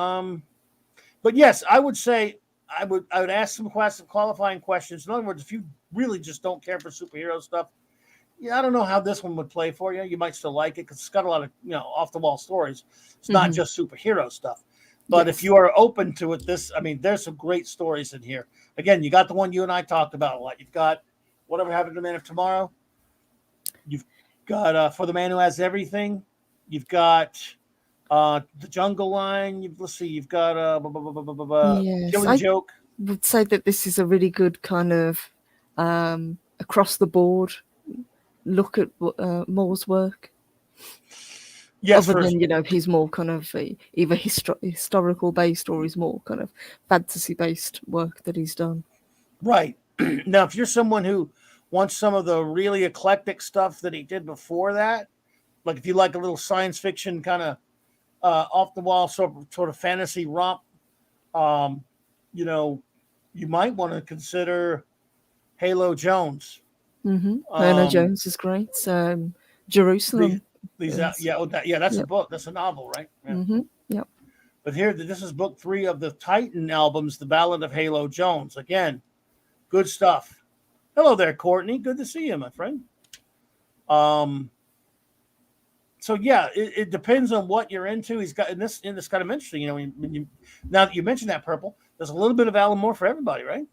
But yes, I would say I would ask some qualifying questions. In other words, if you really just don't care for superhero stuff, yeah, I don't know how this one would play for you. You might still like it because it's got a lot of off the wall stories. It's not just superhero stuff. But if you are open to it, there's some great stories in here. Again, you got the one you and I talked about a lot. You've got Whatever Happened to Man of Tomorrow. You've got For the Man Who Has Everything. You've got The Jungle Line. You've got Killing Joke. I would say that this is a really good kind of across the board look at Moore's work. Yes, other than he's more kind of either historical based or he's more kind of fantasy based work that he's done. Right. Now, if you're someone who wants some of the really eclectic stuff that he did before that, like if you like a little science fiction kind of off the wall sort of fantasy romp, you might want to consider Halo Jones. Halo Jones is great. Jerusalem. That's a book. That's a novel, right? Yeah. Yep. But here, this is book 3 of the Titan albums, The Ballad of Halo Jones. Again, good stuff. Hello there, Courtney. Good to see you, my friend. So yeah, it depends on what you're into. He's got, and this kind of interesting. Now that you mentioned that, Purple, there's a little bit of Alan Moore for everybody, right?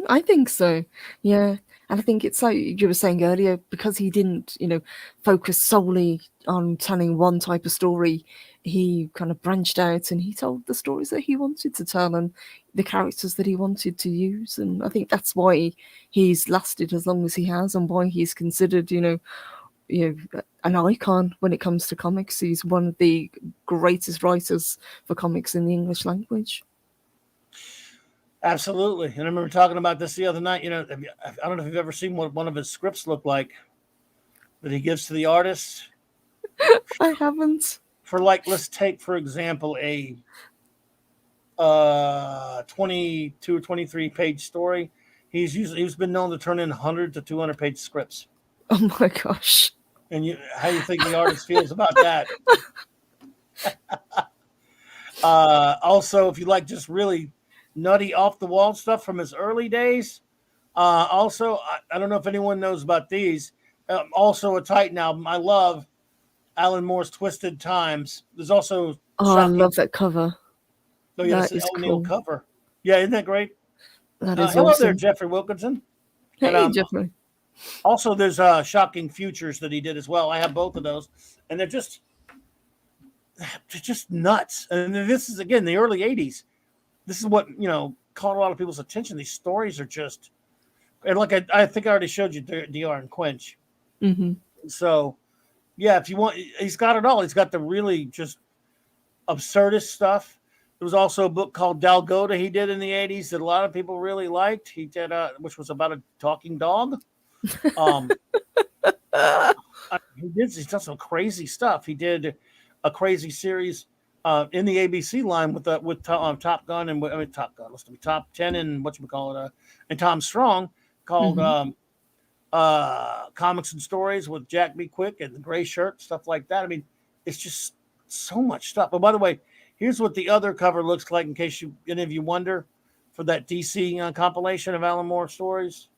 I think so. Yeah. And I think it's like you were saying earlier, because he didn't, focus solely on telling one type of story, he kind of branched out and he told the stories that he wanted to tell and the characters that he wanted to use. And I think that's why he's lasted as long as he has and why he's considered, an icon when it comes to comics. He's one of the greatest writers for comics in the English language. Absolutely. And I remember talking about this the other night. I don't know if you've ever seen what one of his scripts look like that he gives to the artists. I haven't. For let's take, for example, a 22 or 23 page story. He's been known to turn in 100 to 200 page scripts. Oh my gosh. And how do you think the artist feels about that? Also, if you like just really nutty off the wall stuff from his early days. Also, I don't know if anyone knows about these. Also a Titan album. I love Alan Moore's Twisted Times. There's also I love that cover. Oh yeah, it's an O'Neill cover. Yeah, isn't that great? That is hello awesome. there, Jeffrey Wilkinson. Hey, Jeffrey. Also, there's Shocking Futures that he did as well. I have both of those, and they're just nuts. And this is again the early '80s. This is what caught a lot of people's attention. These stories are just, and like I think I already showed you DR and Quench. So, yeah, if you want, he's got it all. He's got the really just absurdist stuff. There was also a book called Dalgota he did in the '80s that a lot of people really liked. He did, which was about a talking dog. He's done some crazy stuff. He did a crazy series in the ABC line with Top Gun and Top Gun. Let's be Top 10 and and Tom Strong called Comics and Stories with Jack B. Quick and the Gray Shirt, stuff like that. I mean, it's just so much stuff. But by the way, here's what the other cover looks like in case any of you wonder for that DC compilation of Alan Moore stories.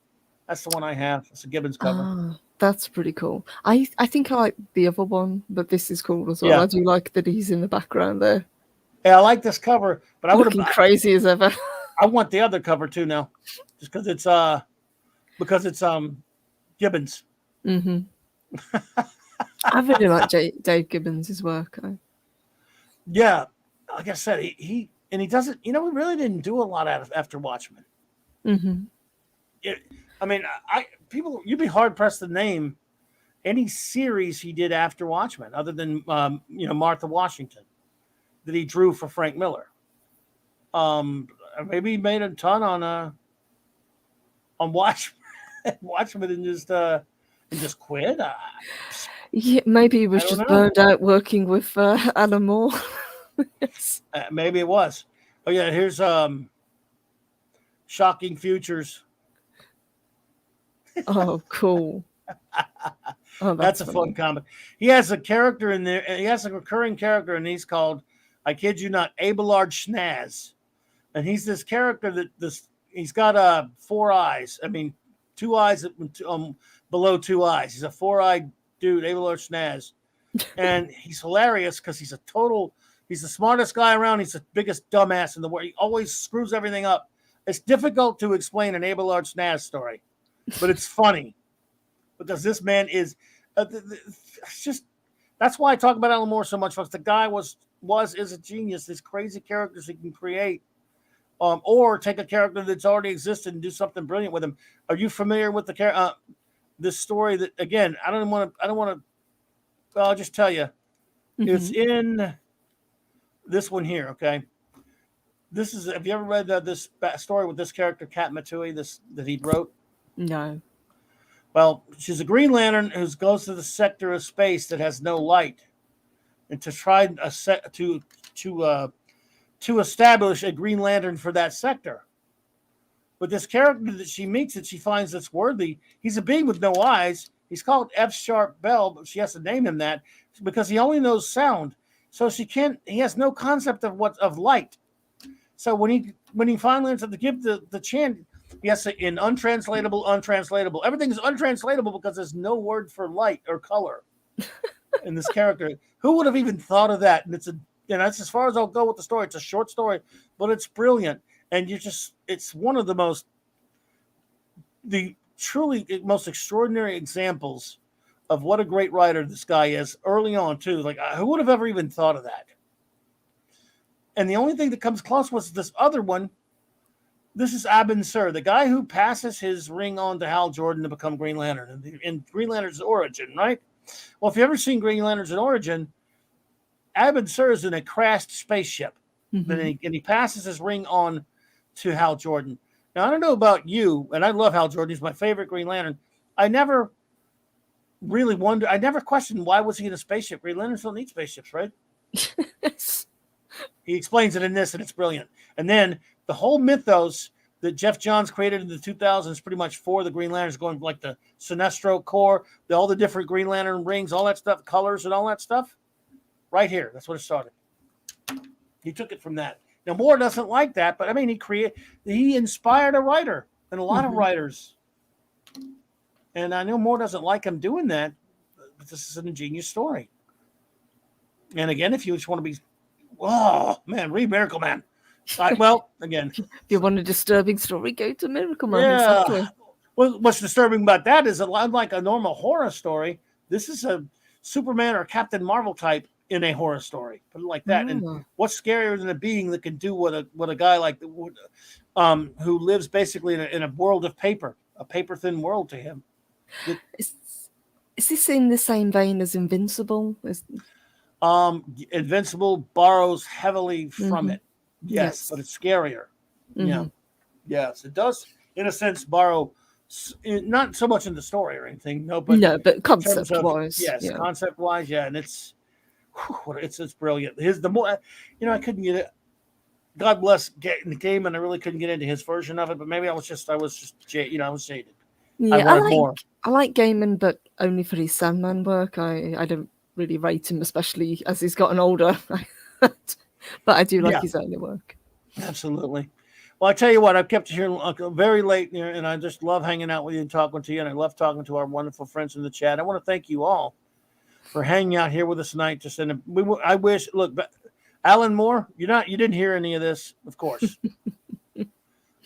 That's the one I have. It's a Gibbons cover. That's pretty cool. I think I like the other one, but this is cool as well. Yeah. I do like that he's in the background there. Yeah, I like this cover, but I would looking crazy as ever. I want the other cover too now, just because it's Gibbons. I really like Dave Gibbons' work. Yeah, like I said, he doesn't. We really didn't do a lot after Watchmen. You'd be hard pressed to name any series he did after Watchmen, other than Martha Washington, that he drew for Frank Miller. Maybe he made a ton on Watchmen and just quit. Yeah, maybe he was I don't just know. burned out working with Alan Moore. Yes. Maybe it was. Oh yeah, here's Shocking Futures. Oh, cool. Oh, That's that's a fun funny. comic. He has a character in there. He has a recurring character, and he's called, I kid you not, Abelard Schnaz. And he's this character that he's got 4 eyes. I mean, 2 eyes below 2 eyes. He's a 4-eyed dude, Abelard Schnaz, and he's hilarious because he's the smartest guy around. He's the biggest dumbass in the world. He always screws everything up. It's difficult to explain an Abelard Schnaz story, but it's funny because this man is it's just that's why I talk about Alan Moore so much, folks. The guy is a genius. These crazy characters he can create, or take a character that's already existed and do something brilliant with him. Are you familiar with this story? That again, I don't want to. Well, I'll just tell you, it's in this one here. Okay, this is. Have you ever read this story with this character, Kat Matui, that he wrote? No. Well, she's a Green Lantern who goes to the sector of space that has no light, and to try to establish a Green Lantern for that sector. But this character that she meets that she finds that's worthy, he's a being with no eyes. He's called F Sharp Bell, but she has to name him that because he only knows sound. So he has no concept of light. So when he finally ends up to give the chant, yes, in untranslatable. Everything is untranslatable because there's no word for light or color in this character. Who would have even thought of that? And that's as far as I'll go with the story. It's a short story, but it's brilliant. And it's one of the truly most extraordinary examples of what a great writer this guy is early on too. Like, who would have ever even thought of that? And the only thing that comes close was this other one. This is Abin Sur, the guy who passes his ring on to Hal Jordan to become Green Lantern in Green Lantern's origin, right? Well, if you've ever seen Green Lantern's origin, Abin Sur is in a crashed spaceship, and he passes his ring on to Hal Jordan. Now, I don't know about you, and I love Hal Jordan. He's my favorite Green Lantern. I never questioned why was he in a spaceship. Green Lanterns don't need spaceships, right? He explains it in this, and it's brilliant. And then the whole mythos that Jeff Johns created in the 2000s, pretty much for the Green Lanterns, going like the Sinestro Corps, all the different Green Lantern rings, all that stuff, colors and all that stuff, right here. That's what it started. He took it from that. Now, Moore doesn't like that, but I mean, he inspired a writer and a lot of writers. And I know Moore doesn't like him doing that, but this is an ingenious story. And again, if you just want to be, oh man, read Miracle Man. Again, if you want a disturbing story, go to Miracle Man. Yeah. Exactly. Well, what's disturbing about that is unlike a normal horror story, this is a Superman or Captain Marvel type in a horror story. Put it like that. And what's scarier than a being that can do what a guy like who lives basically in a world of paper, a paper thin world to him. Is this in the same vein as Invincible? Invincible borrows heavily from it. Yes, but it's scarier. Yeah. Yes, it does, in a sense, borrow, not so much in the story or anything, but concept-wise. Yes, concept-wise, yeah, and it's brilliant. I couldn't get it. God bless the game, and I really couldn't get into his version of it, but maybe I was shaded. Yeah, I like Gaiman, but only for his Sandman work. I don't really rate him, especially as he's gotten older. But I do like his early work. Absolutely. Well, I tell you what, I've kept you here very late, and I just love hanging out with you and talking to you, and I love talking to our wonderful friends in the chat. I want to thank you all for hanging out here with us tonight. I wish. Look, Alan Moore, you didn't hear any of this, of course.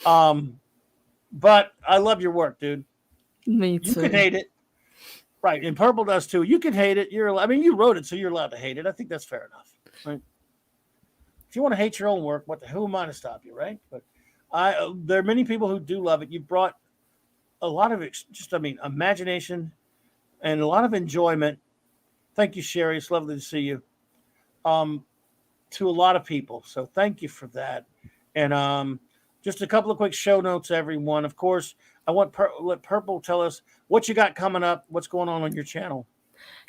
But I love your work, dude. Me too. You can hate it, right? And Purple does too. You can hate it. You wrote it, so you're allowed to hate it. I think that's fair enough, right? If you want to hate your own work, who am I to stop you, right? But there are many people who do love it. You brought a lot of imagination and a lot of enjoyment. Thank you, Sherry. It's lovely to see you. To a lot of people, so thank you for that. And just a couple of quick show notes, everyone. Of course, I want let Purple tell us what you got coming up, what's going on your channel.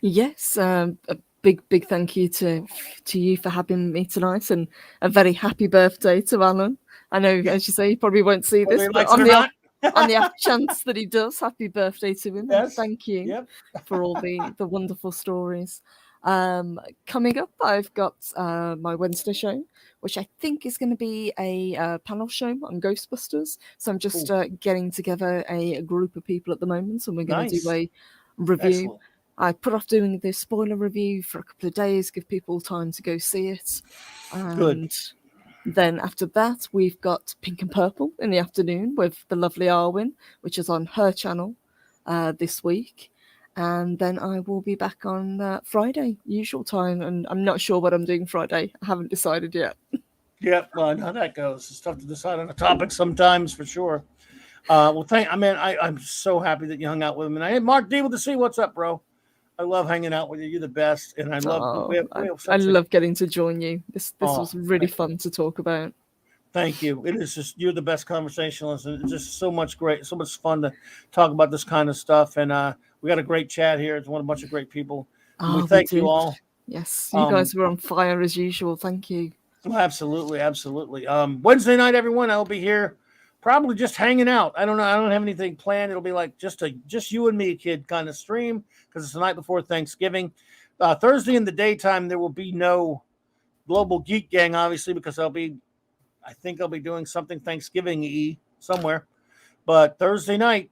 Yes, a big thank you to you for having me tonight, and a very happy birthday to Alan. I know, as you say, he probably won't see Whether this, he but likes it or not. on the off chance that he does, happy birthday to him, and Yes. thank you Yep. for all the wonderful stories. Coming up, I've got my Wednesday show, which I think is going to be a panel show on Ghostbusters. So I'm just Cool. getting together a group of people at the moment, and we're going to do Nice. a review. Excellent. I put off doing the spoiler review for a couple of days, give people time to go see it. Good. And then after that, we've got Pink and Purple in the afternoon with the lovely Arwen, which is on her channel this week. And then I will be back on Friday, usual time. And I'm not sure what I'm doing Friday. I haven't decided yet. Yep. Well, I know how that goes. It's tough to decide on a topic sometimes, for sure. Well, I'm so happy that you hung out with him. And hey, Mark D with the C, what's up, bro? I love hanging out with you. You're the best, and I love Oh, we have I such a love getting to join you. This oh, was really fun to talk about. thank you. It is just you're the best conversationalist, and it's just so much fun to talk about this kind of stuff. And we got a great chat here. It's a bunch of great people. And we Oh, we thank you did. all. Yes, you guys were on fire as usual. Thank you. Absolutely, absolutely. Wednesday night, everyone, I'll be here, probably just hanging out. I don't know. I don't have anything planned. It'll be like just you and me, kid, kind of stream because it's the night before Thanksgiving. Thursday in the daytime, there will be no Global Geek Gang, obviously, because I think I'll be doing something Thanksgiving-y somewhere. But Thursday night,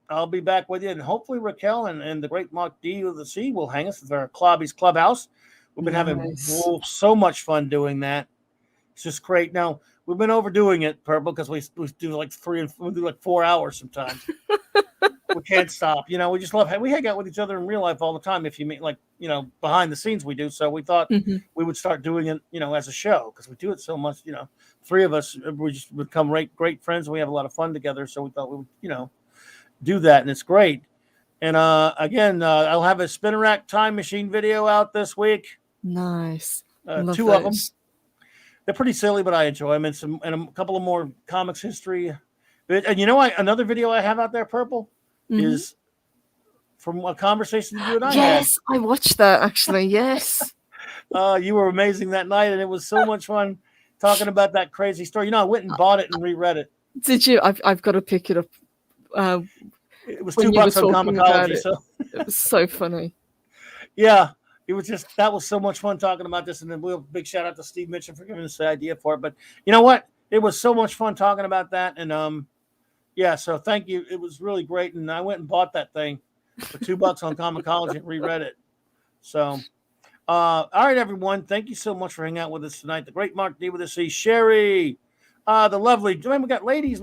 I'll be back with you, and hopefully Raquel and the great Mark D of the C will hang us at our Clobby's Clubhouse. We've been having so much fun doing that. It's just great. Now we've been overdoing it, Purple, because we do like 4 hours sometimes. We can't stop. We just love we hang out with each other in real life all the time. If you mean behind the scenes, we do. So we thought we would start doing it, as a show because we do it so much. Three of us we just become great friends. And we have a lot of fun together. So we thought we would, do that, and it's great. And again, I'll have a Spinnerack Time Machine video out this week. Nice. Two of them. They're pretty silly, but I enjoy them. And a couple of more comics history. And another video I have out there, Purple, is from a conversation that you and I had. Yes, I watched that actually. Yes. You were amazing that night, and it was so much fun talking about that crazy story. I went and bought it and reread it. Did you? I've got to pick it up. It was $2 on Comicology, so it was so funny. Yeah, it was that was so much fun talking about this, and then big shout out to Steve Mitchell for giving us the idea for it. But you know what? It was so much fun talking about that, and yeah. So thank you. It was really great, and I went and bought that thing for $2 on Comicology and reread it. So, all right, everyone. Thank you so much for hanging out with us tonight. The great Mark D with the C, Sherry. The lovely, we got ladies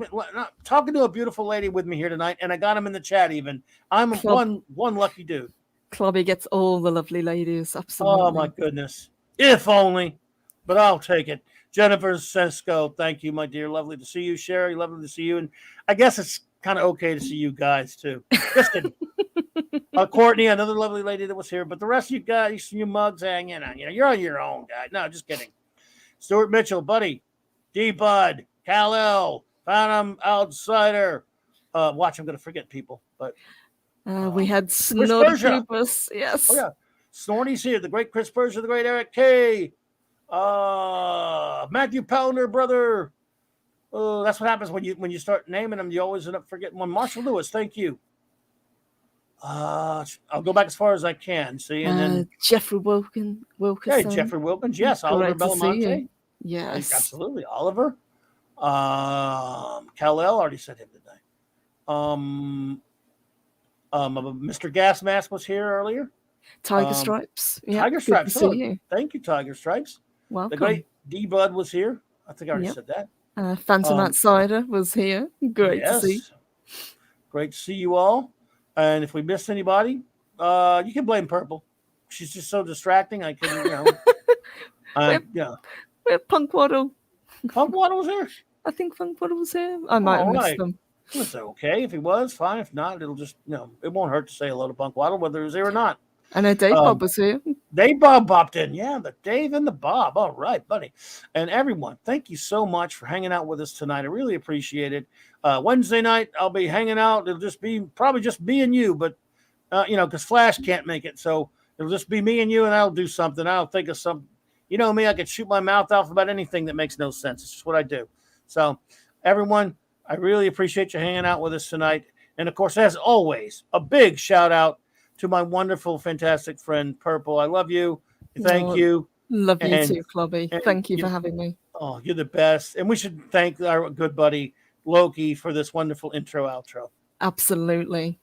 talking to a beautiful lady with me here tonight, and I got them in the chat even. I'm one lucky dude. Clobby gets all the lovely ladies, absolutely. Oh, my goodness. If only, but I'll take it. Jennifer Sesko, thank you, my dear. Lovely to see you. Sherry, lovely to see you. And I guess it's kind of okay to see you guys, too. Just kidding. Courtney, another lovely lady that was here. But the rest of you guys, you mugs, you're on your own, guy. No, just kidding. Stuart Mitchell, buddy. D-Bud, Kal-El, Phantom Outsider. Watch, I'm going to forget people. But we had Snorty. Yes. Oh, yeah. Snorty's here. The great Chris Persia, the great Eric K. Matthew Pounder, brother. That's what happens when you start naming them. You always end up forgetting one. Marshall Lewis, thank you. I'll go back as far as I can. See, and then Jeffrey Wilkins. Hey, Jeffrey Wilkins. Yes, Oliver Belamonte. Yes, absolutely. Oliver. Kal-El, already said him today. Mr. Gas Mask was here earlier. Tiger Stripes. Yeah, Tiger Stripes. Thank you, Tiger Stripes. Welcome. The great D-Bud was here. I think I already said that. Phantom Outsider was here. Great to see. Great to see you all. And if we missed anybody, you can blame Purple. She's just so distracting. I couldn't, Where Punk Waddle? Punk Waddle was here? I think Punk Waddle was here. I might have missed them. It's okay. If he was, fine. If not, it'll just, it won't hurt to say hello to Punk Waddle, whether he was here or not. I know Dave Bob was here. Dave Bob popped in. Yeah, the Dave and the Bob. All right, buddy. And everyone, thank you so much for hanging out with us tonight. I really appreciate it. Wednesday night, I'll be hanging out. It'll just be probably just me and you, but because Flash can't make it. So it'll just be me and you, and I'll do something. I'll think of some. You know me, I could shoot my mouth off about anything that makes no sense. It's just what I do. So, everyone, I really appreciate you hanging out with us tonight. And, of course, as always, a big shout-out to my wonderful, fantastic friend, Purple. I love you. Thank you. Love you too, Clobby. Thank you for having me. Oh, you're the best. And we should thank our good buddy, Loki, for this wonderful intro-outro. Absolutely.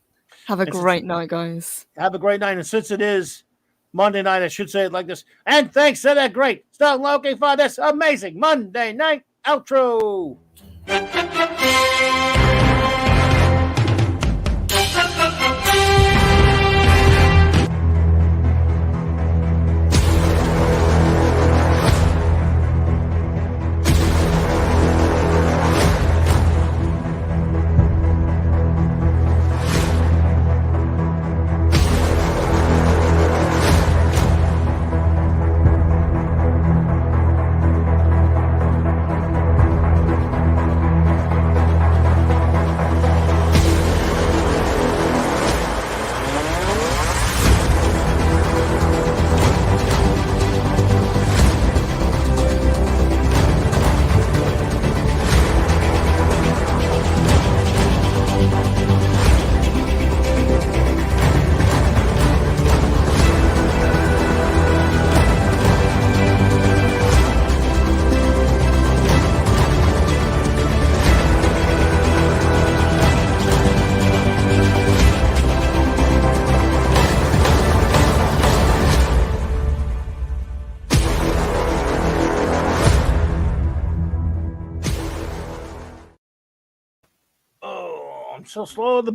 Have a great night, guys. Have a great night. And since it is Monday night, I should say it like this. And thanks to that great Stuart Loki for this amazing Monday night outro. So slow. The